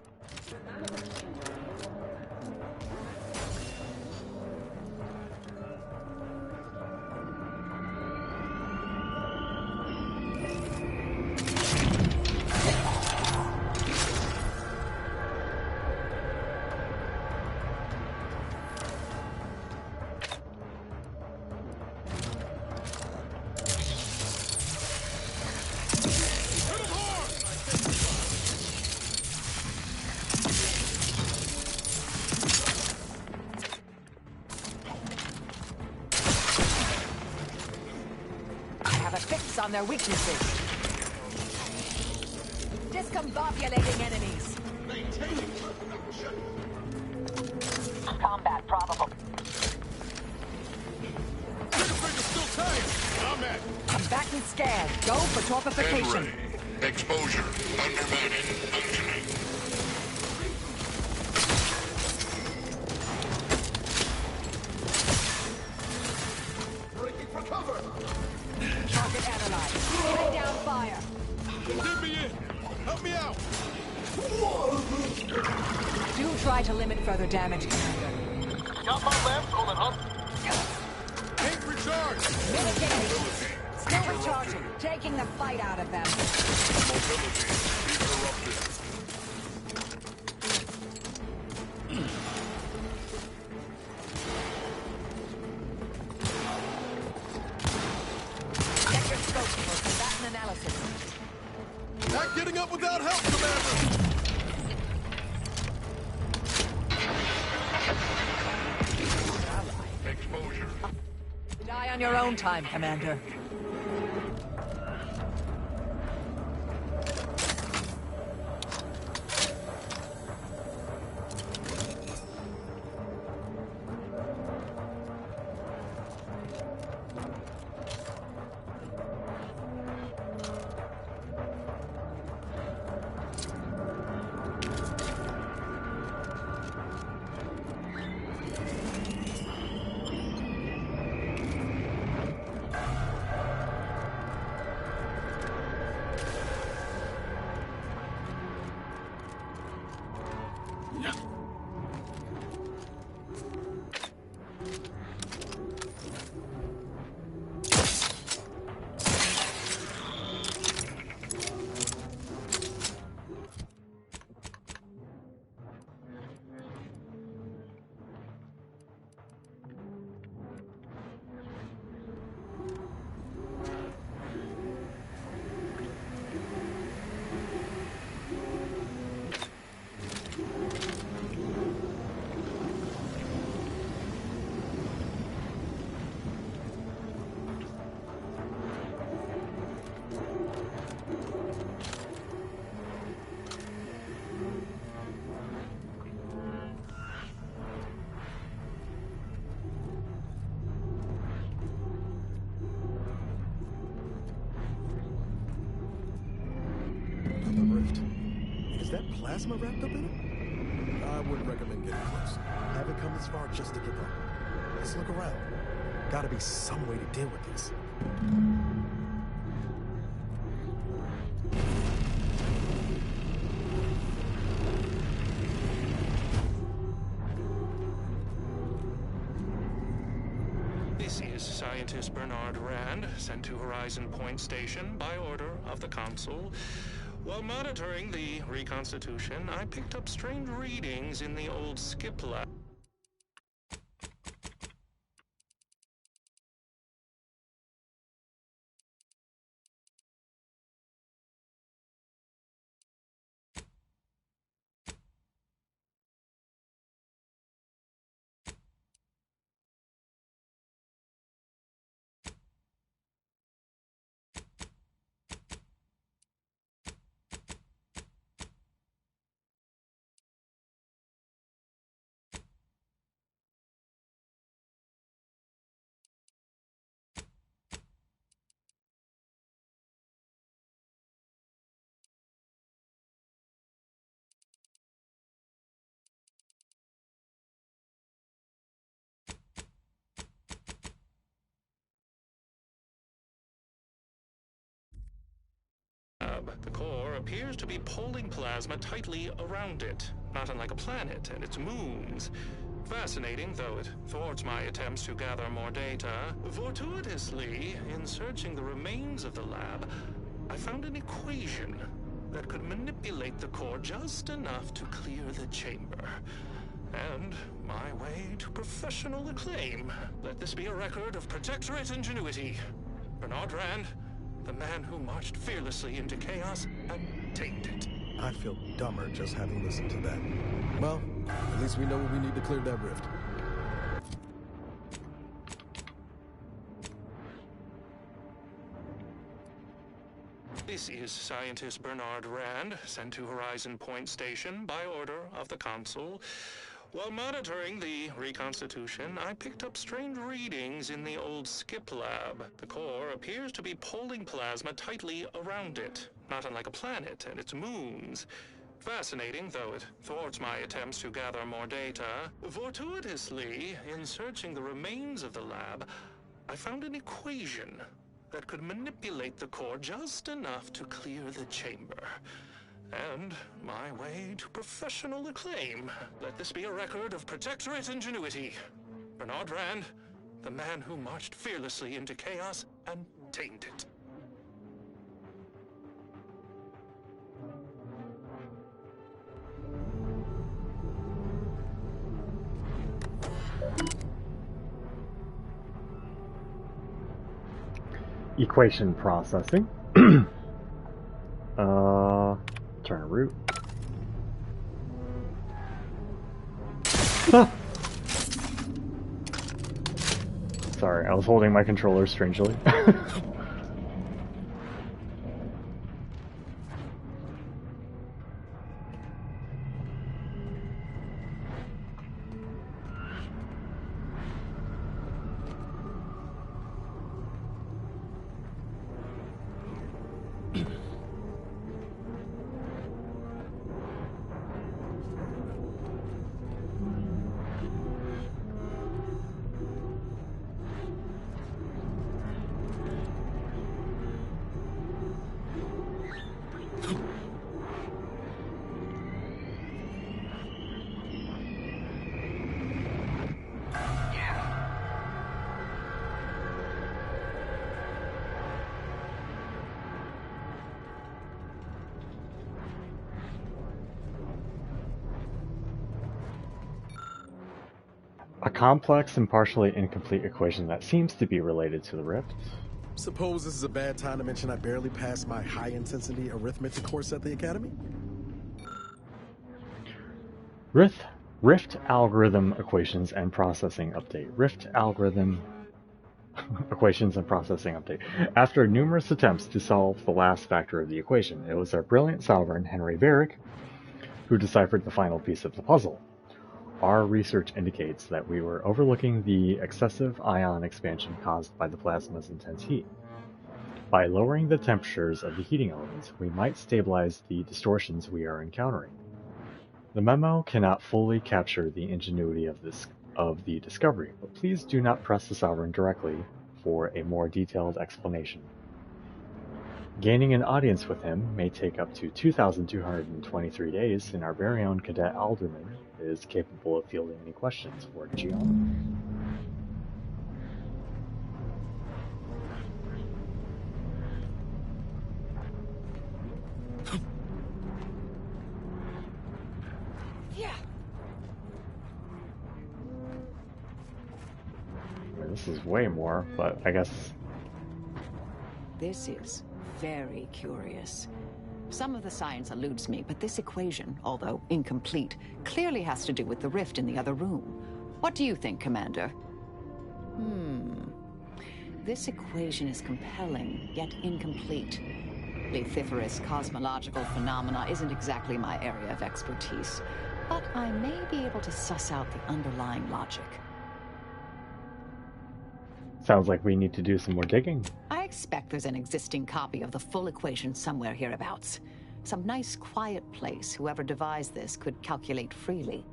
fix on their weaknesses. Discombobulating enemies. Maintaining production. Combat probable. Triggerfinger's still tight. I'm at. Combatant scan. Go for torpification. Exposure. Undermining functioning. Breaking for cover. Target analyzed. Lay down fire. Get me in. Help me out. Do try to limit further damage, Commander. Got my left on an up. Ain't recharged. Mitigating. Still recharging. Taking the fight out of them. Mobility interrupted. Check your scope for combatant analysis. Not getting up without help, Commander. Exposure. Die on your own time, Commander. Plasma wrapped up in it? I wouldn't recommend getting close. I haven't come this far just to give up. Let's look around. Gotta be some way to deal with this. This is Scientist Bernard Rand, sent to Horizon Point Station by order of the Consul. While monitoring the reconstitution, I picked up strange readings in the old skip lab. The core appears to be pulling plasma tightly around it, not unlike a planet and its moons. Fascinating, though it thwarts my attempts to gather more data. Fortuitously, in searching the remains of the lab, I found an equation that could manipulate the core just enough to clear the chamber. And my way to professional acclaim. Let this be a record of Protectorate ingenuity. Bernard Rand, the man who marched fearlessly into chaos and tamed it. I feel dumber just having listened to that. Well, at least we know what we need to clear that rift. This is scientist Bernard Rand, sent to Horizon Point Station by order of the Consul. While monitoring the reconstitution, I picked up strange readings in the old skip lab. The core appears to be pulling plasma tightly around it, not unlike a planet and its moons. Fascinating, though it thwarts my attempts to gather more data. Fortuitously, in searching the remains of the lab, I found an equation that could manipulate the core just enough to clear the chamber. And my way to professional acclaim. Let this be a record of Protectorate ingenuity. Bernard Rand, the man who marched fearlessly into chaos and tamed it. Equation processing. Turn root. Ah! Sorry, I was holding my controller strangely. A complex and partially incomplete equation that seems to be related to the rift. Suppose this is a bad time to mention I barely passed my high-intensity arithmetic course at the Academy? Rift algorithm equations and processing update. Rift algorithm equations and processing update. After numerous attempts to solve the last factor of the equation, it was our brilliant sovereign, Henry Varick, who deciphered the final piece of the puzzle. Our research indicates that we were overlooking the excessive ion expansion caused by the plasma's intense heat. By lowering the temperatures of the heating elements, we might stabilize the distortions we are encountering. The memo cannot fully capture the ingenuity of the discovery, but please do not press the Sovereign directly for a more detailed explanation. Gaining an audience with him may take up to 2,223 days, and our very own Cadet Alderman is capable of fielding any questions for Gianna. Yeah. This is way more, but I guess... This is very curious. Some of the science eludes me, but this equation, although incomplete, clearly has to do with the rift in the other room. What do you think, Commander? This equation is compelling, yet incomplete. Lethiferous cosmological phenomena isn't exactly my area of expertise, but I may be able to suss out the underlying logic. Sounds like we need to do some more digging. I expect there's an existing copy of the full equation somewhere hereabouts. Some nice, quiet place whoever devised this could calculate freely.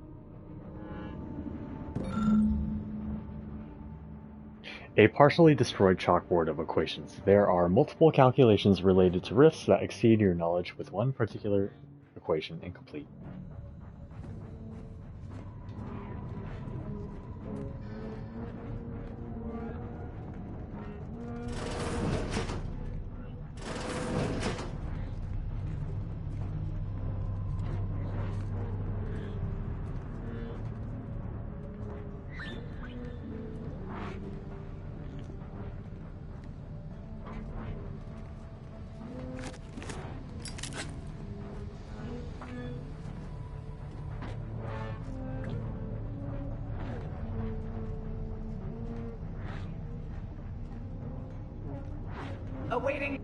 A partially destroyed chalkboard of equations. There are multiple calculations related to rifts that exceed your knowledge, with one particular equation incomplete. Awaiting.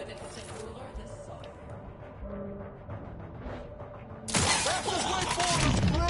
magnificent ruler this soil. Vessels wait for the spring!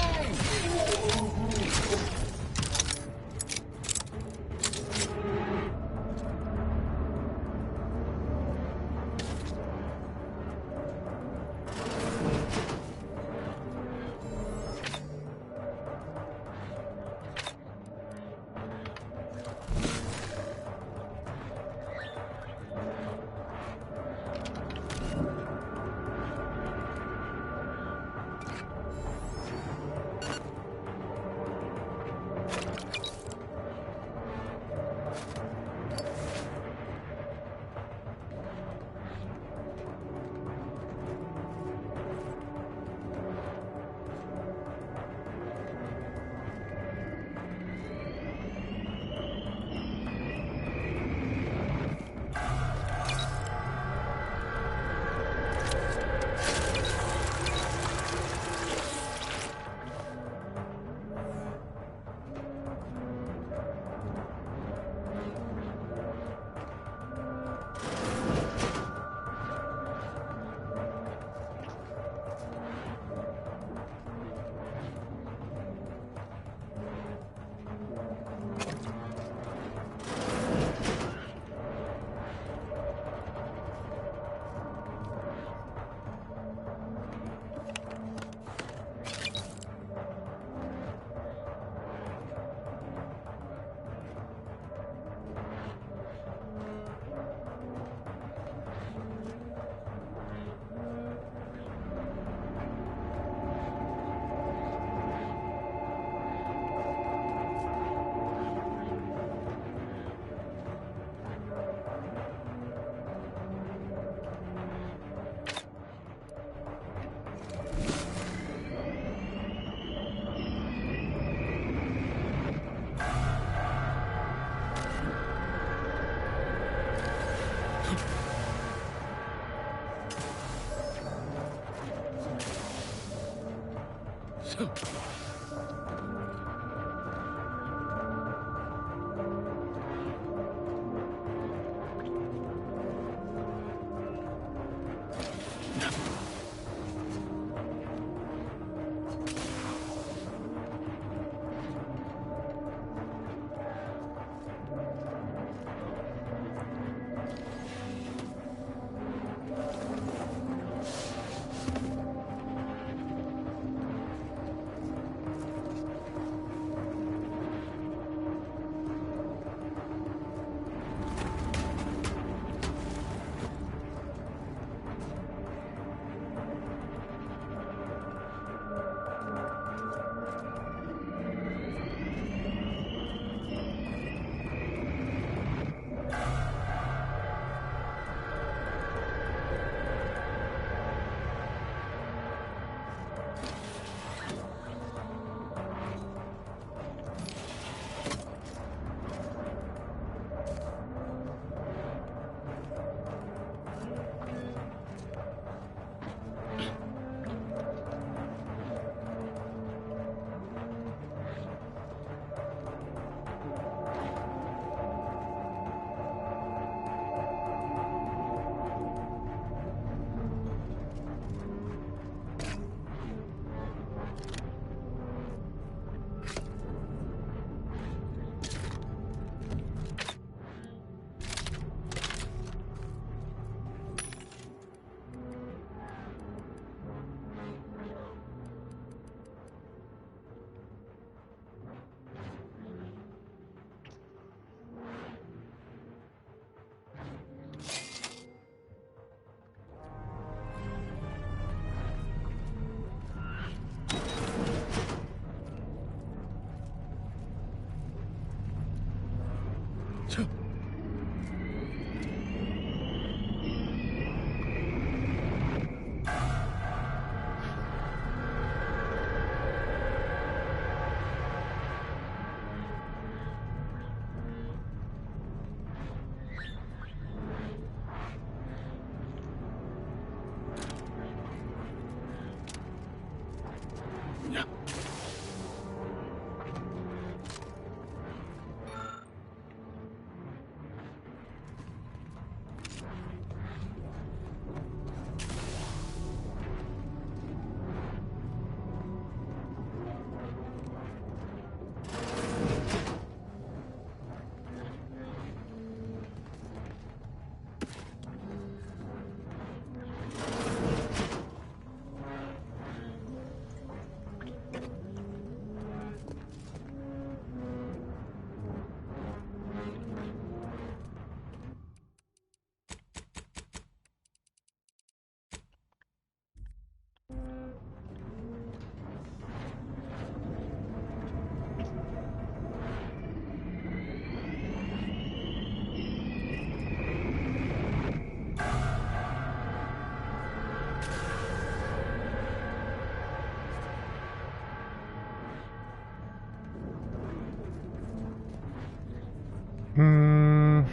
I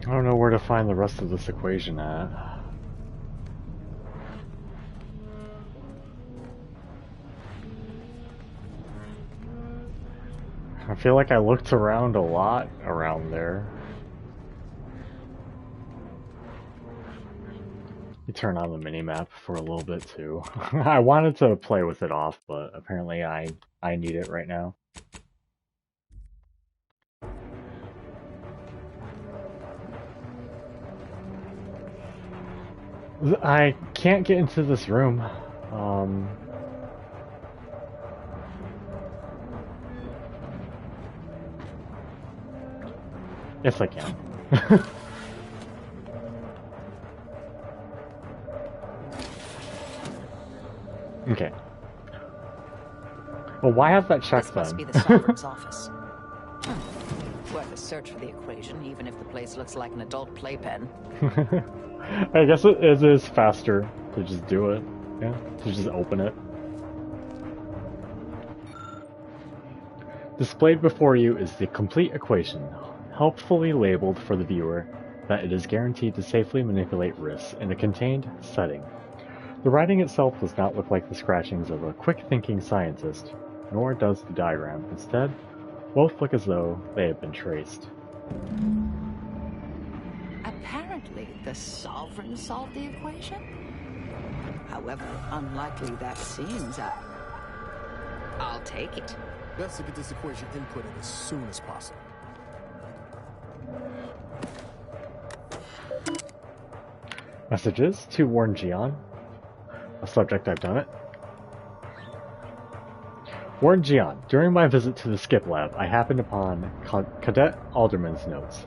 don't know where to find the rest of this equation at. I feel like I looked around a lot around there. You turn on the minimap for a little bit too. I wanted to play with it off, but apparently I need it right now. I can't get into this room. Yes, I can. Okay. Well, why have that check This then? must be the Sovereign's office. Worth a search for the equation, even if the place looks like an adult playpen. I guess it is faster to just do it. Yeah, to just open it. Displayed before you is the complete equation, helpfully labeled for the viewer that it is guaranteed to safely manipulate risks in a contained setting. The writing itself does not look like the scratchings of a quick-thinking scientist, nor does the diagram. Instead, both look as though they have been traced. Apparently, the Sovereign solved the equation? However unlikely that seems, I'll take it. Best to get this equation inputted as soon as possible. Messages to warn Jian. A subject I've done it. Warn Jian, during my visit to the Skip Lab, I happened upon Cadet Alderman's notes.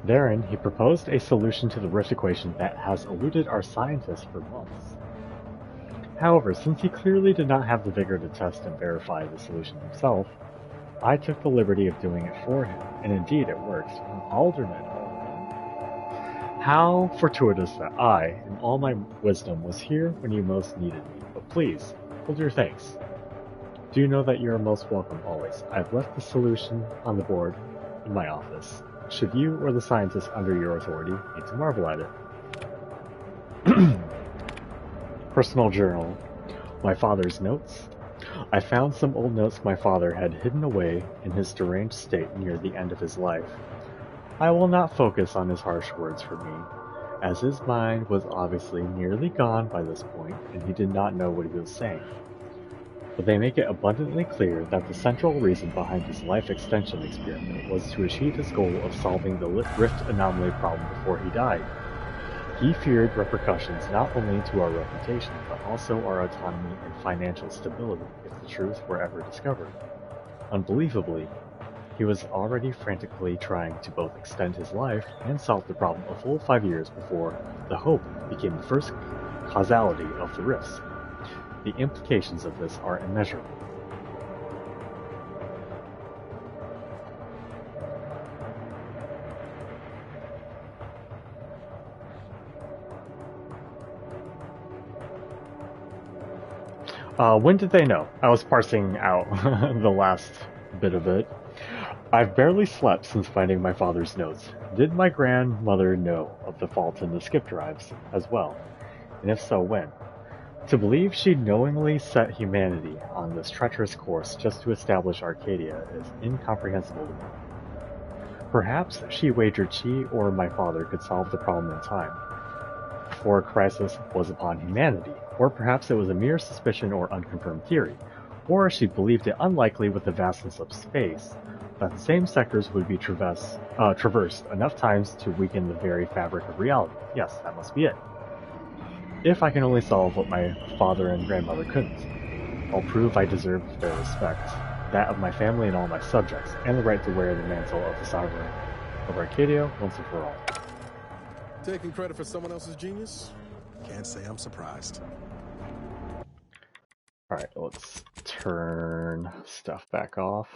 Therein, he proposed a solution to the rift equation that has eluded our scientists for months. However, since he clearly did not have the vigor to test and verify the solution himself, I took the liberty of doing it for him, and indeed it works. Alderman. How fortuitous that I, in all my wisdom, was here when you most needed me. But please, hold your thanks. Do know that you are most welcome always. I've left the solution on the board in my office. Should you or the scientists under your authority need to marvel at it. Personal journal. My father's notes. I found some old notes my father had hidden away in his deranged state near the end of his life. I will not focus on his harsh words for me, as his mind was obviously nearly gone by this point, and he did not know what he was saying. But they make it abundantly clear that the central reason behind his life extension experiment was to achieve his goal of solving the rift anomaly problem before he died. He feared repercussions not only to our reputation, but also our autonomy and financial stability if the truth were ever discovered. Unbelievably, he was already frantically trying to both extend his life and solve the problem a full 5 years before the hope became the first causality of the rifts. The implications of this are immeasurable. When did they know? I was parsing out the last bit of it. I've barely slept since finding my father's notes. Did my grandmother know of the fault in the skip drives as well? And if so, when? To believe she'd knowingly set humanity on this treacherous course just to establish Arcadia is incomprehensible to me. Perhaps she wagered she or my father could solve the problem in time, before a crisis was upon humanity, or perhaps it was a mere suspicion or unconfirmed theory, or she believed it unlikely with the vastness of space that the same sectors would be traversed enough times to weaken the very fabric of reality. Yes, that must be it. If I can only solve what my father and grandmother couldn't, I'll prove I deserve their respect, that of my family and all my subjects, and the right to wear the mantle of the Sovereign of Arcadia once and for all. Taking credit for someone else's genius? Can't say I'm surprised. Alright, let's turn stuff back off.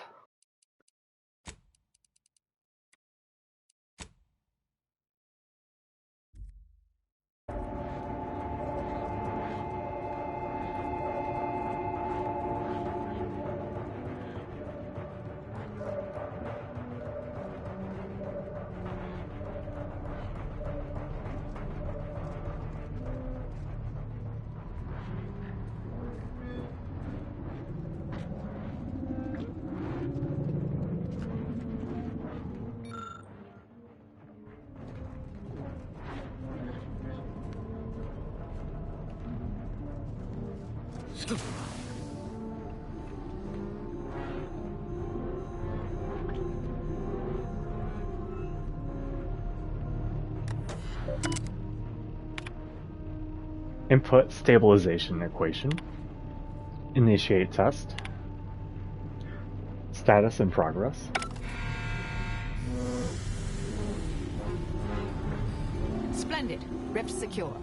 Input stabilization equation. Initiate test. Status in progress. Splendid. Rift secure.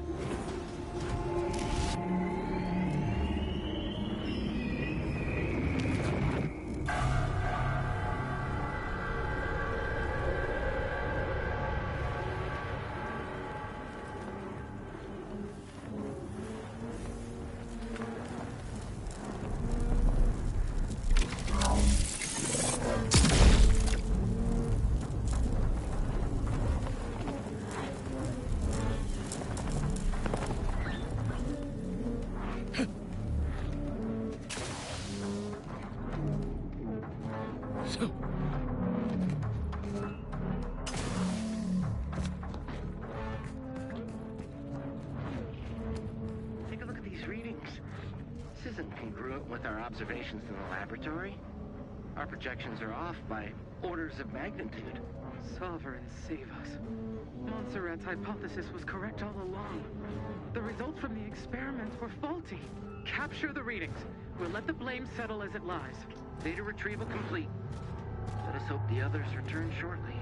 Take a look at these readings. This isn't congruent with our observations in the laboratory. Our projections are off by orders of magnitude. Sovereign save us. Montserrat's hypothesis was correct all along. The results from the experiments were faulty. Capture the readings. We'll let the blame settle as it lies. Data retrieval complete. Let us hope the others return shortly.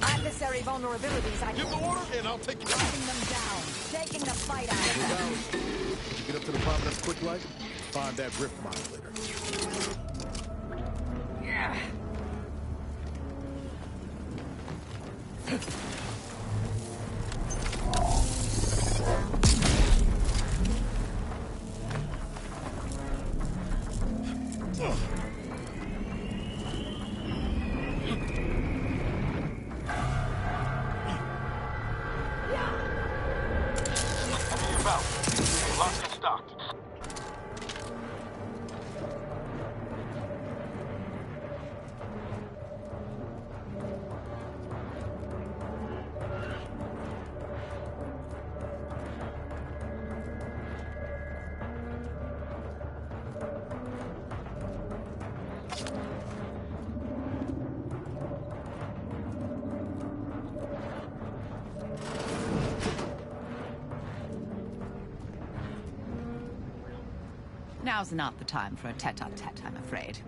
Adversary vulnerabilities. I give the order, and I'll take it. Driving them down, taking the fight out of them. Did you get up to the Providence quick light? Find that rift modulator. Yeah. Now's not the time for a tete-a-tete, I'm afraid.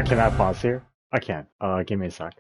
Can I pause here? I can. Give me a sec.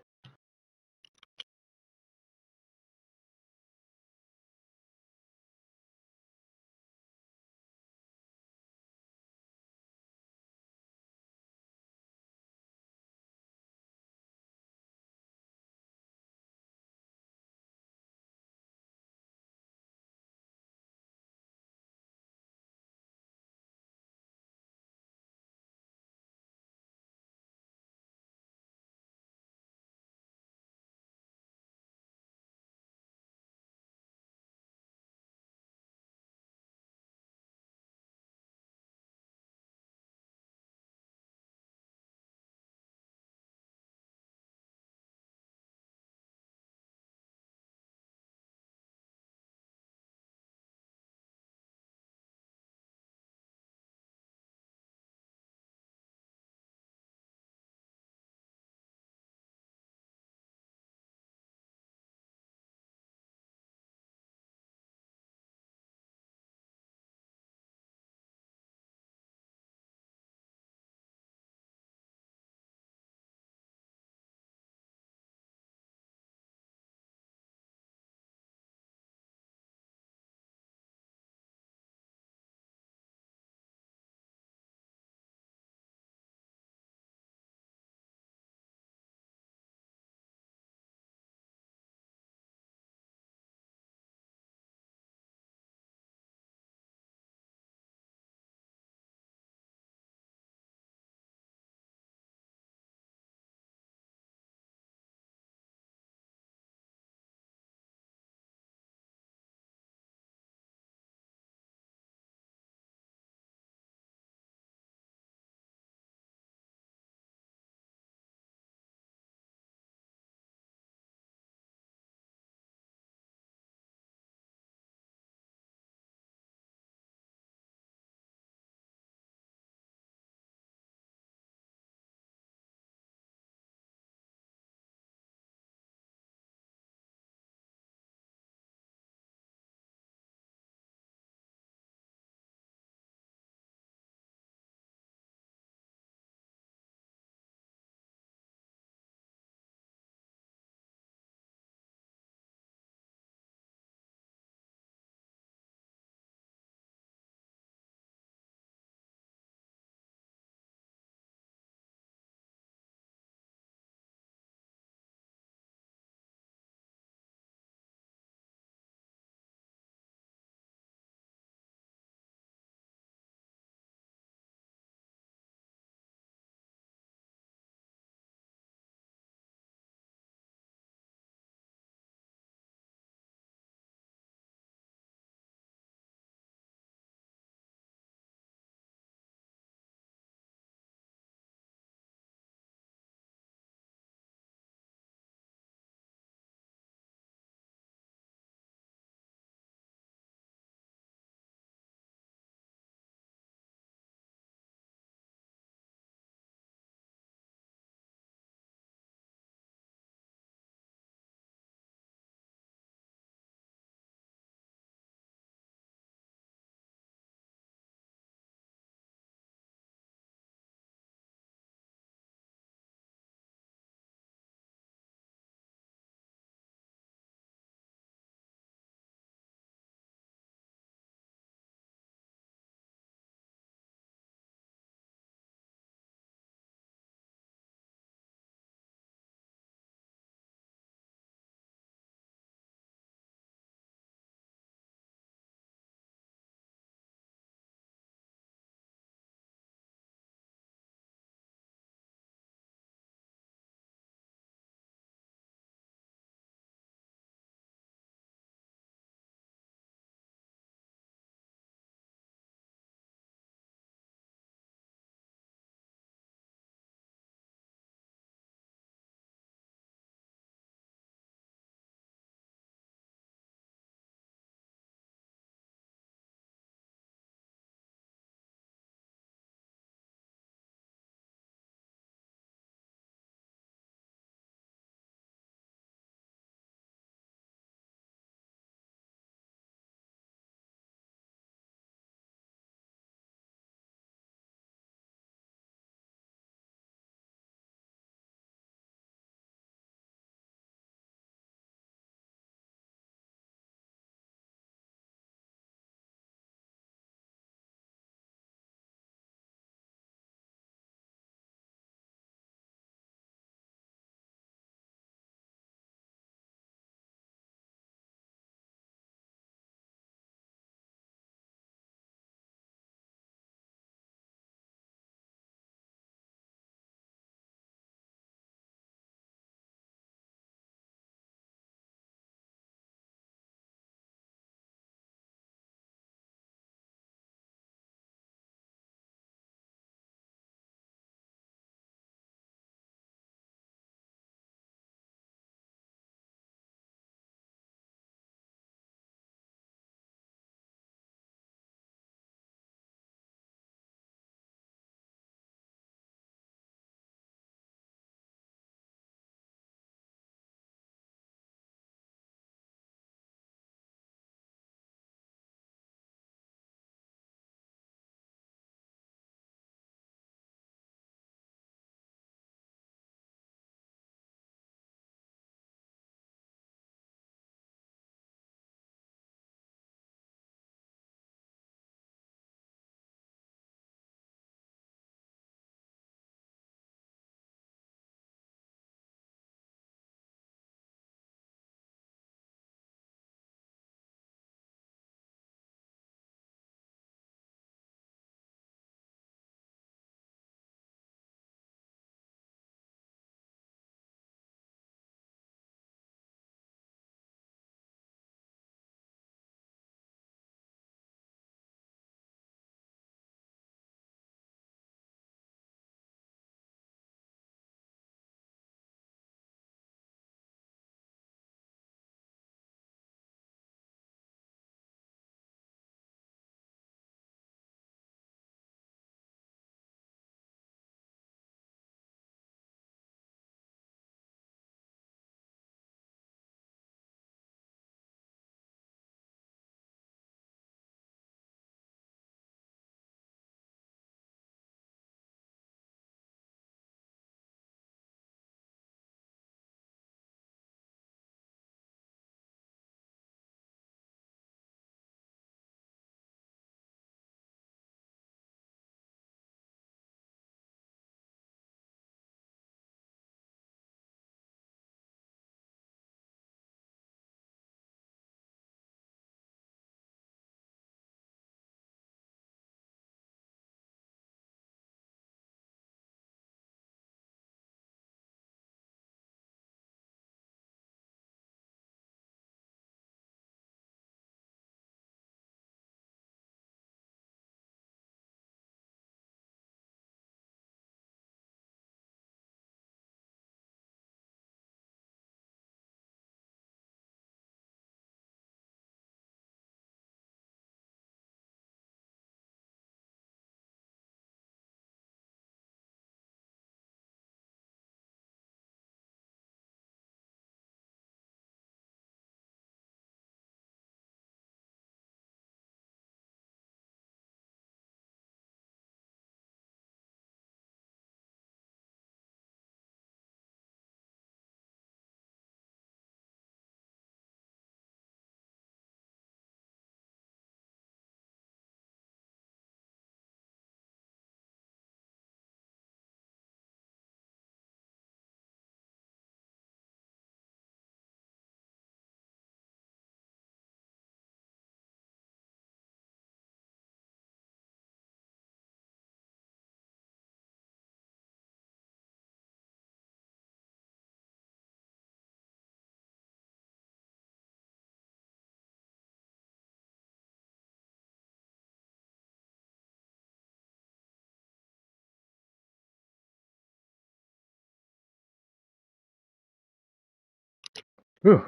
Whew.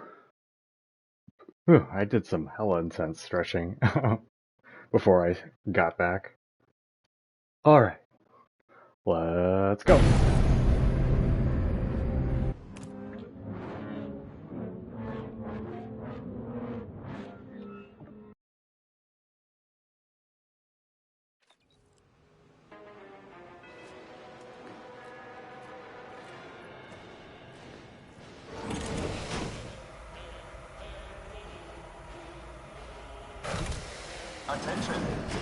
Whew, I did some hella intense stretching before I got back. Alright, let's go. Attention!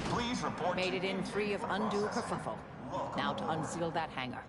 Please report. Made it in free of undue kerfuffle. Now to unseal that hangar.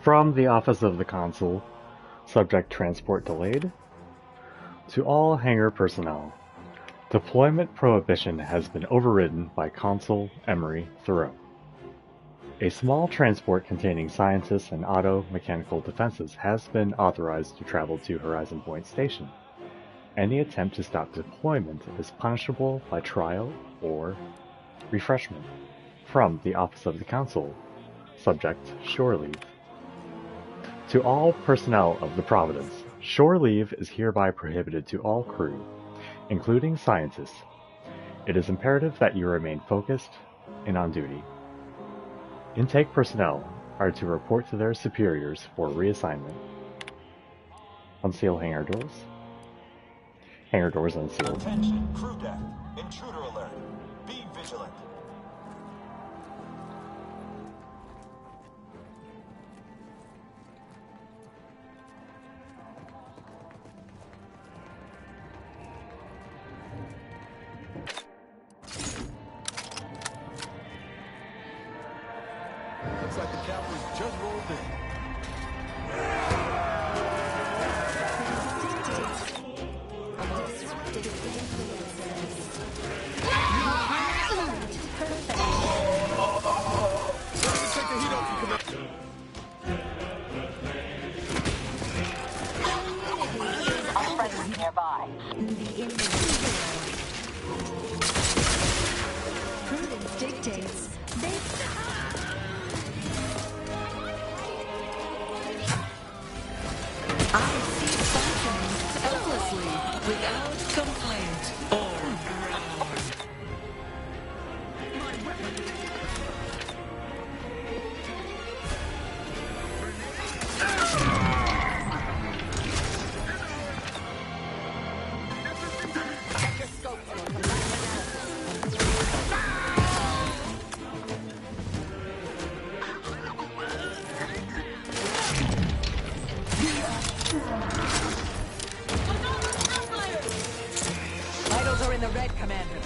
From the Office of the Consul, subject transport delayed. To all hangar personnel, deployment prohibition has been overridden by Consul Emery Thoreau. A small transport containing scientists and auto-mechanical defenses has been authorized to travel to Horizon Point Station. Any attempt to stop deployment is punishable by trial or refreshment. From the Office of the Consul, subject shore leave. To all personnel of the Providence, shore leave is hereby prohibited to all crew, including scientists. It is imperative that you remain focused and on duty. Intake personnel are to report to their superiors for reassignment. Unseal hangar doors. Hangar doors unsealed. Attention, crew deck. Intruder alert. Be vigilant. Looks like the cavalry's just rolled in. Nearby. Prudence dictates. I see functioning effortlessly, without complaint or groan. My weapon. Vitals are in the red, Commander.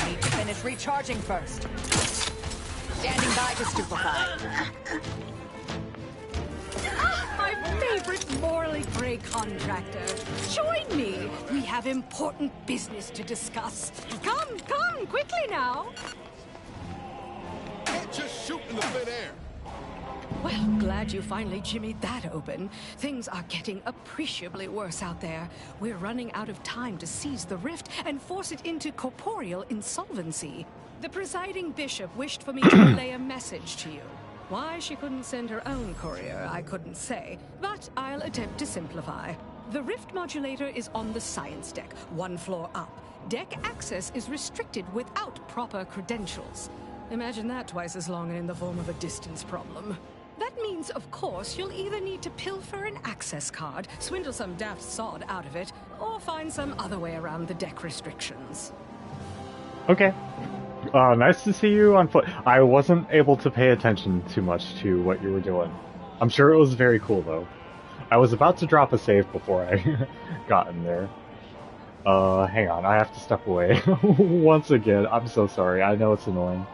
Need to finish recharging first. Standing by to stupefy. My favorite morally gray contractor. Join me. We have important business to discuss. Come, quickly now. Can't just shoot in the thin air. Well, glad you finally jimmied that open. Things are getting appreciably worse out there. We're running out of time to seize the rift and force it into corporeal insolvency. The presiding bishop wished for me to relay a message to you. Why she couldn't send her own courier, I couldn't say, but I'll attempt to simplify. The rift modulator is on the science deck, one floor up. Deck access is restricted without proper credentials. Imagine that twice as long and in the form of a distance problem. That means, of course, you'll either need to pilfer an access card, swindle some daft sod out of it, or find some other way around the deck restrictions. Okay. Nice to see you on foot. I wasn't able to pay attention too much to what you were doing. I'm sure it was very cool, though. I was about to drop a save before I got in there. Hang on, I have to step away. Once again, I'm so sorry. I know it's annoying.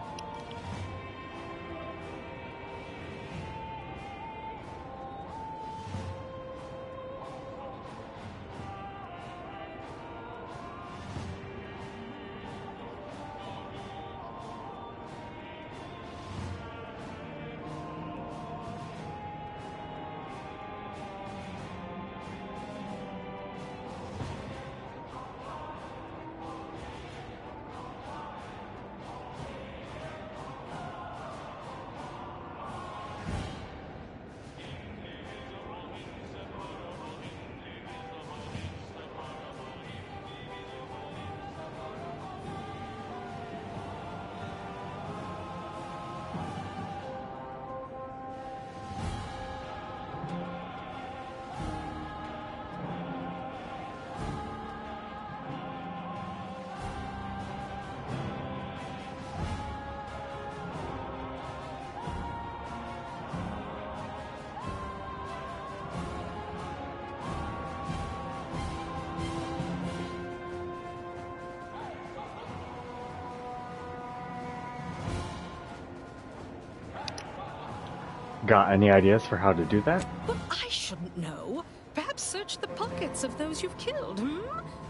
Got any ideas for how to do that? Well, I shouldn't know. Perhaps search the pockets of those you've killed,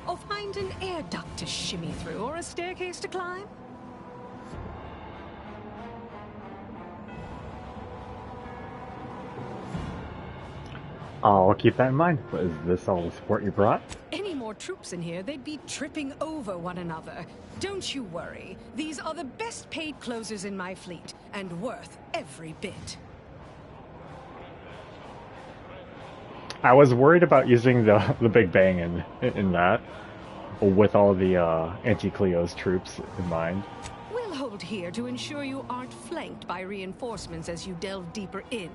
Or find an air duct to shimmy through, or a staircase to climb? I'll keep that in mind. Is this all the support you brought? Any more troops in here, they'd be tripping over one another. Don't you worry. These are the best paid closers in my fleet, and worth every bit. I was worried about using the Big Bang in that, with all the Anti-Cleo's troops in mind. We'll hold patrolled here to ensure you aren't flanked by reinforcements as you delve deeper in.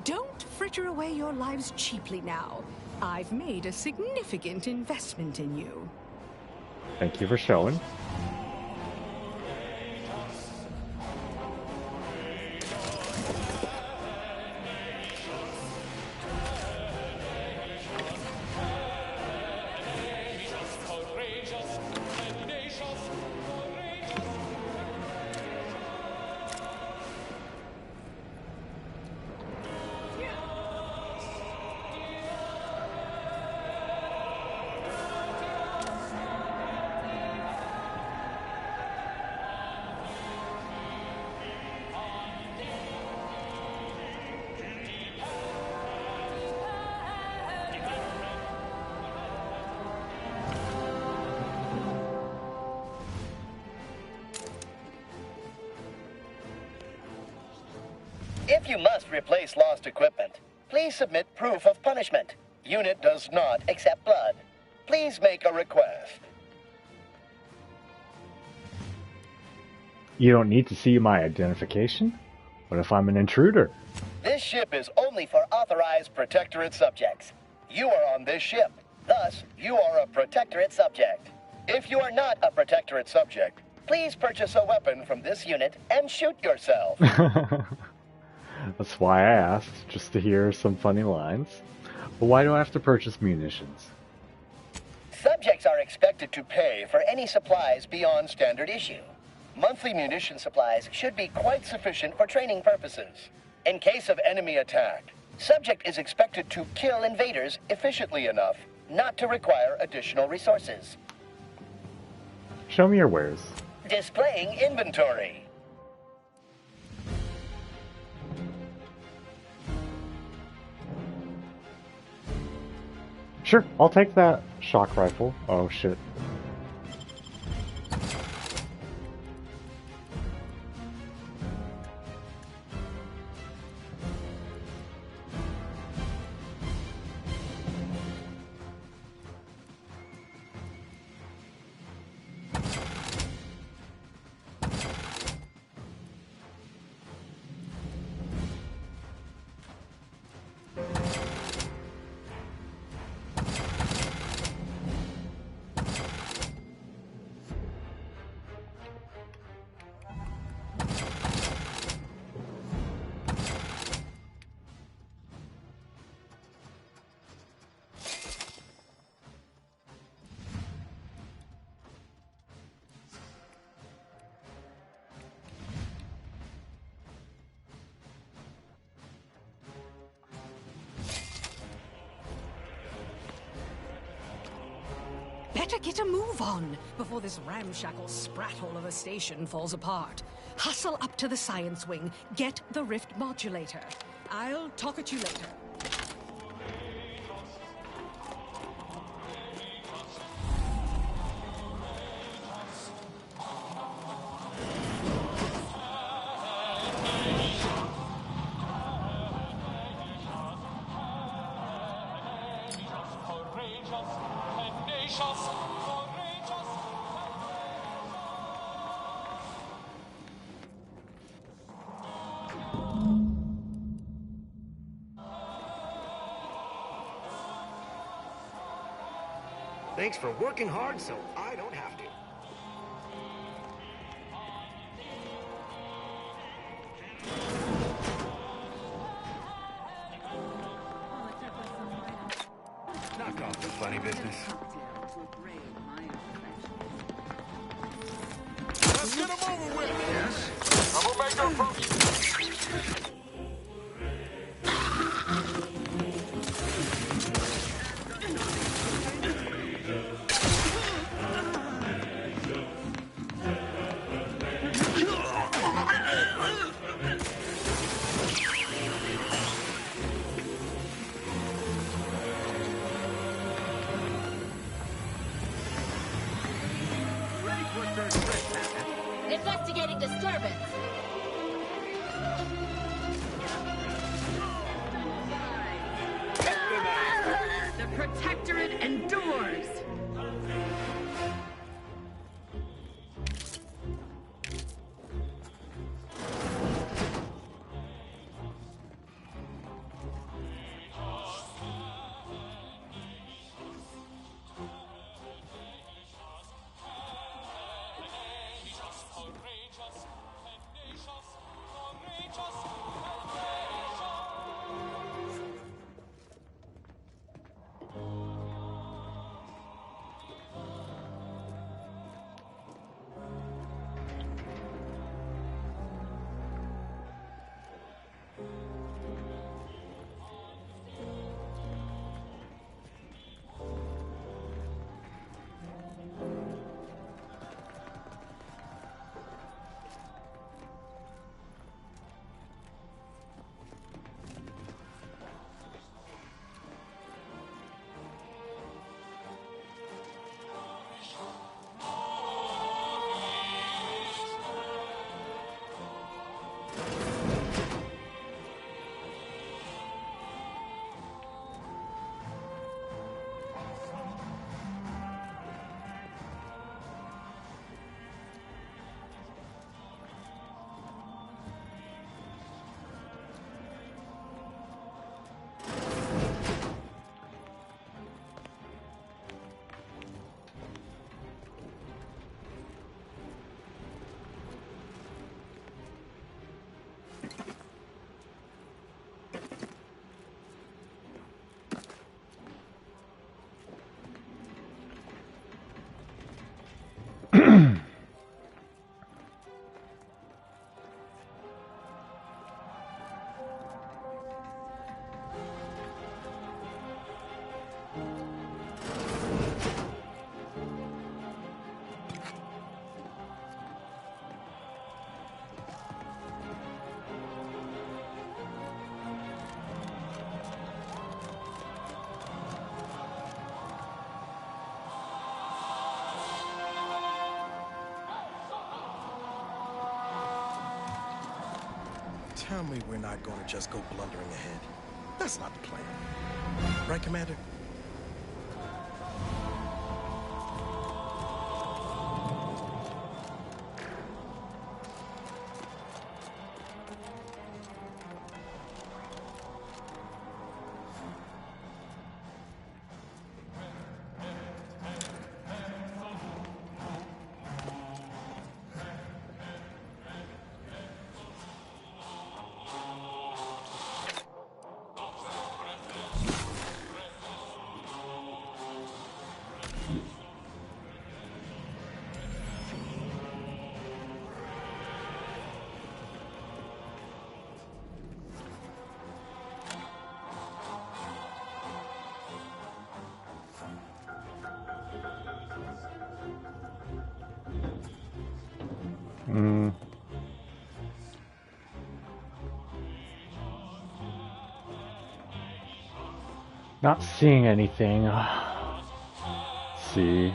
Don't fritter away your lives cheaply now. I've made a significant investment in you. Thank you for showing. If you must replace lost equipment, please submit proof of punishment. Unit does not accept blood. Please make a request. You don't need to see my identification? What if I'm an intruder? This ship is only for authorized Protectorate subjects. You are on this ship. Thus, you are a Protectorate subject. If you are not a Protectorate subject, please purchase a weapon from this unit and shoot yourself. That's why I asked, just to hear some funny lines. But why do I have to purchase munitions? Subjects are expected to pay for any supplies beyond standard issue. Monthly munition supplies should be quite sufficient for training purposes. In case of enemy attack, subject is expected to kill invaders efficiently enough not to require additional resources. Show me your wares. Displaying inventory. Sure, I'll take that shock rifle. Oh shit. Better get a move on before this ramshackle sprathole of a station falls apart. Hustle up to the science wing. Get the rift modulator. I'll talk at you later. Thanks for working hard so I don't have to. Knock off the funny business. Let's get them over with. Yes. Troublemaker approaching. Investigating disturbance. The Protectorate endures. Tell me we're not going to just go blundering ahead. That's not the plan. Right, Commander? Not seeing anything. Let's see.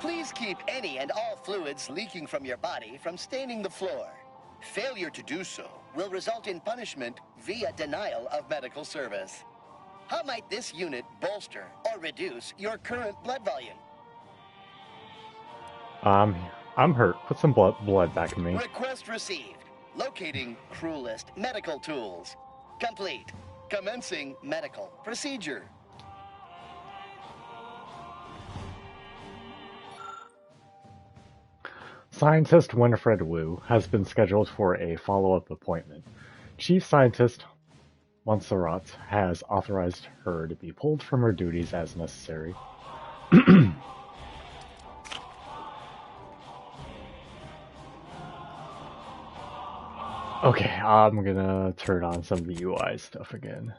Please keep any and all fluids leaking from your body from staining the floor. Failure to do so will result in punishment via denial of medical service. How might this unit bolster or reduce your current blood volume? I'm hurt. Put some blood back in me. Request received. Locating cruelest medical tools. Complete. Commencing medical procedure. Scientist Winifred Wu has been scheduled for a follow-up appointment. Chief Scientist Montserrat has authorized her to be pulled from her duties as necessary. Okay, I'm gonna turn on some of the UI stuff again.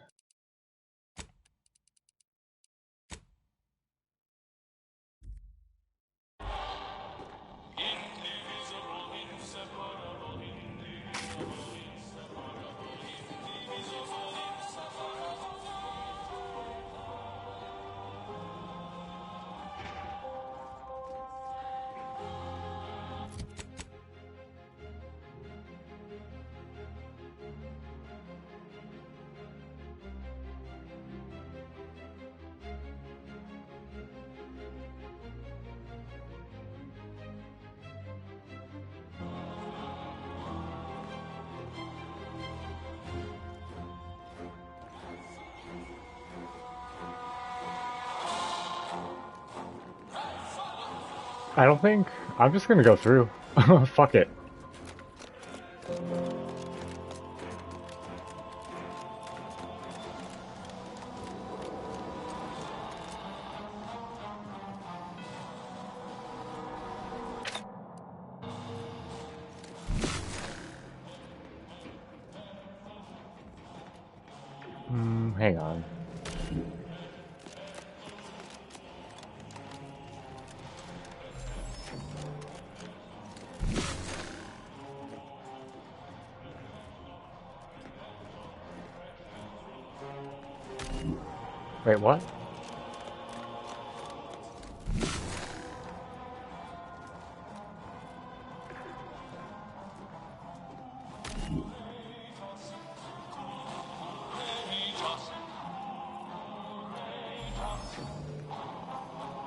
I don't think... I'm just gonna go through. Fuck it. Hang on. Wait, what?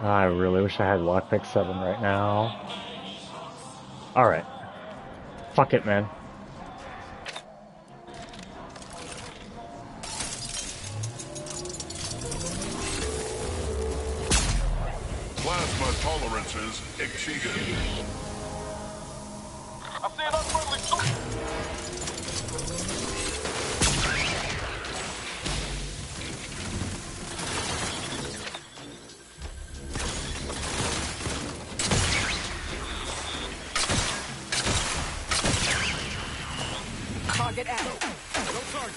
I really wish I had lockpick 7 right now. Alright. Fuck it, man. Plasma tolerances exceeded. I see an unfriendly Target out. No target.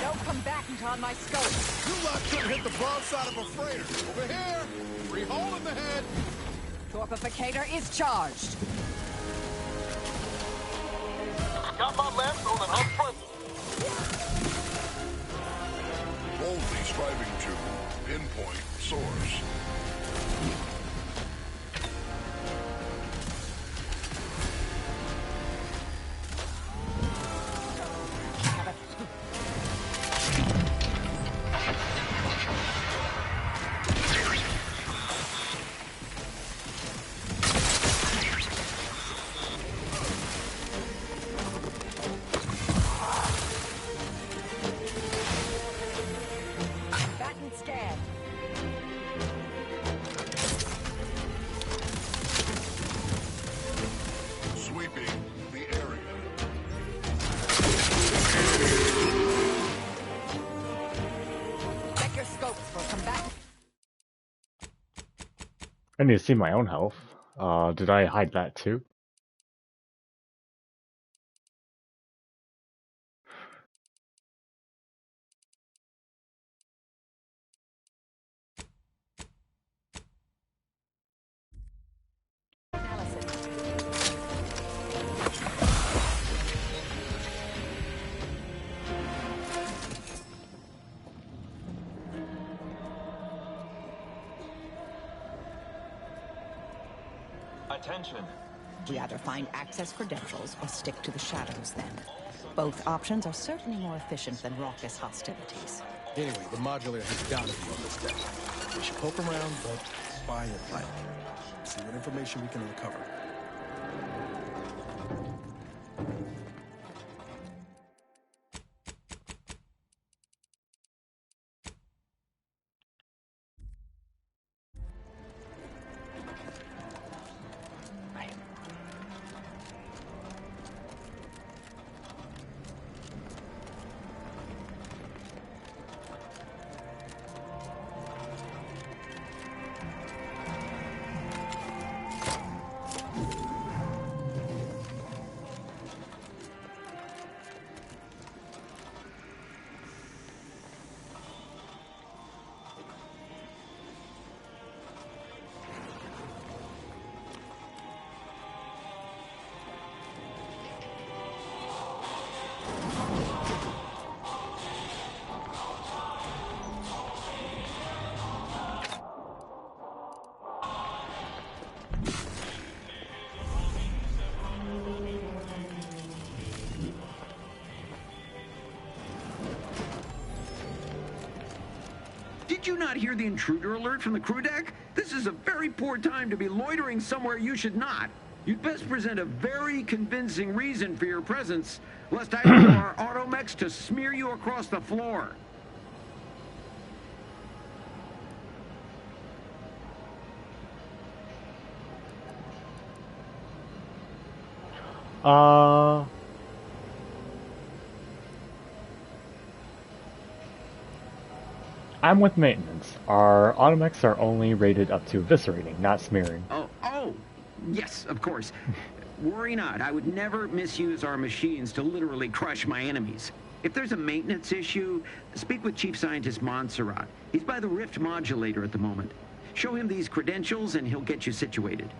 No combatant on my scope. You lot couldn't hit the broadside of a freighter. Over here! Free hole in the head! Torpificator is charged. got my left on an unfriendly. Boldly striving to pinpoint source. I need to see my own health. Did I hide that too? Attention. We either find access credentials or stick to the shadows then. Both options are certainly more efficient than raucous hostilities. Anyway, the modulator has got to be on this deck. We should poke around, but spy it lightly. See what information we can uncover. Did you not hear the intruder alert from the crew deck? This is a very poor time to be loitering somewhere you should not. You'd best present a very convincing reason for your presence, lest I use our automechs to smear you across the floor. I'm with maintenance. Our automechs are only rated up to eviscerating, not smearing. Oh, yes, of course. Worry not, I would never misuse our machines to literally crush my enemies. If there's a maintenance issue, speak with Chief Scientist Montserrat. He's by the Rift Modulator at the moment. Show him these credentials and he'll get you situated.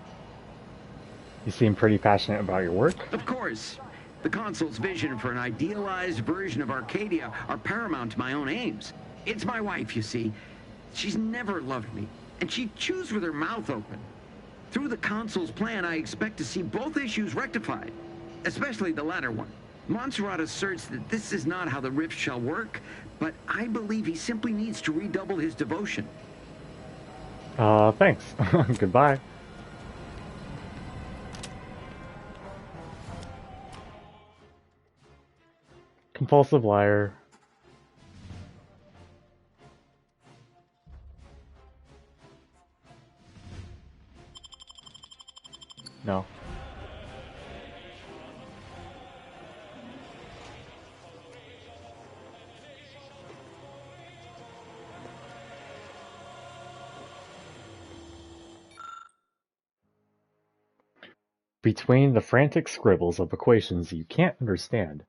You seem pretty passionate about your work. Of course. The Consul's vision for an idealized version of Arcadia are paramount to my own aims. It's my wife, you see. She's never loved me, and she chews with her mouth open. Through the Consul's plan, I expect to see both issues rectified, especially the latter one. Montserrat asserts that this is not how the Rift shall work, but I believe he simply needs to redouble his devotion. Thanks. Goodbye. Compulsive liar. No. Between the frantic scribbles of equations you can't understand,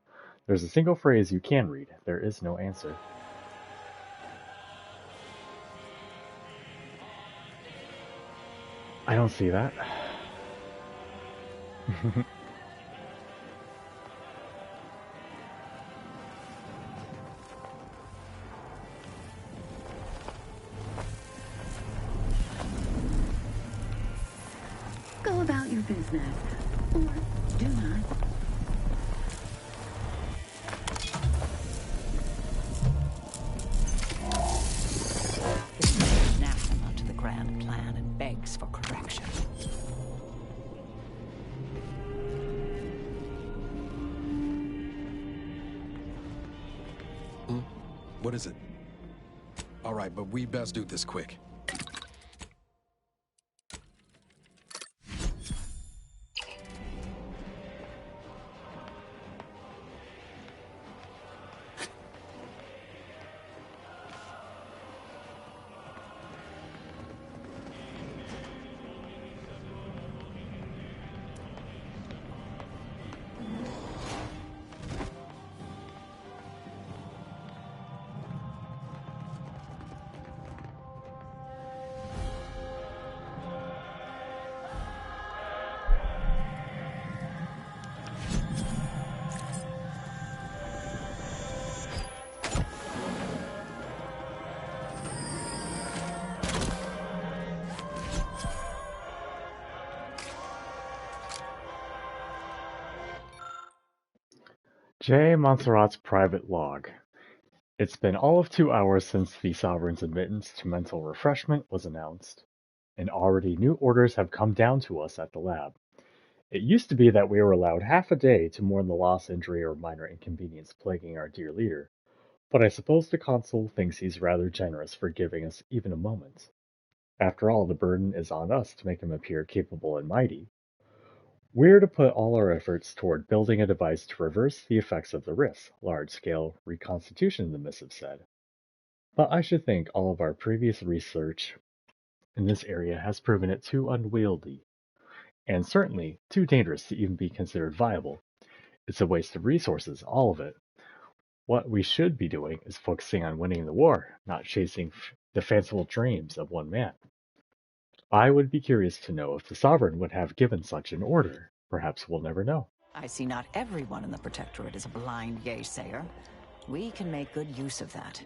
there's a single phrase you can read. There is no answer. I don't see that. Go about your business. Or do not. This is anathema to the grand plan and begs for correction. What is it? All right, but we best do this quick. J. Montserrat's private log. It's been all of 2 hours since the Sovereign's admittance to mental refreshment was announced, and already new orders have come down to us at the lab. It used to be that we were allowed half a day to mourn the loss, injury, or minor inconvenience plaguing our dear leader, but I suppose the Consul thinks he's rather generous for giving us even a moment. After all, the burden is on us to make him appear capable and mighty. We're to put all our efforts toward building a device to reverse the effects of the rifts, large-scale reconstitution, the missive said. But I should think all of our previous research in this area has proven it too unwieldy, and certainly too dangerous to even be considered viable. It's a waste of resources, all of it. What we should be doing is focusing on winning the war, not chasing the fanciful dreams of one man. I would be curious to know if the Sovereign would have given such an order. Perhaps we'll never know. I see not everyone in the Protectorate is a blind yay-sayer. We can make good use of that.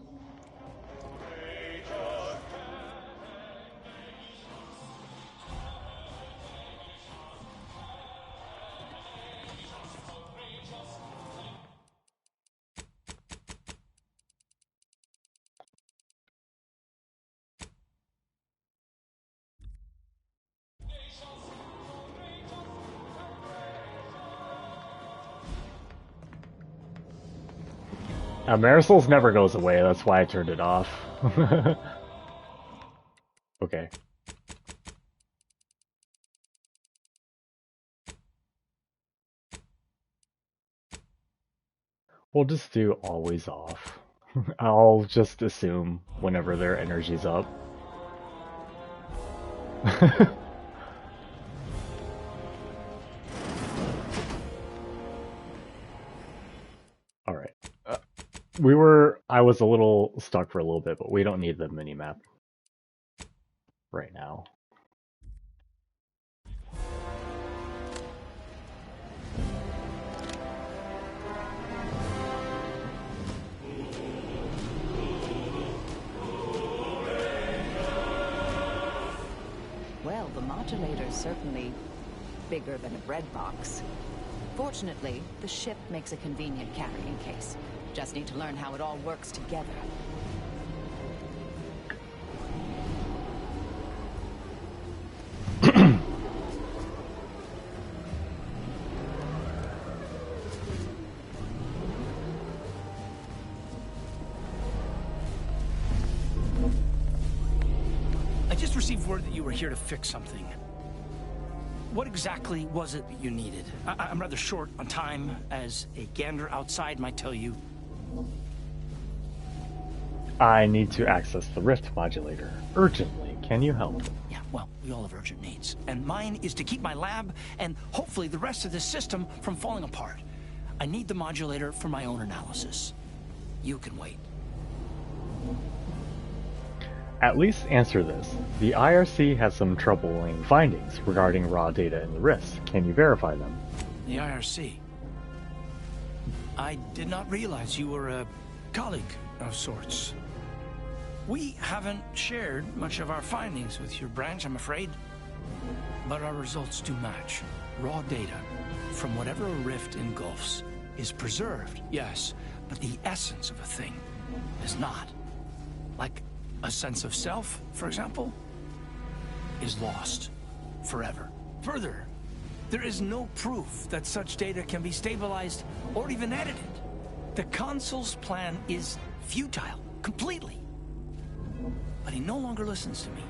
Marisol's never goes away, that's why I turned it off. Okay. We'll just do always off. I'll just assume whenever their energy's up. Alright. I was a little stuck for a little bit, but we don't need the mini-map right now. Well, the modulator's certainly bigger than a bread box. Fortunately, the ship makes a convenient carrying case. Just need to learn how it all works together. just received word that you were here to fix something. What exactly was it that you needed? I'm rather short on time, as a gander outside might tell you. I need to access the rift modulator urgently. Can you help? Yeah, well, we all have urgent needs. And mine is to keep my lab and hopefully the rest of this system from falling apart. I need the modulator for my own analysis. You can wait. At least answer this. The IRC has some troubling findings regarding raw data in the rifts. Can you verify them? The IRC? I did not realize you were a colleague of sorts. We haven't shared much of our findings with your branch, I'm afraid. But our results do match. Raw data from whatever a rift engulfs is preserved, yes, but the essence of a thing is not. Like a sense of self, for example, is lost forever. Further, there is no proof that such data can be stabilized or even edited. The Consul's plan is futile, completely. But he no longer listens to me,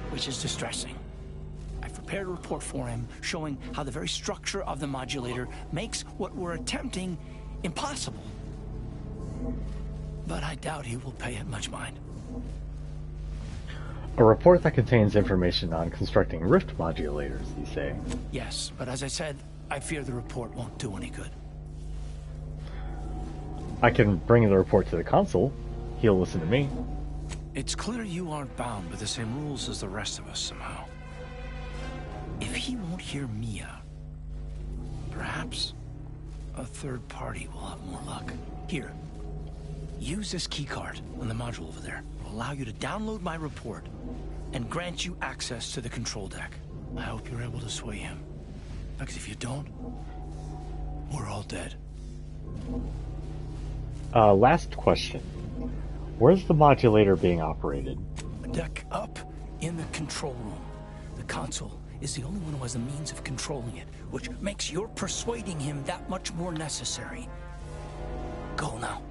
which is distressing. I've prepared a report for him showing how the very structure of the modulator makes what we're attempting impossible. But I doubt he will pay it much mind. A report that contains information on constructing rift modulators, you say? Yes, but as I said, I fear the report won't do any good. I can bring the report to the Consul. He'll listen to me. It's clear you aren't bound by the same rules as the rest of us somehow. If he won't hear Mia, perhaps a third party will have more luck. Here, use this keycard on the module over there. It'll allow you to download my report and grant you access to the control deck. I hope you're able to sway him. Because if you don't, we're all dead. Last question. Where's the modulator being operated? A deck up in the control room. The Consul is the only one who has the means of controlling it, which makes your persuading him that much more necessary. Go now.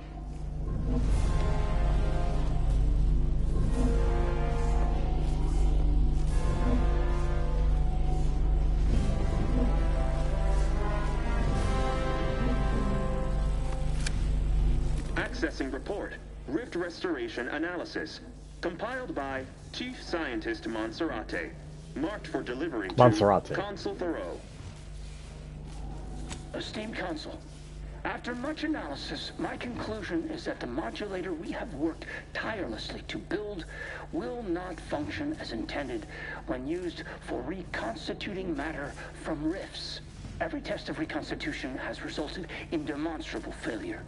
Accessing report. Rift restoration analysis. Compiled by Chief Scientist Monserrate. Marked for delivery to Consul Thoreau. Esteemed Consul, after much analysis, my conclusion is that the modulator we have worked tirelessly to build will not function as intended when used for reconstituting matter from rifts. Every test of reconstitution has resulted in demonstrable failure.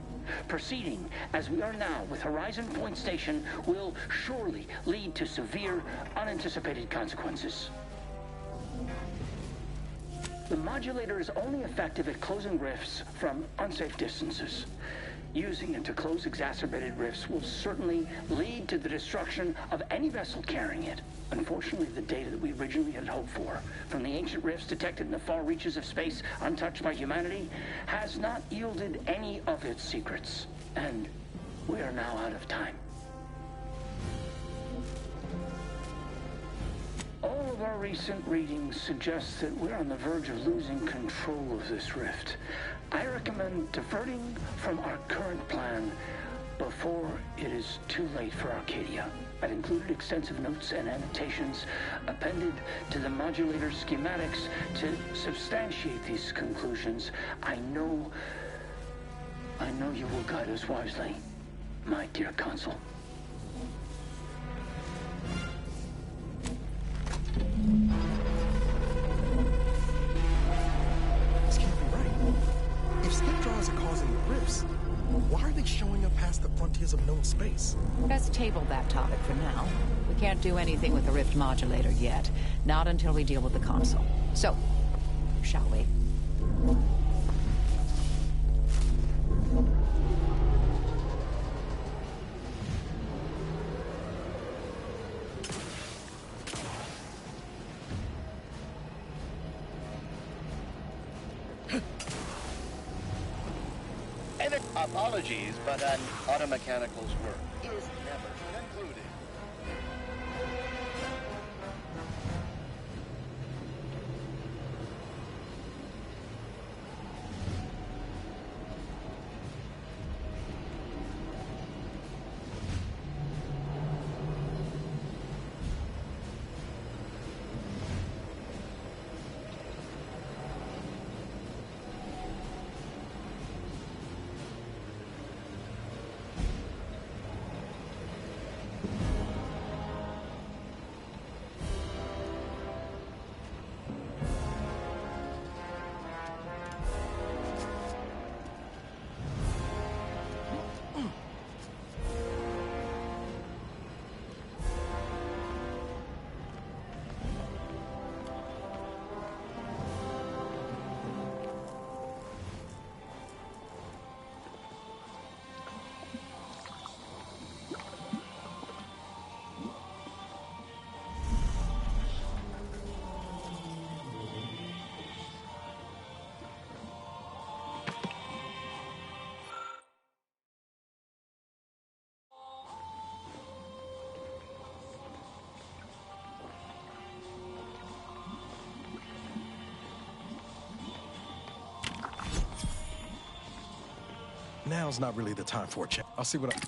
Proceeding as we are now with Horizon Point Station will surely lead to severe, unanticipated consequences. The modulator is only effective at closing rifts from unsafe distances. Using it to close exacerbated rifts will certainly lead to the destruction of any vessel carrying it. Unfortunately, the data that we originally had hoped for from the ancient rifts detected in the far reaches of space untouched by humanity has not yielded any of its secrets. And we are now out of time. All of our recent readings suggest that we're on the verge of losing control of this rift. I recommend diverting from our current plan before it is too late for Arcadia. I've included extensive notes and annotations appended to the modulator schematics to substantiate these conclusions. I know you will guide us wisely, my dear Consul. This can't be right. If skip drives are causing the rifts, why are they showing up past the frontiers of known space? Let's table that topic for now. We can't do anything with the rift modulator yet. Not until we deal with the Consul. So, shall we? Apologies, but an automechanical's work is never concluded. Now's not really the time for a chat. I'll see what I...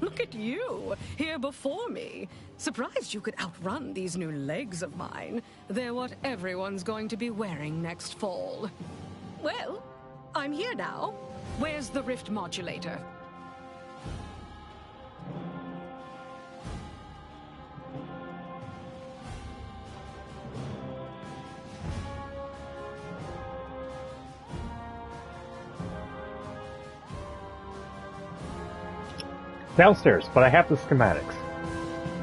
Look at you, here before me. Surprised you could outrun these new legs of mine. They're what everyone's going to be wearing next fall. Well, I'm here now. Where's the rift modulator? Downstairs, but I have the schematics.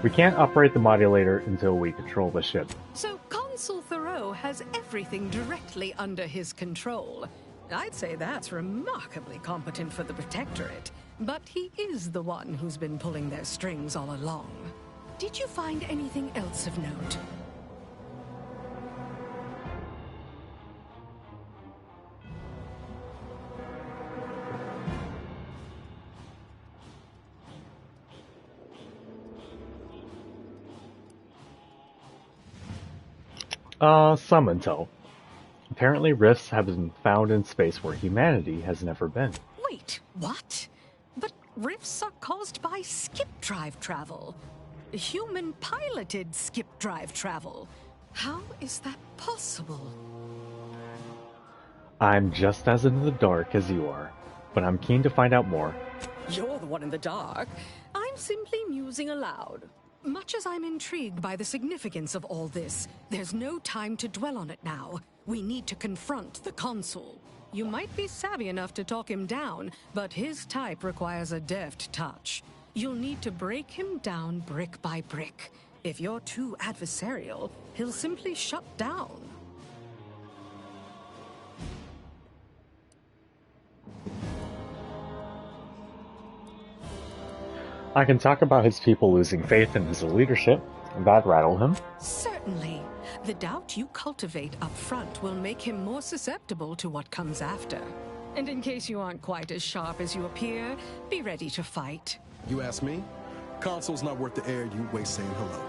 We can't operate the modulator until we control the ship. So Consul Thoreau has everything directly under his control. I'd say that's remarkably competent for the Protectorate. But he is the one who's been pulling their strings all along. Did you find anything else of note? Some intel. Apparently rifts have been found in space where humanity has never been. Wait, what? But rifts are caused by skip drive travel. human-piloted skip drive travel. How is that possible? I'm just as in the dark as you are, but I'm keen to find out more. You're the one in the dark. I'm simply musing aloud. Much as I'm intrigued by the significance of all this, there's no time to dwell on it now. We need to confront the Consul. You might be savvy enough to talk him down, but his type requires a deft touch. You'll need to break him down brick by brick. If you're too adversarial, he'll simply shut down. I can talk about his people losing faith in his leadership. That rattled him. Certainly. The doubt you cultivate up front will make him more susceptible to what comes after. And in case you aren't quite as sharp as you appear, be ready to fight. You ask me? Consul's not worth the air you waste saying hello.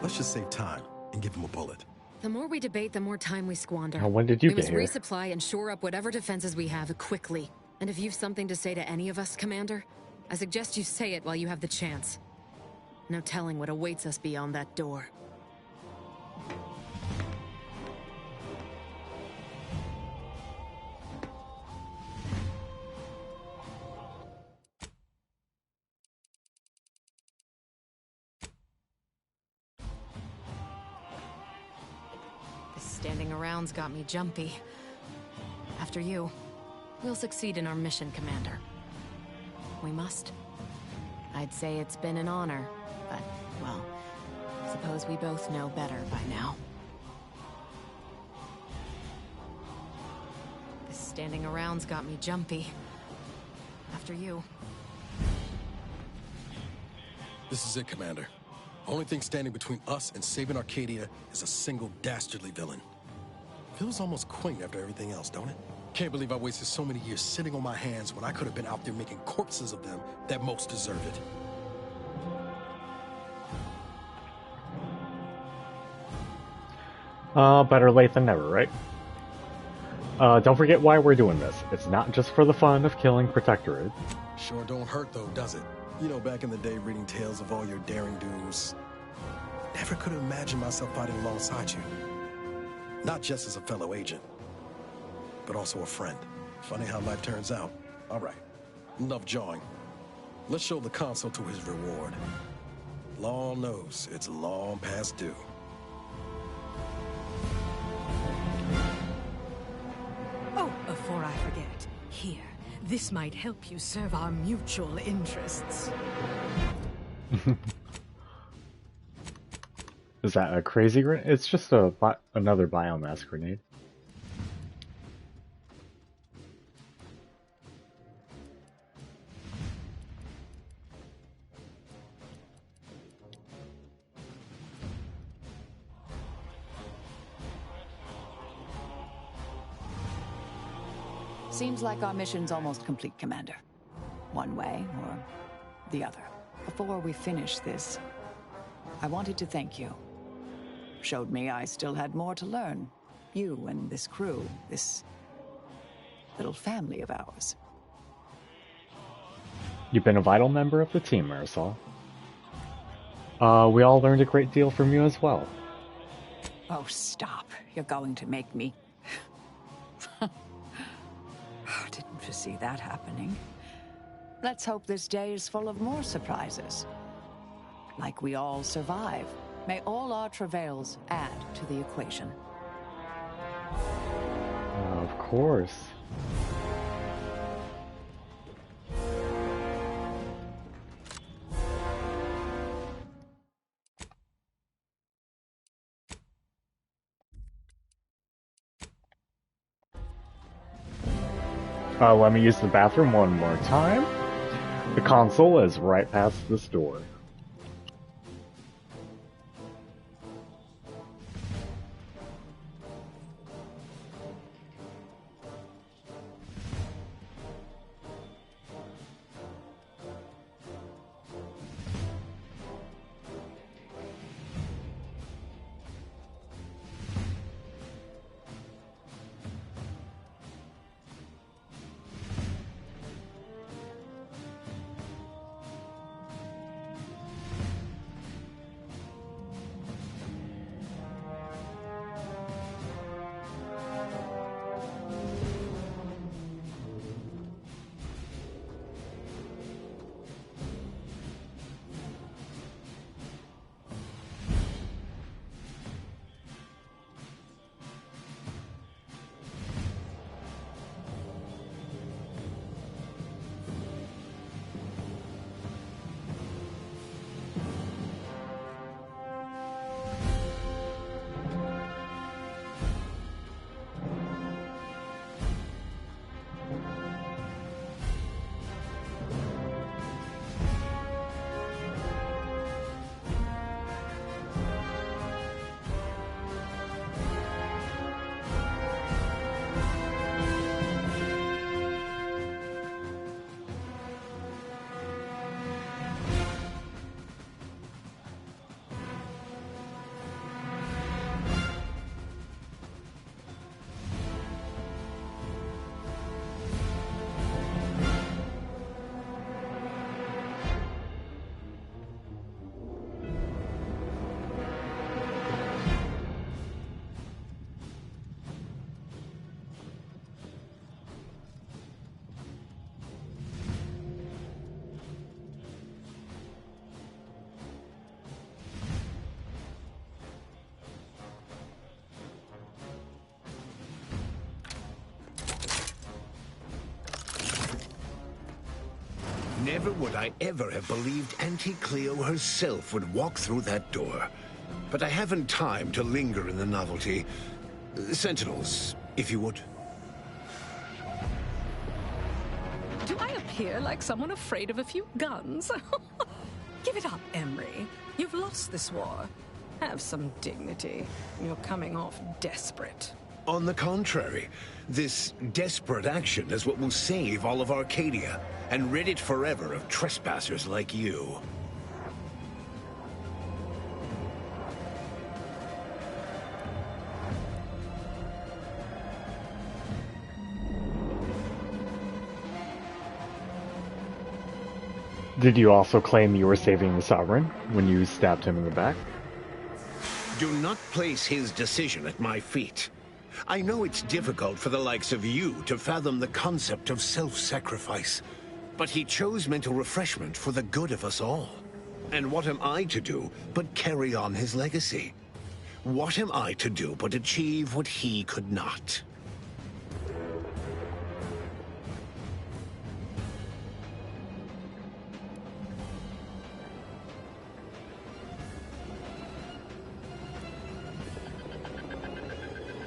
Let's just save time and give him a bullet. The more we debate, the more time we squander. Now, when did you We get must here? resupply and shore up whatever defenses we have quickly. And if you've something to say to any of us, Commander, I suggest you say it while you have the chance. No telling what awaits us beyond that door. This standing around's got me jumpy. After you, we'll succeed in our mission, Commander. We must. I'd say it's been an honor, but, well, suppose we both know better by now. This standing around's got me jumpy. After you. This is it, Commander. Only thing standing between us and saving Arcadia is a single dastardly villain. Feels almost quaint after everything else, don't it? Can't believe I wasted so many years sitting on my hands when I could have been out there making corpses of them that most deserve it. Better late than never, right? Don't forget why we're doing this. It's not just for the fun of killing Protectorate. Sure don't hurt though, does it? You know, back in the day reading tales of all your daring do's. Never could have imagined myself fighting alongside you. Not just as a fellow agent, but also a friend. Funny how life turns out. All right, enough jawing. Let's show the Consul to his reward. Law knows it's long past due. Oh, before I forget, here, this might help you serve our mutual interests. Is that a crazy grenade? It's just another biomass grenade. Seems like our mission's almost complete, Commander. One way or the other. Before we finish this, I wanted to thank you. Showed me I still had more to learn. You and this crew, this little family of ours. You've been a vital member of the team, Marisol. We all learned a great deal from you as well. Oh, stop. You're going to make me... Didn't foresee that happening. Let's hope this day is full of more surprises. Like we all survive, may all our travails add to the equation. Of course. Let me use the bathroom one more time. The Consul is right past this door. Never would I ever have believed Auntie Cleo herself would walk through that door. But I haven't time to linger in the novelty. Sentinels, if you would. Do I appear like someone afraid of a few guns? Give it up, Emery. You've lost this war. Have some dignity. You're coming off desperate. On the contrary, this desperate action is what will save all of Arcadia and rid it forever of trespassers like you. Did you also claim you were saving the Sovereign when you stabbed him in the back? Do not place his decision at my feet. I know it's difficult for the likes of you to fathom the concept of self-sacrifice, but he chose mental refreshment for the good of us all. And what am I to do but carry on his legacy? What am I to do but achieve what he could not?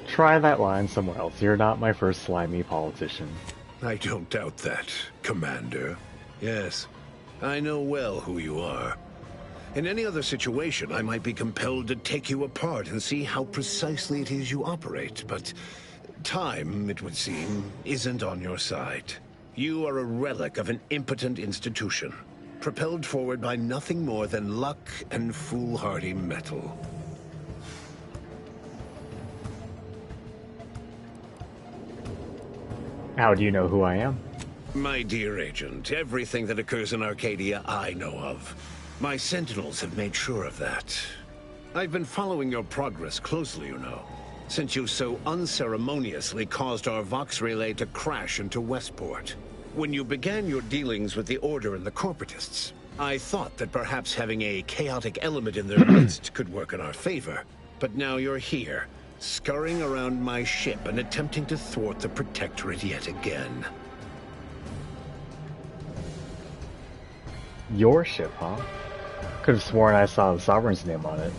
Try that line somewhere else. You're not my first slimy politician. I don't doubt that, Commander. Yes, I know well who you are. In any other situation, I might be compelled to take you apart and see how precisely it is you operate, but time, it would seem, isn't on your side. You are a relic of an impotent institution, propelled forward by nothing more than luck and foolhardy metal. How do you know who I am? My dear agent, everything that occurs in Arcadia I know of. My sentinels have made sure of that. I've been following your progress closely, you know, since you so unceremoniously caused our Vox relay to crash into Westport. When you began your dealings with the Order and the Corporatists, I thought that perhaps having a chaotic element in their midst could work in our favor. But now you're here, scurrying around my ship and attempting to thwart the Protectorate yet again. Your ship, huh? Could have sworn I saw the Sovereign's name on it.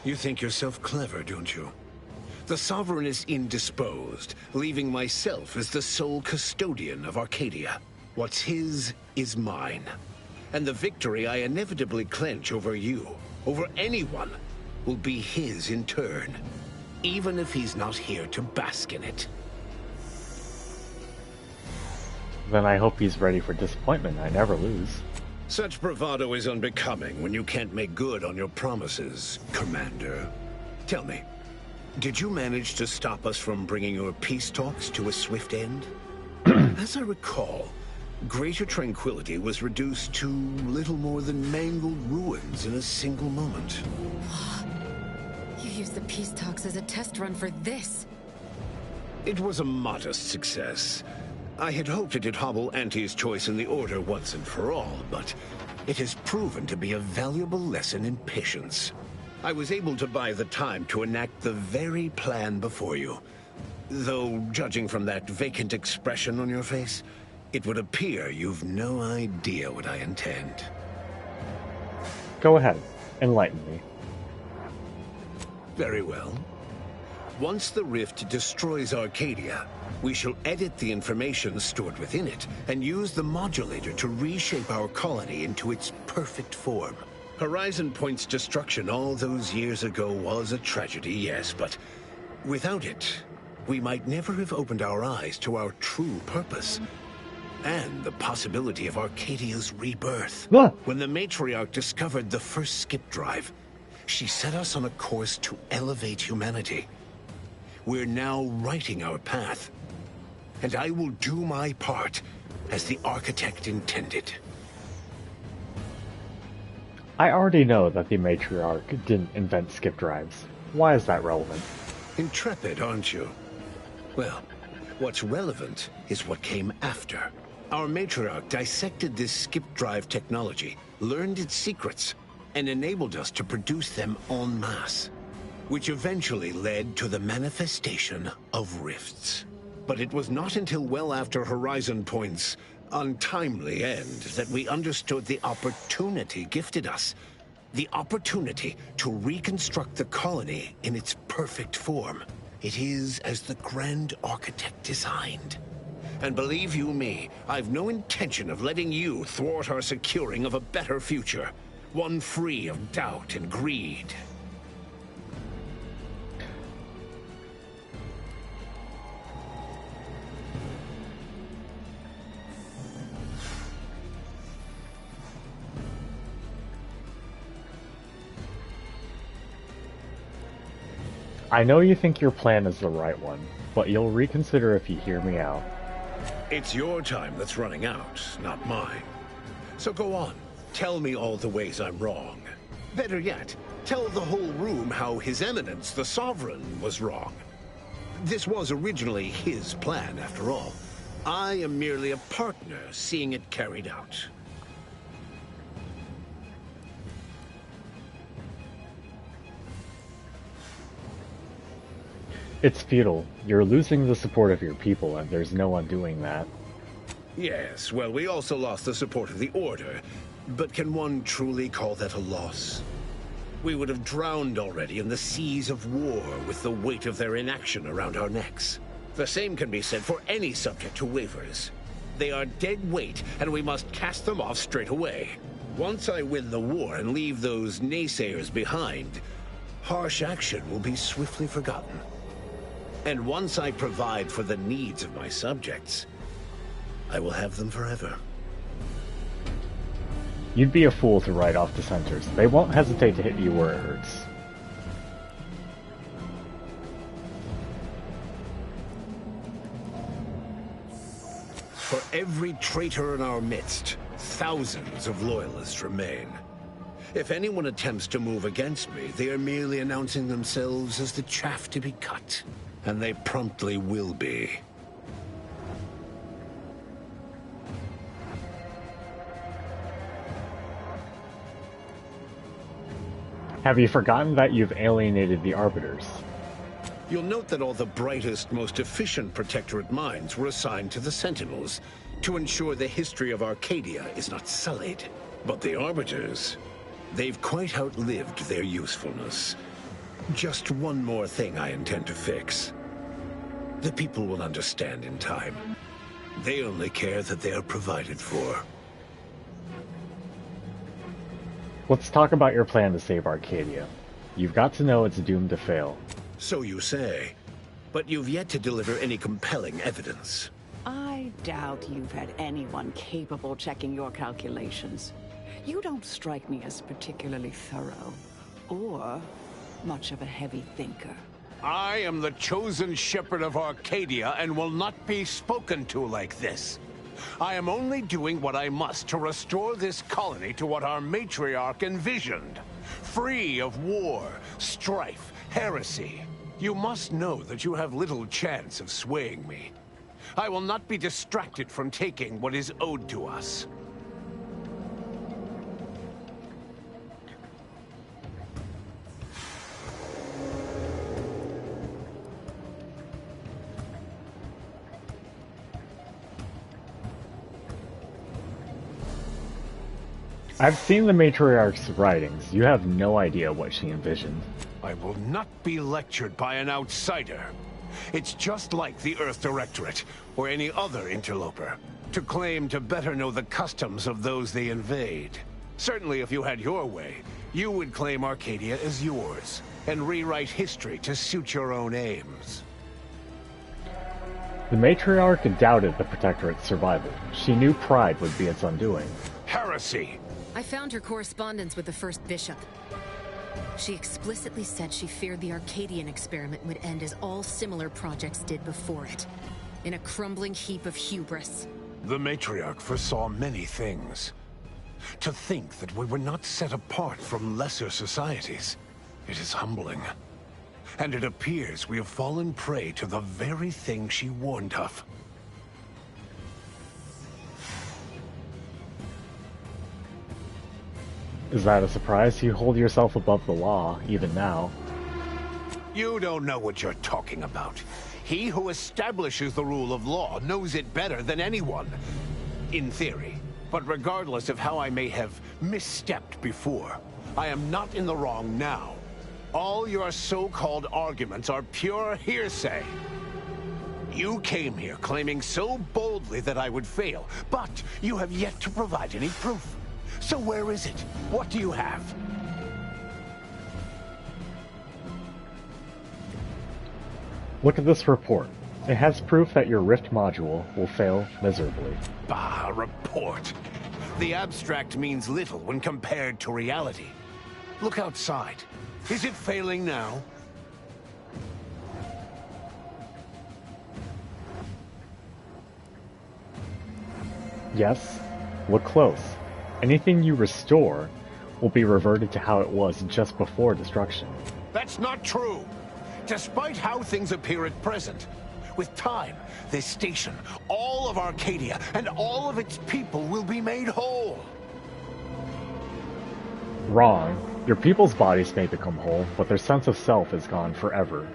You think yourself clever, don't you? The Sovereign is indisposed, leaving myself as the sole custodian of Arcadia. What's his is mine. And the victory I inevitably clench over you, over anyone, will be his in turn, even if he's not here to bask in it. Then I hope he's ready for disappointment. I never lose. Such bravado is unbecoming when you can't make good on your promises, Commander. Tell me, did you manage to stop us from bringing your peace talks to a swift end? As I recall, Greater Tranquility was reduced to little more than mangled ruins in a single moment. You used the peace talks as a test run for this. It was a modest success. I had hoped it'd hobble Auntie's choice in the Order once and for all, but it has proven to be a valuable lesson in patience. I was able to buy the time to enact the very plan before you. Though, judging from that vacant expression on your face, it would appear you've no idea what I intend. Go ahead. Enlighten me. Very well. Once the rift destroys Arcadia, we shall edit the information stored within it and use the modulator to reshape our colony into its perfect form. Horizon Point's destruction all those years ago was a tragedy, yes, but without it, we might never have opened our eyes to our true purpose and the possibility of Arcadia's rebirth. When the Matriarch discovered the first skip drive, she set us on a course to elevate humanity. We're now writing our path, and I will do my part as the architect intended. I already know that the Matriarch didn't invent skip drives. Why is that relevant? Intrepid, aren't you? Well, what's relevant is what came after. Our Matriarch dissected this skip drive technology, learned its secrets, and enabled us to produce them en masse, which eventually led to the manifestation of rifts. But it was not until well after Horizon Point's untimely end that we understood the opportunity gifted us. The opportunity to reconstruct the colony in its perfect form. It is as the Grand Architect designed. And believe you me, I've no intention of letting you thwart our securing of a better future. One free of doubt and greed. I know you think your plan is the right one, but you'll reconsider if you hear me out. It's your time that's running out, not mine. So go on, tell me all the ways I'm wrong. Better yet, tell the whole room how His Eminence, the Sovereign, was wrong. This was originally his plan, after all. I am merely a partner seeing it carried out. It's futile. You're losing the support of your people, and there's no undoing that. Yes, well, we also lost the support of the Order. But can one truly call that a loss? We would have drowned already in the seas of war with the weight of their inaction around our necks. The same can be said for any subject who wavers. They are dead weight, and we must cast them off straight away. Once I win the war and leave those naysayers behind, harsh action will be swiftly forgotten. And once I provide for the needs of my subjects, I will have them forever. You'd be a fool to write off dissenters. They won't hesitate to hit you where it hurts. For every traitor in our midst, thousands of loyalists remain. If anyone attempts to move against me, they are merely announcing themselves as the chaff to be cut. And they promptly will be. Have you forgotten that you've alienated the Arbiters? You'll note that all the brightest, most efficient Protectorate minds were assigned to the Sentinels to ensure the history of Arcadia is not sullied. But the Arbiters, they've quite outlived their usefulness. Just one more thing I intend to fix. The people will understand in time. They only care that they are provided for. Let's talk about your plan to save Arcadia. You've got to know it's doomed to fail. So you say. But you've yet to deliver any compelling evidence. I doubt you've had anyone capable checking your calculations. You don't strike me as particularly thorough, or much of a heavy thinker. I am the chosen shepherd of Arcadia and will not be spoken to like this. I am only doing what I must to restore this colony to what our matriarch envisioned. Free of war, strife, heresy. You must know that you have little chance of swaying me. I will not be distracted from taking what is owed to us. I've seen the Matriarch's writings. You have no idea what she envisioned. I will not be lectured by an outsider. It's just like the Earth Directorate, or any other interloper, to claim to better know the customs of those they invade. Certainly if you had your way, you would claim Arcadia as yours, and rewrite history to suit your own aims. The Matriarch doubted the Protectorate's survival. She knew pride would be its undoing. Heresy! I found her correspondence with the First Bishop. She explicitly said she feared the Arcadian experiment would end as all similar projects did before it, in a crumbling heap of hubris. The Matriarch foresaw many things. To think that we were not set apart from lesser societies, it is humbling. And it appears we have fallen prey to the very thing she warned of. Is that a surprise? You hold yourself above the law, even now. You don't know what you're talking about. He who establishes the rule of law knows it better than anyone. In theory. But regardless of how I may have misstepped before, I am not in the wrong now. All your so-called arguments are pure hearsay. You came here claiming so boldly that I would fail, but you have yet to provide any proof. So where is it? What do you have? Look at this report. It has proof that your Rift module will fail miserably. Bah, report. The abstract means little when compared to reality. Look outside. Is it failing now? Yes. Look close. Anything you restore will be reverted to how it was just before destruction. That's not true. Despite how things appear at present, with time, this station, all of Arcadia, and all of its people will be made whole. Wrong. Your people's bodies may become whole, but their sense of self is gone forever.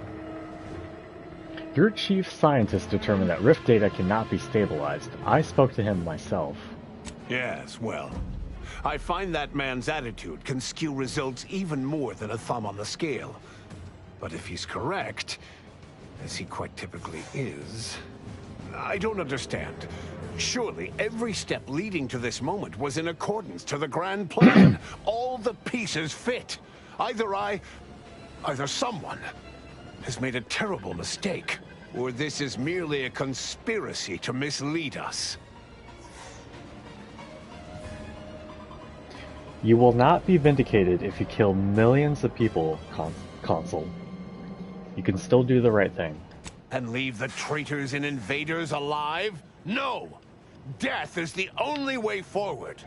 Your chief scientist determined that Rift data cannot be stabilized. I spoke to him myself. Yes, well, I find that man's attitude can skew results even more than a thumb on the scale. But if he's correct, as he quite typically is, I don't understand. Surely every step leading to this moment was in accordance to the grand plan. All the pieces fit. Either someone has made a terrible mistake, or this is merely a conspiracy to mislead us. You will not be vindicated if you kill millions of people, Consul. You can still do the right thing. And leave the traitors and invaders alive? No! Death is the only way forward.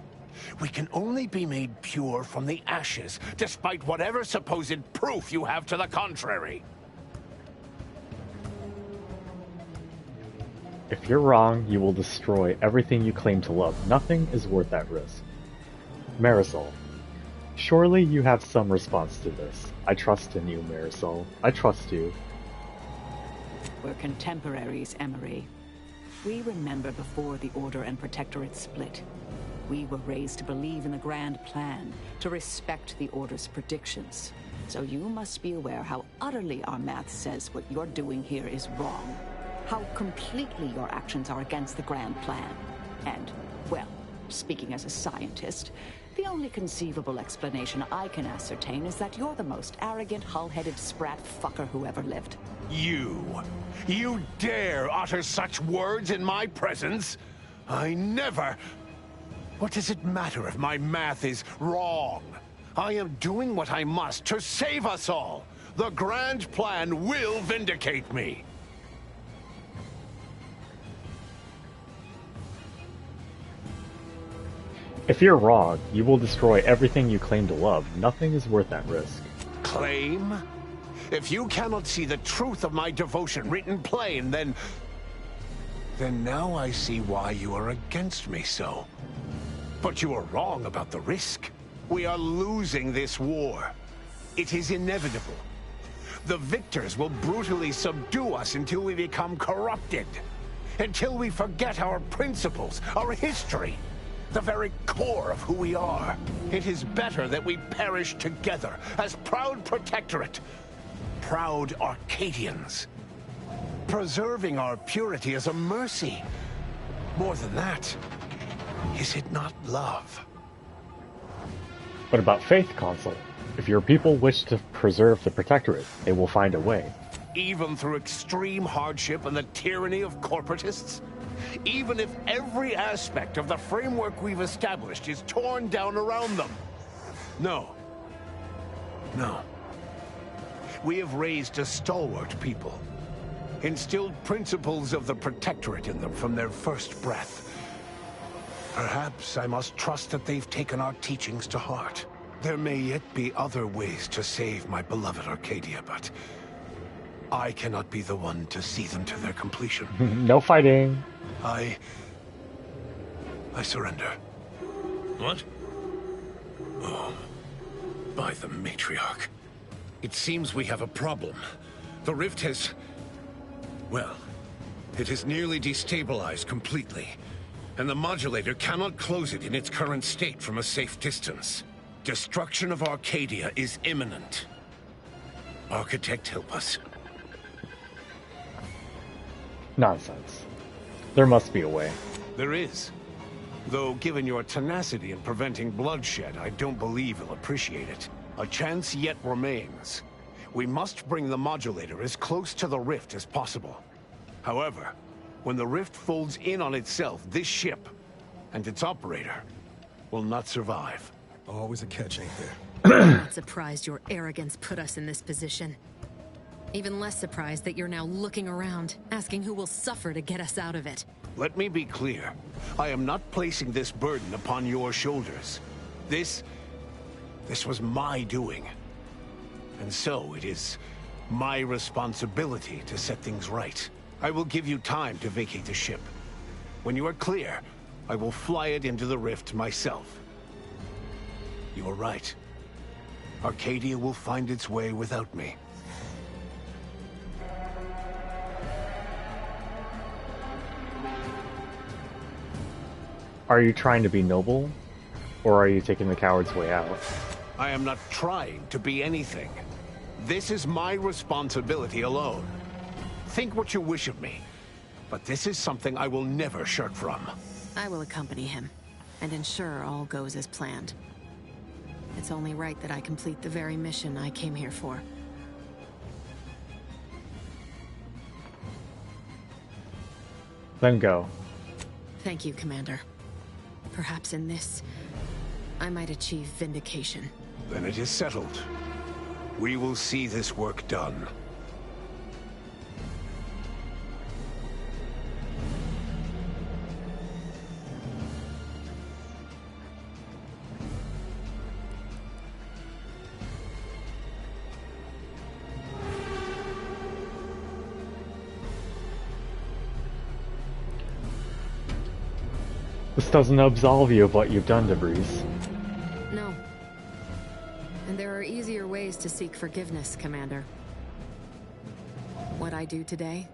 We can only be made pure from the ashes, despite whatever supposed proof you have to the contrary. If you're wrong, you will destroy everything you claim to love. Nothing is worth that risk. Marisol, surely you have some response to this. I trust in you, Marisol. I trust you. We're contemporaries, Emery. We remember before the Order and Protectorate split. We were raised to believe in the grand plan, to respect the Order's predictions. So you must be aware how utterly our math says what you're doing here is wrong. How completely your actions are against the grand plan. And, well, speaking as a scientist, the only conceivable explanation I can ascertain is that you're the most arrogant, hull-headed sprat fucker who ever lived. You dare utter such words in my presence? I never... What does it matter if my math is wrong? I am doing what I must to save us all. The grand plan will vindicate me. If you're wrong, you will destroy everything you claim to love. Nothing is worth that risk. Claim? If you cannot see the truth of my devotion written plain, then now I see why you are against me so. But you are wrong about the risk. We are losing this war. It is inevitable. The victors will brutally subdue us until we become corrupted. Until we forget our principles, our history. The very core of who we are. It is better that we perish together as proud Protectorate, proud Arcadians. Preserving our purity is a mercy. More than that, is it not love? What about faith, Consul? If your people wish to preserve the Protectorate, they will find a way. Even through extreme hardship and the tyranny of corporatists? Even if every aspect of the framework we've established is torn down around them? No. No. We have raised a stalwart people. Instilled principles of the Protectorate in them from their first breath. Perhaps I must trust that they've taken our teachings to heart. There may yet be other ways to save my beloved Arcadia, but I cannot be the one to see them to their completion. No fighting. I surrender. What? Oh, by the Matriarch. It seems we have a problem. The rift has... well, it has nearly destabilized completely. And the modulator cannot close it in its current state from a safe distance. Destruction of Arcadia is imminent. Architect, help us. Nonsense. There must be a way. There is. Though, given your tenacity in preventing bloodshed, I don't believe you'll appreciate it. A chance yet remains. We must bring the modulator as close to the rift as possible. However, when the rift folds in on itself, this ship and its operator will not survive. Always a catch, ain't there? I'm not surprised your arrogance put us in this position. Even less surprised that you're now looking around, asking who will suffer to get us out of it. Let me be clear. I am not placing this burden upon your shoulders. This was my doing. And so it is my responsibility to set things right. I will give you time to vacate the ship. When you are clear, I will fly it into the rift myself. You are right. Arcadia will find its way without me. Are you trying to be noble, or are you taking the coward's way out? I am not trying to be anything. This is my responsibility alone. Think what you wish of me, but this is something I will never shirk from. I will accompany him, and ensure all goes as planned. It's only right that I complete the very mission I came here for. Then go. Thank you, Commander. Perhaps in this, I might achieve vindication. Then it is settled. We will see this work done. This doesn't absolve you of what you've done, DeVries. No. And there are easier ways to seek forgiveness, Commander. What I do today,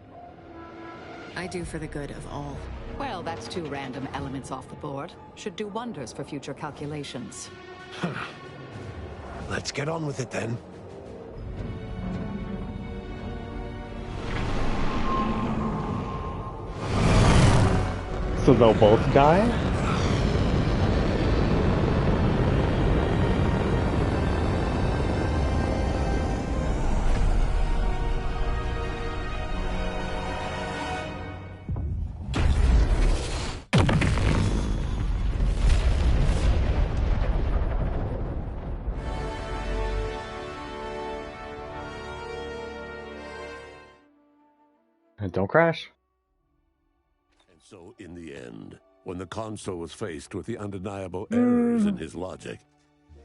I do for the good of all. Well, that's 2 random elements off the board. Should do wonders for future calculations. Let's get on with it then. So they'll both die? And don't crash. So, in the end, when the Consul was faced with the undeniable errors in his logic,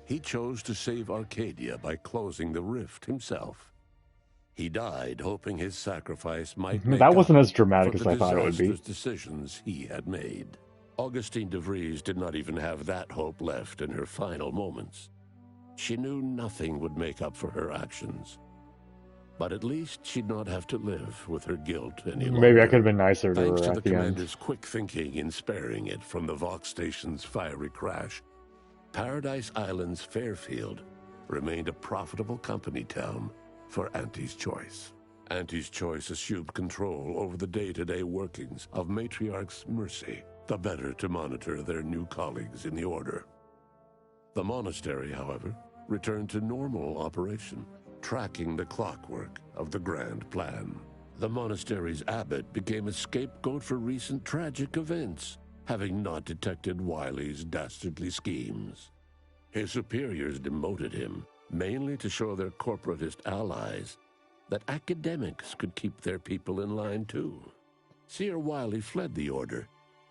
he chose to save Arcadia by closing the rift himself. He died hoping his sacrifice might make that wasn't up as dramatic for as the I thought it would be. disastrous decisions he had made. Augustine DeVries did not even have that hope left in her final moments. She knew nothing would make up for her actions. But at least she'd not have to live with her guilt any longer. Maybe I could have been nicer to Thanks her to at the the end. commander's quick thinking in sparing it from the Vox station's fiery crash, Paradise Island's Fairfield remained a profitable company town for Auntie's Choice. Auntie's Choice assumed control over the day-to-day workings of Matriarch's Mercy, the better to monitor their new colleagues in the Order. The monastery, however, returned to normal operation, tracking the clockwork of the grand plan. The monastery's abbot became a scapegoat for recent tragic events, having not detected Wiley's dastardly schemes. His superiors demoted him, mainly to show their corporatist allies that academics could keep their people in line too. Seer Wiley fled the Order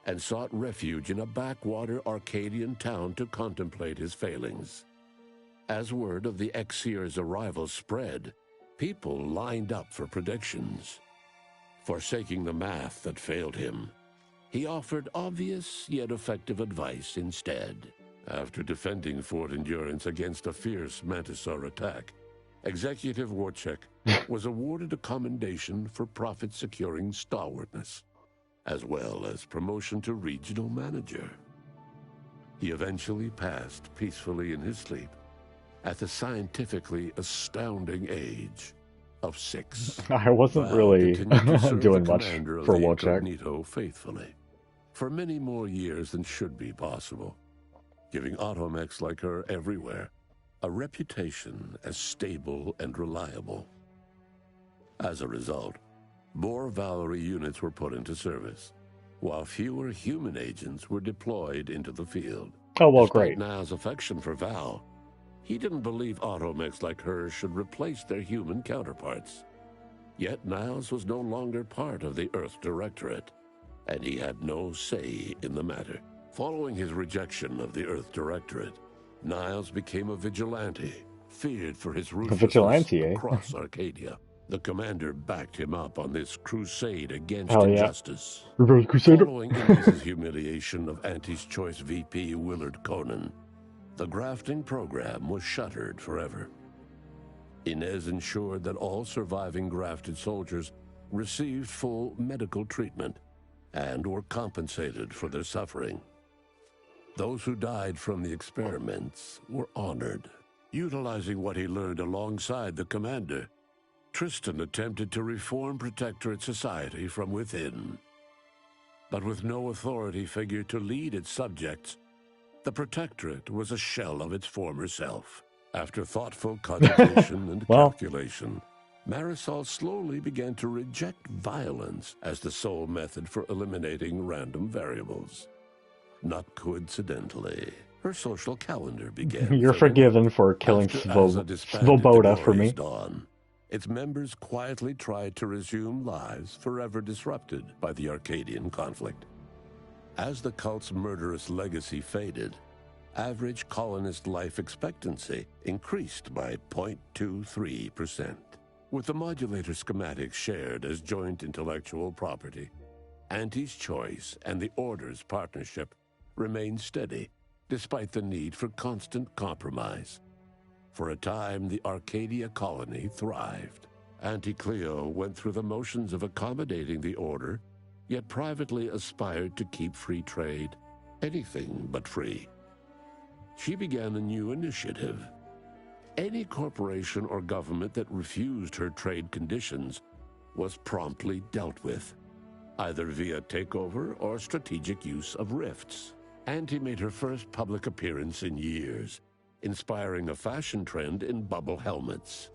and sought refuge in a backwater Arcadian town to contemplate his failings. As word of the ex-seer's arrival spread, people lined up for predictions. Forsaking the math that failed him, he offered obvious yet effective advice instead. After defending Fort Endurance against a fierce Mantisaur attack, Executive Warchek was awarded a commendation for profit-securing stalwartness, as well as promotion to regional manager. He eventually passed peacefully in his sleep at the scientifically astounding age of 6. I wasn't really doing much for Wojciech. Incognito faithfully for many more years than should be possible, giving automechs like her everywhere a reputation as stable and reliable. As a result, more Valkyrie units were put into service, while fewer human agents were deployed into the field. Oh, well, Despite great. Niall's affection for Val, he didn't believe automechs like her should replace their human counterparts. Yet Niles was no longer part of the Earth Directorate, and he had no say in the matter. Following his rejection of the Earth Directorate, Niles became a vigilante, feared for his ruthlessness vigilante, eh? across Arcadia. The commander backed him up on this crusade against Hell yeah. injustice. Reverse Crusader. Following Inez's humiliation of Anti's Choice VP Willard Conan, the grafting program was shuttered forever. Inez ensured that all surviving grafted soldiers received full medical treatment and were compensated for their suffering. Those who died from the experiments were honored. Utilizing what he learned alongside the commander, Tristan attempted to reform Protectorate society from within. But with no authority figure to lead its subjects, the Protectorate was a shell of its former self. After thoughtful cogitation and calculation, Marisol slowly began to reject violence as the sole method for eliminating random variables. Not coincidentally, her social calendar began. You're forgiven for killing Svoboda for me. Dawn, its members quietly tried to resume lives forever disrupted by the Arcadian conflict. As the cult's murderous legacy faded, average colonist life expectancy increased by 0.23%. With the modulator schematics shared as joint intellectual property, Anti's Choice and the Order's partnership remained steady, despite the need for constant compromise. For a time, the Arcadia colony thrived. Auntie Cleo went through the motions of accommodating the Order, yet privately aspired to keep free trade anything but free. She began a new initiative. Any corporation or government that refused her trade conditions was promptly dealt with, either via takeover or strategic use of rifts. Auntie made her first public appearance in years, inspiring a fashion trend in bubble helmets.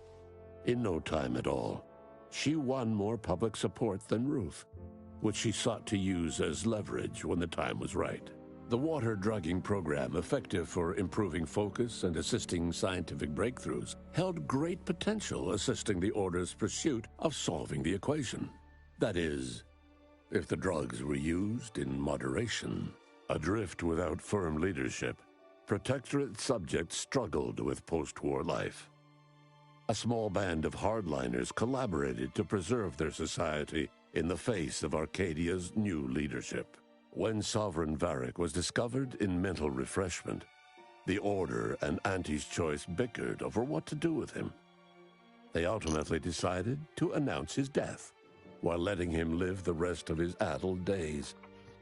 In no time at all, she won more public support than Ruth, which she sought to use as leverage when the time was right. The water drugging program, effective for improving focus and assisting scientific breakthroughs, held great potential assisting the Order's pursuit of solving the equation. That is, if the drugs were used in moderation. Adrift without firm leadership, Protectorate subjects struggled with post-war life. A small band of hardliners collaborated to preserve their society in the face of Arcadia's new leadership. When Sovereign Varric was discovered in mental refreshment, the Order and Auntie's Choice bickered over what to do with him. They ultimately decided to announce his death, while letting him live the rest of his addled days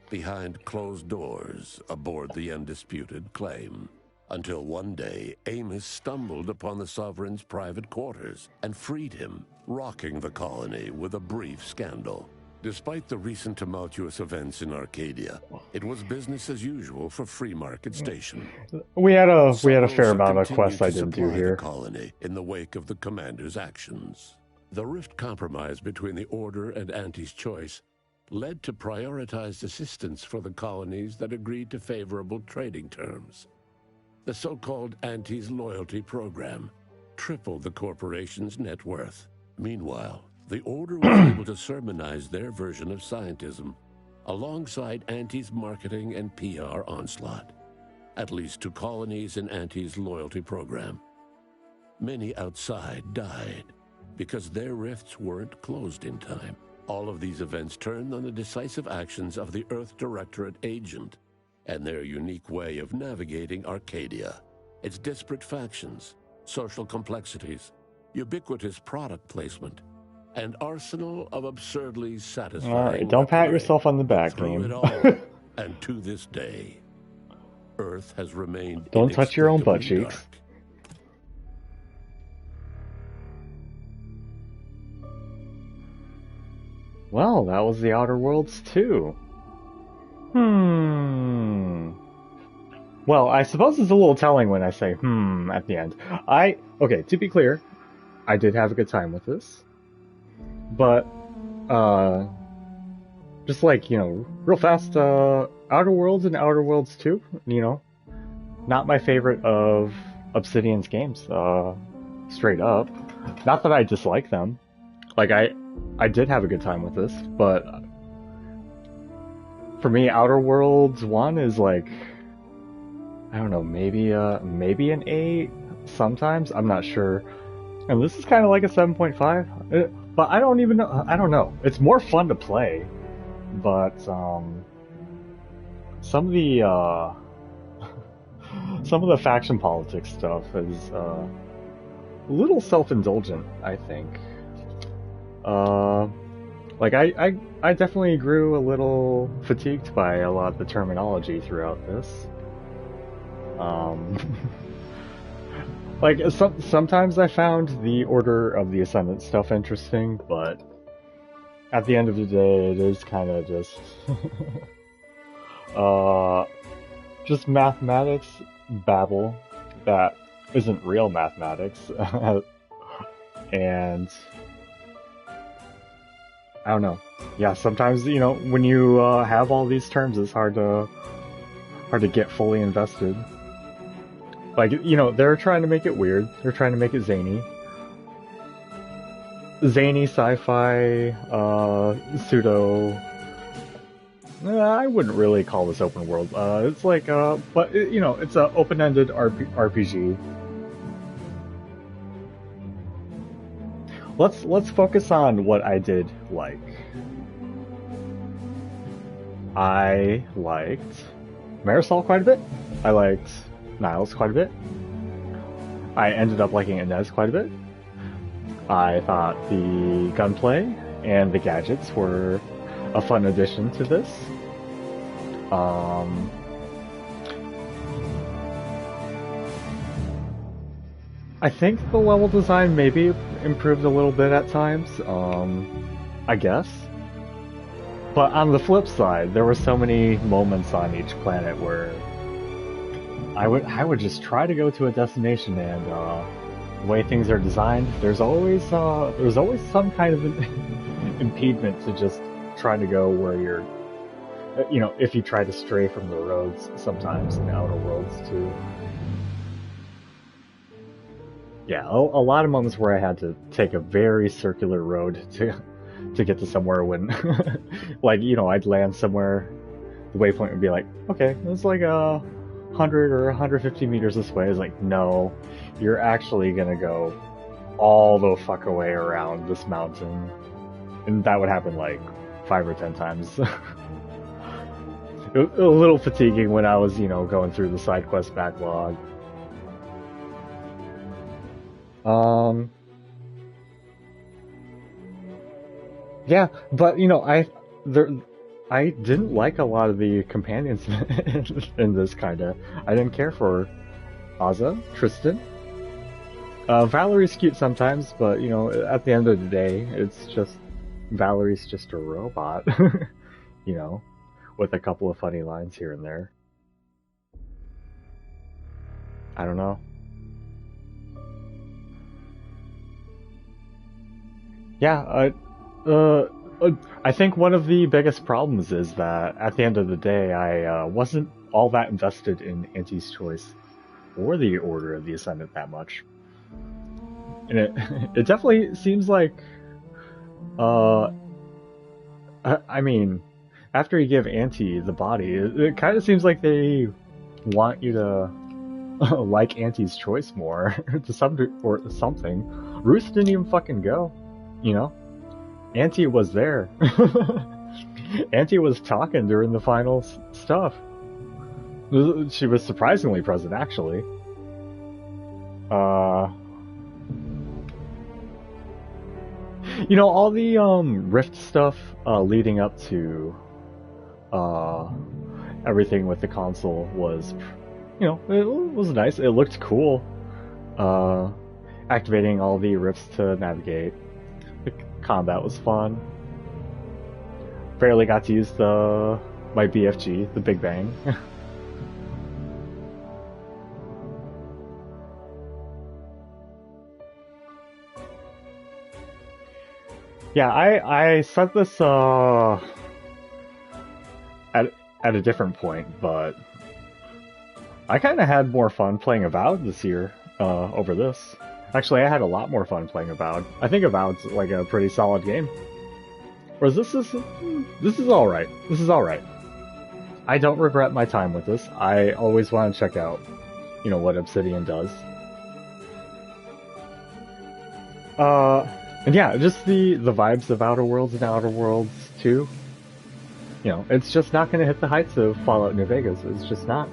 behind closed doors aboard the undisputed claim. Until one day, Amos stumbled upon the Sovereign's private quarters and freed him, rocking the colony with a brief scandal. Despite the recent tumultuous events in Arcadia, it was business as usual for Free Market Station. We had a fair amount of quests I didn't do here. The colony in the wake of the commander's actions. The rift compromise between the Order and Auntie's Choice led to prioritized assistance for the colonies that agreed to favorable trading terms. The so-called Auntie's Loyalty Program tripled the corporation's net worth. Meanwhile, the Order was able to sermonize their version of scientism alongside Auntie's marketing and PR onslaught, at least to colonies in Auntie's Loyalty Program. Many outside died because their rifts weren't closed in time. All of these events turned on the decisive actions of the Earth Directorate agent, and their unique way of navigating Arcadia. Its disparate factions, social complexities, ubiquitous product placement, and arsenal of absurdly satisfying Alright, don't pat weaponry. yourself on the back, Through it game. all, and to this day, Earth has remained Don't touch your own butt inexplicably cheeks. dark. Well, that was the Outer Worlds 2. Well, I suppose it's a little telling when I say at the end. Okay, to be clear, I did have a good time with this. But, just like, real fast, Outer Worlds and Outer Worlds 2, not my favorite of Obsidian's games, straight up. Not that I dislike them. Like, I did have a good time with this, but for me, Outer Worlds 1 is like, I don't know, maybe an 8 sometimes, I'm not sure. And this is kind of like a 7.5, but I don't even know, I don't know. It's more fun to play, but some of the faction politics stuff is a little self-indulgent, I think. Like I definitely grew a little fatigued by a lot of the terminology throughout this. Like sometimes I found the Order of the Ascendant stuff interesting, but at the end of the day, it is kind of just mathematics babble that isn't real mathematics, and I don't know. Yeah, sometimes, when you have all these terms, it's hard to get fully invested. Like, they're trying to make it weird. They're trying to make it zany. Zany sci-fi, pseudo... I wouldn't really call this open world. It's like, but, it's an open-ended RPG. Let's focus on what I did like. I liked Marisol quite a bit. I liked Niles quite a bit. I ended up liking Inez quite a bit. I thought the gunplay and the gadgets were a fun addition to this. I think the level design maybe improved a little bit at times, I guess. But on the flip side, there were so many moments on each planet where I would just try to go to a destination, and the way things are designed, there's always some kind of impediment to just trying to go where you're, if you try to stray from the roads sometimes in Outer Worlds too. Yeah, a lot of moments where I had to take a very circular road to get to somewhere when, like, I'd land somewhere, the waypoint would be like, okay, it's like 100 or 150 meters this way. It's like, no, you're actually gonna go all the fuck away around this mountain. And that would happen like 5 or 10 times. A little fatiguing when I was, going through the side quest backlog. Yeah, but I didn't like a lot of the companions in this kinda. I didn't care for Aza, Tristan. Valerie's cute sometimes, but at the end of the day, it's just Valerie's just a robot, with a couple of funny lines here and there. I don't know. Yeah, I think one of the biggest problems is that at the end of the day, I wasn't all that invested in Auntie's Choice or the Order of the Ascendant that much. And it definitely seems like, I mean, after you give Auntie the body, it kind of seems like they want you to like Auntie's Choice more to or something. Ruth didn't even fucking go, Auntie was there. Auntie was talking during the final stuff. She was surprisingly present, actually. You know, all the Rift stuff leading up to everything with the console was, you know, it was nice. It looked cool. Activating all the rifts to navigate. The combat was fun. Barely got to use my BFG, the Big Bang. Yeah, I said this at a different point, but I kind of had more fun playing Avowed this year over this. Actually, I had a lot more fun playing Avowed. I think Avowed's like a pretty solid game. Whereas this is all right. This is all right. I don't regret my time with this. I always want to check out, you know, what Obsidian does. And yeah, just the vibes of Outer Worlds and Outer Worlds 2. You know, it's just not going to hit the heights of Fallout New Vegas. It's just not.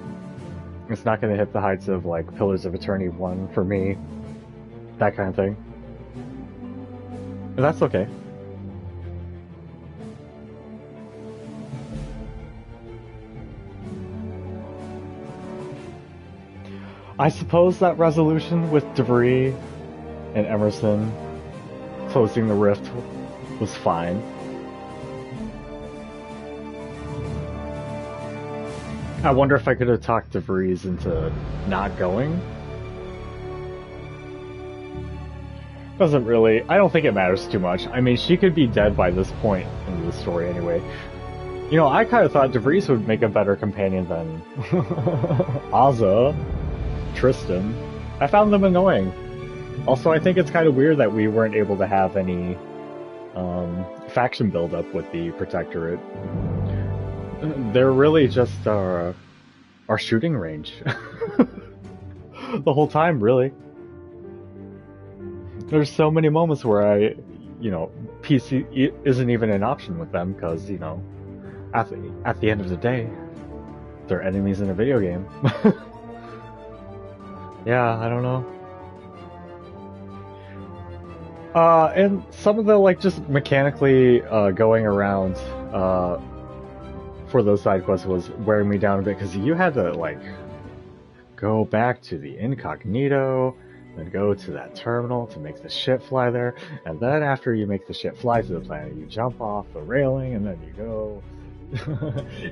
It's not going to hit the heights of, like, Pillars of Eternity 1 for me. That kind of thing. And that's okay. I suppose that resolution with Debris and Emerson closing the rift was fine. I wonder if I could have talked Debris into not going. Doesn't really, I don't think it matters too much. I mean, she could be dead by this point in the story anyway. You know, I kind of thought Debris would make a better companion than Aza, Tristan. I found them annoying. Also, I think it's kind of weird that we weren't able to have any faction build-up with the Protectorate. They're really just our shooting range. The whole time, really. There's so many moments where you know, PC isn't even an option with them because, you know, at the end of the day, they're enemies in a video game. Yeah, I don't know. And some of the, like, just mechanically going around for those side quests was wearing me down a bit, because you had to, like, go back to the incognito, then go to that terminal to make the ship fly there, and then after you make the ship fly to the planet, you jump off the railing, and then you go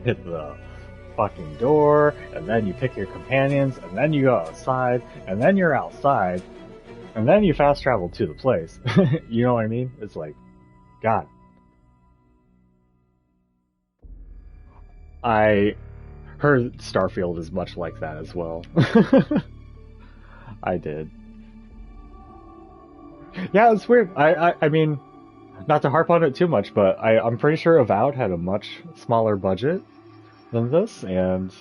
hit the fucking door, and then you pick your companions, and then you go outside, and then you're outside, and then you fast travel to the place. You know what I mean? It's like, God. I heard Starfield is much like that as well. I did. Yeah, it's weird. I mean, not to harp on it too much, but I'm pretty sure Avowed had a much smaller budget than this, and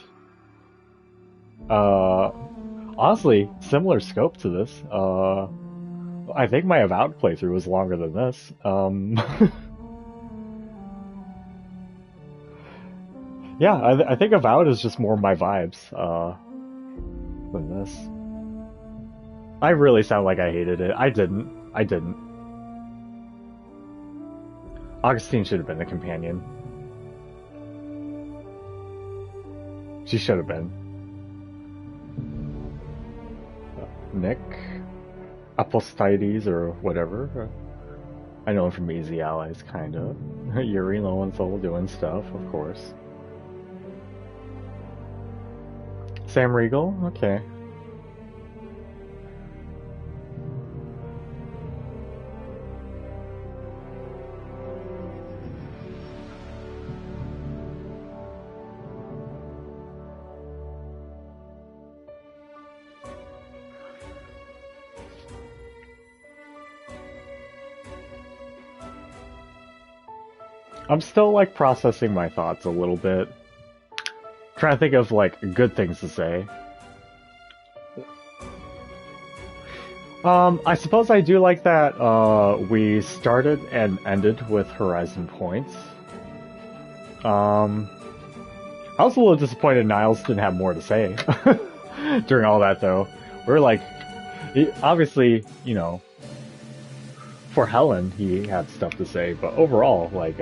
honestly, similar scope to this. I think my Avowed playthrough was longer than this. Yeah, I think Avowed is just more my vibes than this. I really sound like I hated it. I didn't. Augustine should have been the companion. She should have been. Nick? Apostides or whatever. I know him from Easy Allies, kind of. Yuri Lowenthal doing stuff, of course. Sam Riegel? Okay. I'm still, like, processing my thoughts a little bit. Trying to think of, like, good things to say. I suppose I do like that we started and ended with Horizon Points. I was a little disappointed Niles didn't have more to say during all that, though. We were like, obviously, you know, for Helen, he had stuff to say, but overall, like,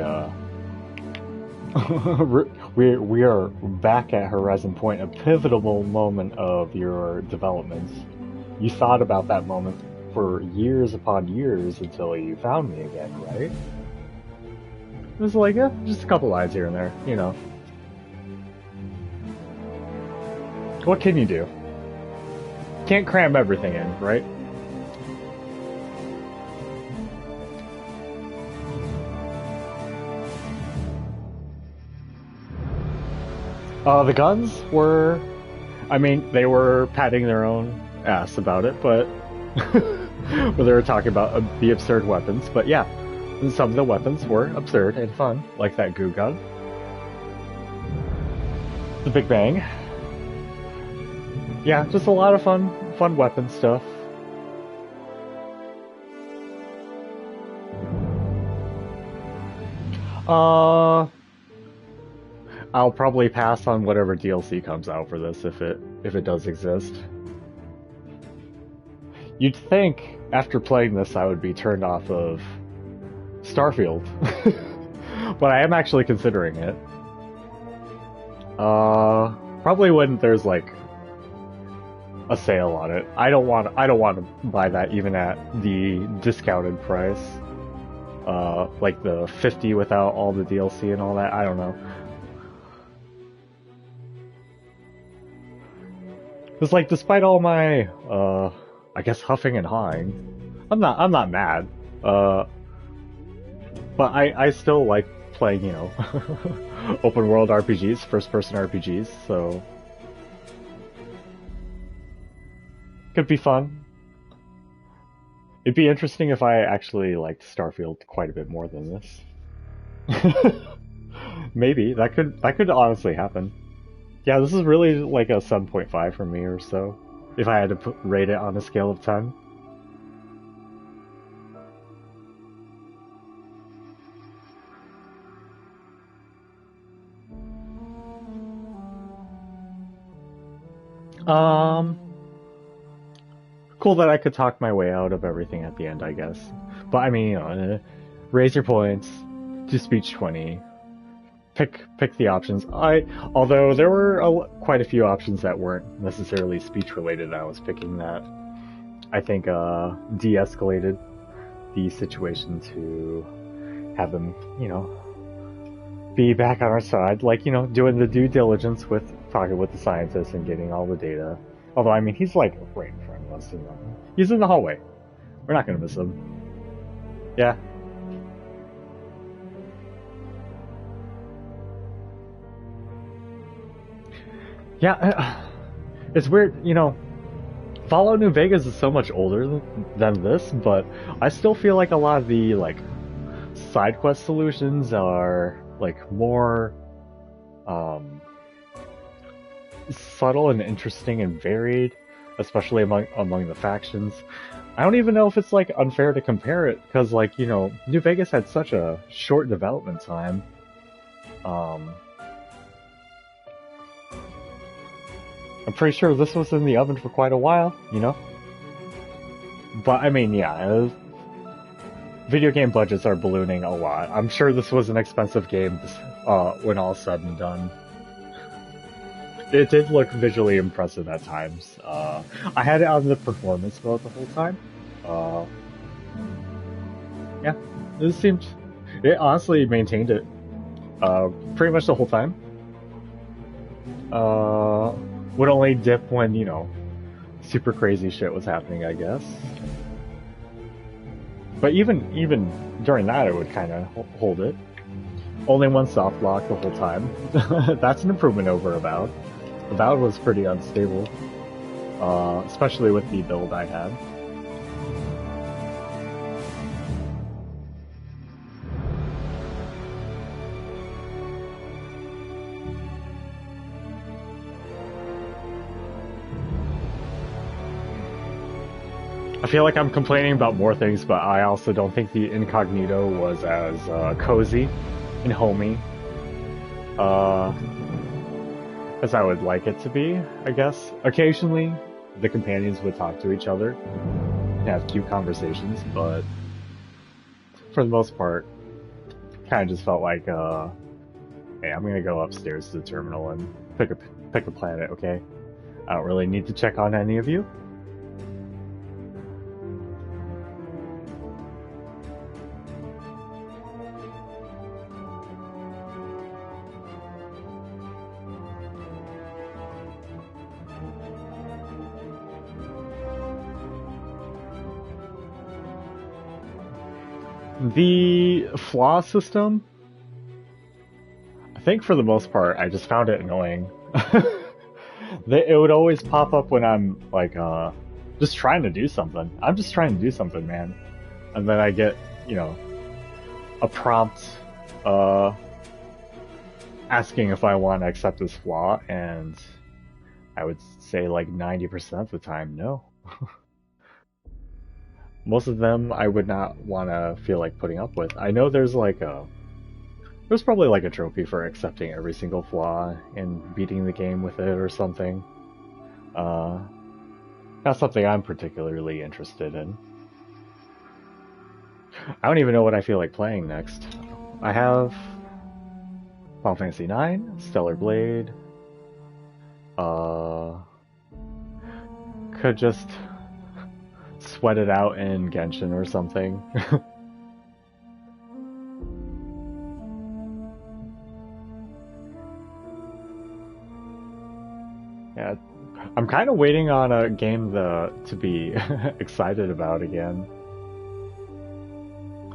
we are back at Horizon Point, a pivotal moment of your developments. You thought about that moment for years upon years until you found me again, right? It was like, yeah, just a couple lines here and there, you know. What can you do? Can't cram everything in, right? The guns were, I mean, they were patting their own ass about it, but well, they were talking about the absurd weapons, but yeah, some of the weapons were absurd and fun, like that goo gun, the Big Bang. Yeah, just a lot of fun weapon stuff. I'll probably pass on whatever DLC comes out for this if it does exist. You'd think after playing this I would be turned off of Starfield, but I am actually considering it. Probably when there's like a sale on it. I don't want to buy that even at the discounted price. Like the 50 without all the DLC and all that. I don't know. It's like, despite all my, I guess, huffing and hawing, I'm not mad. But I still like playing, you know, open world RPGs, first person RPGs, so could be fun. It'd be interesting if I actually liked Starfield quite a bit more than this. Maybe that could honestly happen. Yeah, this is really like a 7.5 for me or so, if I had to rate it on a scale of 10. Cool that I could talk my way out of everything at the end, I guess. But I mean, you know, raise your points, do speech 20. Pick the options. Although there were quite a few options that weren't necessarily speech related, I was picking that. I think de-escalated the situation to have them, you know, be back on our side, like, you know, doing the due diligence with talking with the scientists and getting all the data. Although I mean, he's like right in front of us, you know. He's in the hallway. We're not gonna miss him. Yeah. Yeah, it's weird, you know, Fallout New Vegas is so much older than this, but I still feel like a lot of the, like, side quest solutions are, like, more, subtle and interesting and varied, especially among the factions. I don't even know if it's, like, unfair to compare it, because, like, you know, New Vegas had such a short development time. I'm pretty sure this was in the oven for quite a while, you know? But, I mean, yeah, video game budgets are ballooning a lot. I'm sure this was an expensive game when all said and done. It did look visually impressive at times. I had it on the performance mode the whole time. Yeah, it honestly maintained it pretty much the whole time. Would only dip when, you know, super crazy shit was happening, I guess. But even during that, it would kind of hold it. Only one soft lock the whole time. That's an improvement over Avowed. Avowed was pretty unstable, especially with the build I had. I feel like I'm complaining about more things, but I also don't think the incognito was as cozy and homey. as I would like it to be, I guess. Occasionally, the companions would talk to each other and have cute conversations, but for the most part, kind of just felt like, hey, I'm gonna go upstairs to the terminal and pick a planet, okay? I don't really need to check on any of you. The flaw system, I think for the most part, I just found it annoying. It would always pop up when I'm like, just trying to do something. I'm just trying to do something, man. And then I get, you know, a prompt, asking if I want to accept this flaw, and I would say like 90% of the time, no. Most of them I would not want to feel like putting up with. I know there's like there's probably like a trophy for accepting every single flaw and beating the game with it or something. Not something I'm particularly interested in. I don't even know what I feel like playing next. I have Final Fantasy IX, Stellar Blade, could just sweat it out in Genshin or something. Yeah, I'm kind of waiting on a game to be excited about again.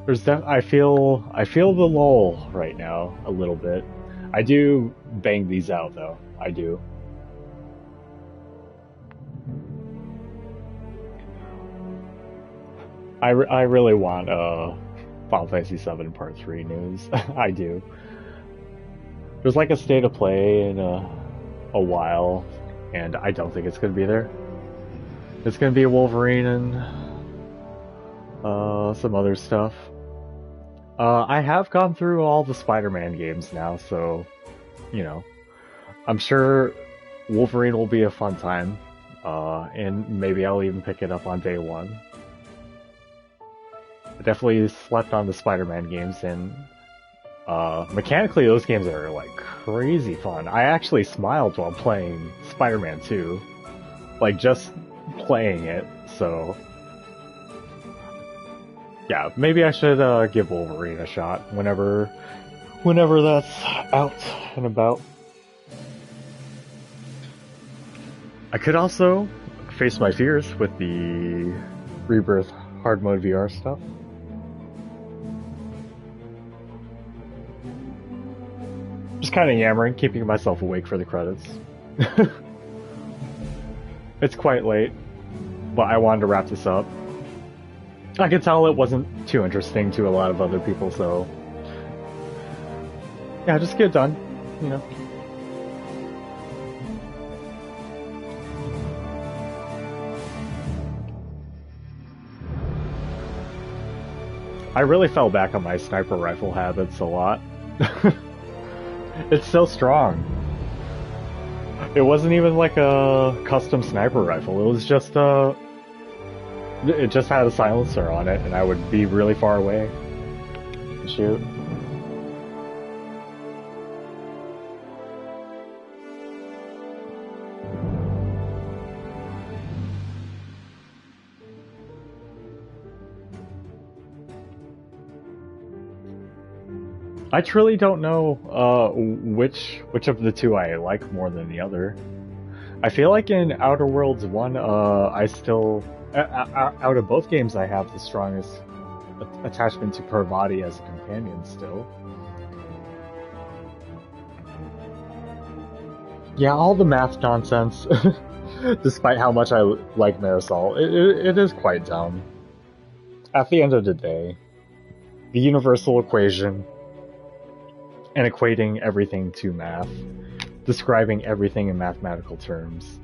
I feel the lull right now a little bit. I do bang these out though. I do. I really want Final Fantasy VII Part 3 news. I do. There's like a state of play in a while, and I don't think it's going to be there. It's going to be a Wolverine and some other stuff. I have gone through all the Spider-Man games now, so, you know, I'm sure Wolverine will be a fun time, and maybe I'll even pick it up on day one. I definitely slept on the Spider-Man games, and mechanically those games are like crazy fun. I actually smiled while playing Spider-Man 2, like just playing it, so yeah, maybe I should give Wolverine a shot whenever that's out and about. I could also face my fears with the Rebirth hard mode VR stuff. Just kind of yammering, keeping myself awake for the credits. It's quite late, but I wanted to wrap this up. I could tell it wasn't too interesting to a lot of other people, so yeah, just get it done, you know. I really fell back on my sniper rifle habits a lot. It's so strong. It wasn't even like a custom sniper rifle. It was just it just had a silencer on it, and I would be really far away to shoot. I truly don't know which of the two I like more than the other. I feel like in Outer Worlds 1, I still out of both games I have the strongest attachment to Parvati as a companion still. Yeah, all the math nonsense. Despite how much I like Marisol, it is quite dumb. At the end of the day, the universal equation and equating everything to math, describing everything in mathematical terms.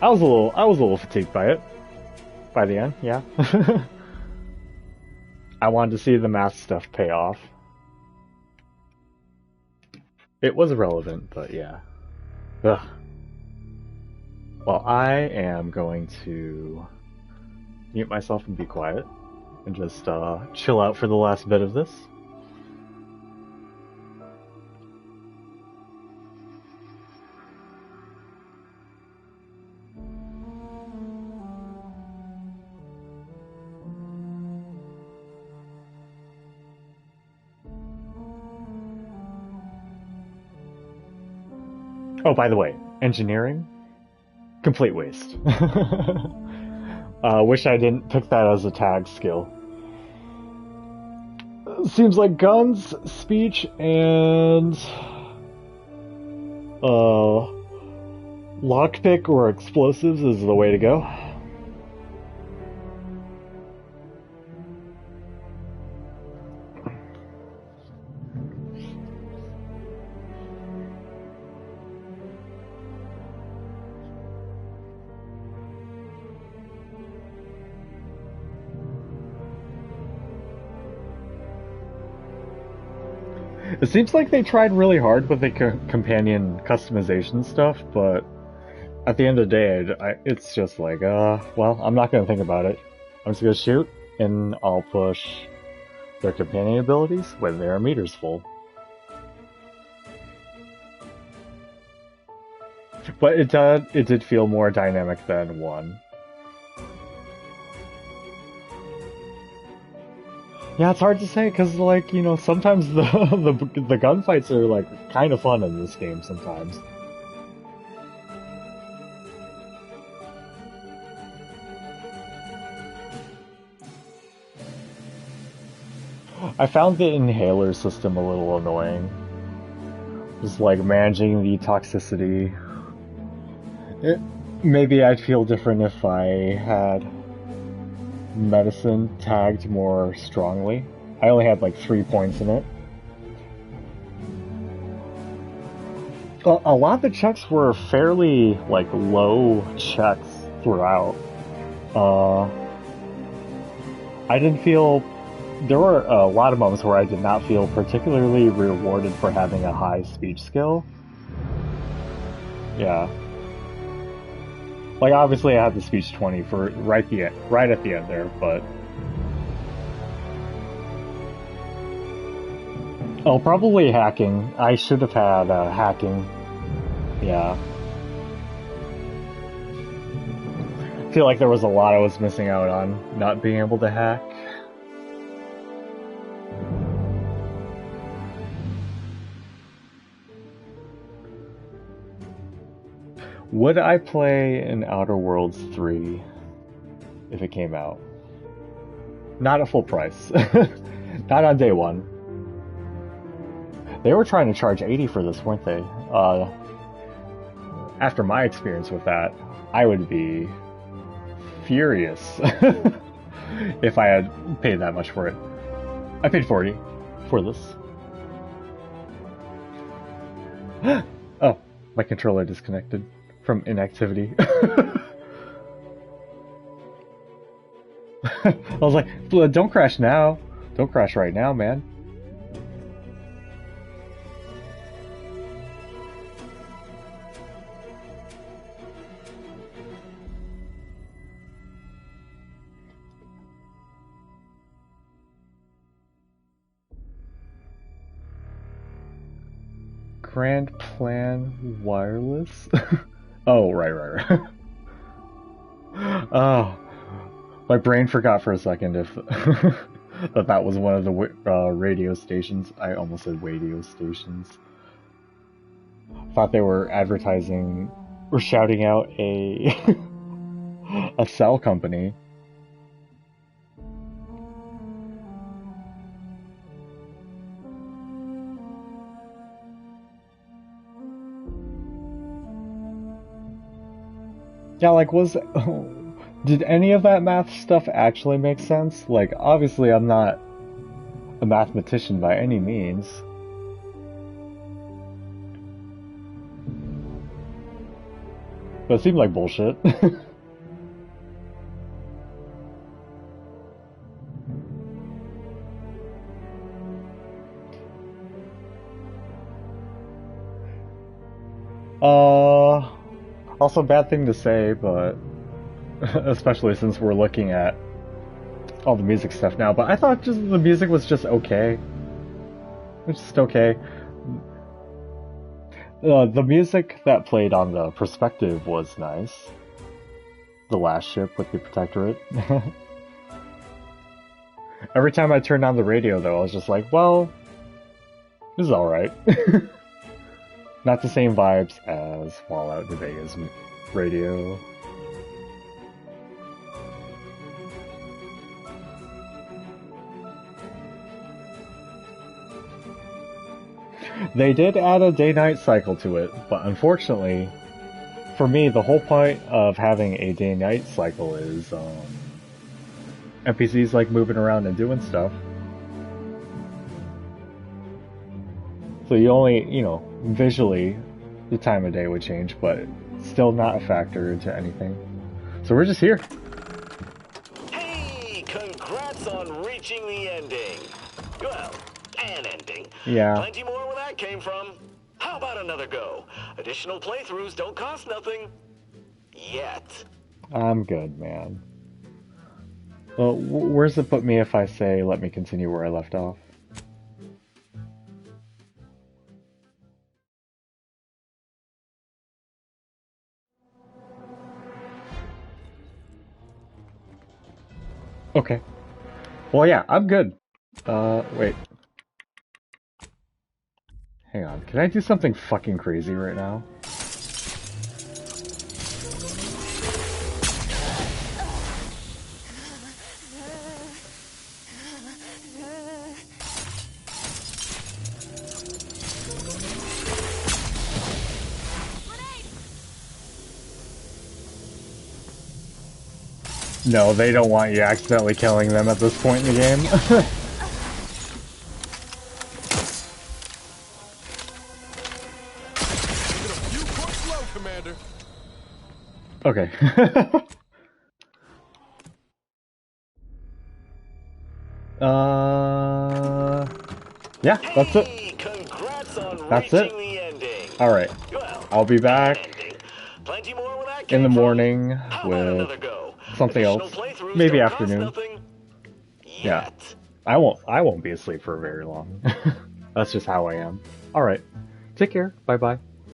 I was a little fatigued by it. By the end, yeah. I wanted to see the math stuff pay off. It was relevant, but yeah. Ugh. Well, I am going to mute myself and be quiet and just chill out for the last bit of this. Oh, by the way, engineering, complete waste. Wish I didn't pick that as a tag skill. Seems like guns, speech, and lockpick or explosives is the way to go. It seems like they tried really hard with the companion customization stuff, but at the end of the day, it's just like, well, I'm not going to think about it. I'm just going to shoot, and I'll push their companion abilities when their meter's full. But it did feel more dynamic than 1. Yeah, it's hard to say because, like, you know, sometimes the gunfights are like kind of fun in this game. Sometimes. I found the inhaler system a little annoying. Just like managing the toxicity. Maybe I'd feel different if I had medicine tagged more strongly. I only had like 3 points in it. A lot of the checks were fairly like low checks throughout. I didn't feel... There were a lot of moments where I did not feel particularly rewarded for having a high speech skill. Yeah. Like, obviously I had the speech 20 for right at the end there, but... Oh, probably hacking. I should have had hacking. Yeah. I feel like there was a lot I was missing out on, not being able to hack. Would I play an Outer Worlds 3 if it came out? Not at full price. Not on day one. They were trying to charge $80 for this, weren't they? After my experience with that, I would be furious if I had paid that much for it. I paid $40 for this. Oh, my controller disconnected from inactivity. I was like, don't crash now. Don't crash right now, man. Grand Plan Wireless? Oh, right. Oh, my brain forgot for a second if that was one of the radio stations. I almost said radio stations. Thought they were advertising or shouting out a a cell company. Yeah, like, did any of that math stuff actually make sense? Like, obviously I'm not a mathematician by any means. But it seemed like bullshit. Also a bad thing to say, but especially since we're looking at all the music stuff now, but I thought just the music was just okay. It was just okay. The music that played on the Perspective was nice. The last ship with the Protectorate. Every time I turned on the radio, though, I was just like, well, this is alright. Not the same vibes as Fallout New Vegas radio. They did add a day-night cycle to it, but unfortunately, for me, the whole point of having a day-night cycle is NPCs like moving around and doing stuff. So you only, you know, visually, the time of day would change, but still not a factor into anything. So we're just here. Hey, congrats on reaching the ending. Well, an ending. Yeah. Plenty more where that came from. How about another go? Additional playthroughs don't cost nothing. Yet. I'm good, man. Well, where's it put me if I say, let me continue where I left off? Okay. Well, yeah, I'm good. Wait. Hang on. Can I do something fucking crazy right now? No, they don't want you accidentally killing them at this point in the game. Okay. Yeah, that's it. That's it. Alright. I'll be back in the morning with something else. Maybe afternoon. Yeah. I won't be asleep for very long. That's just how I am. Alright. Take care. Bye bye.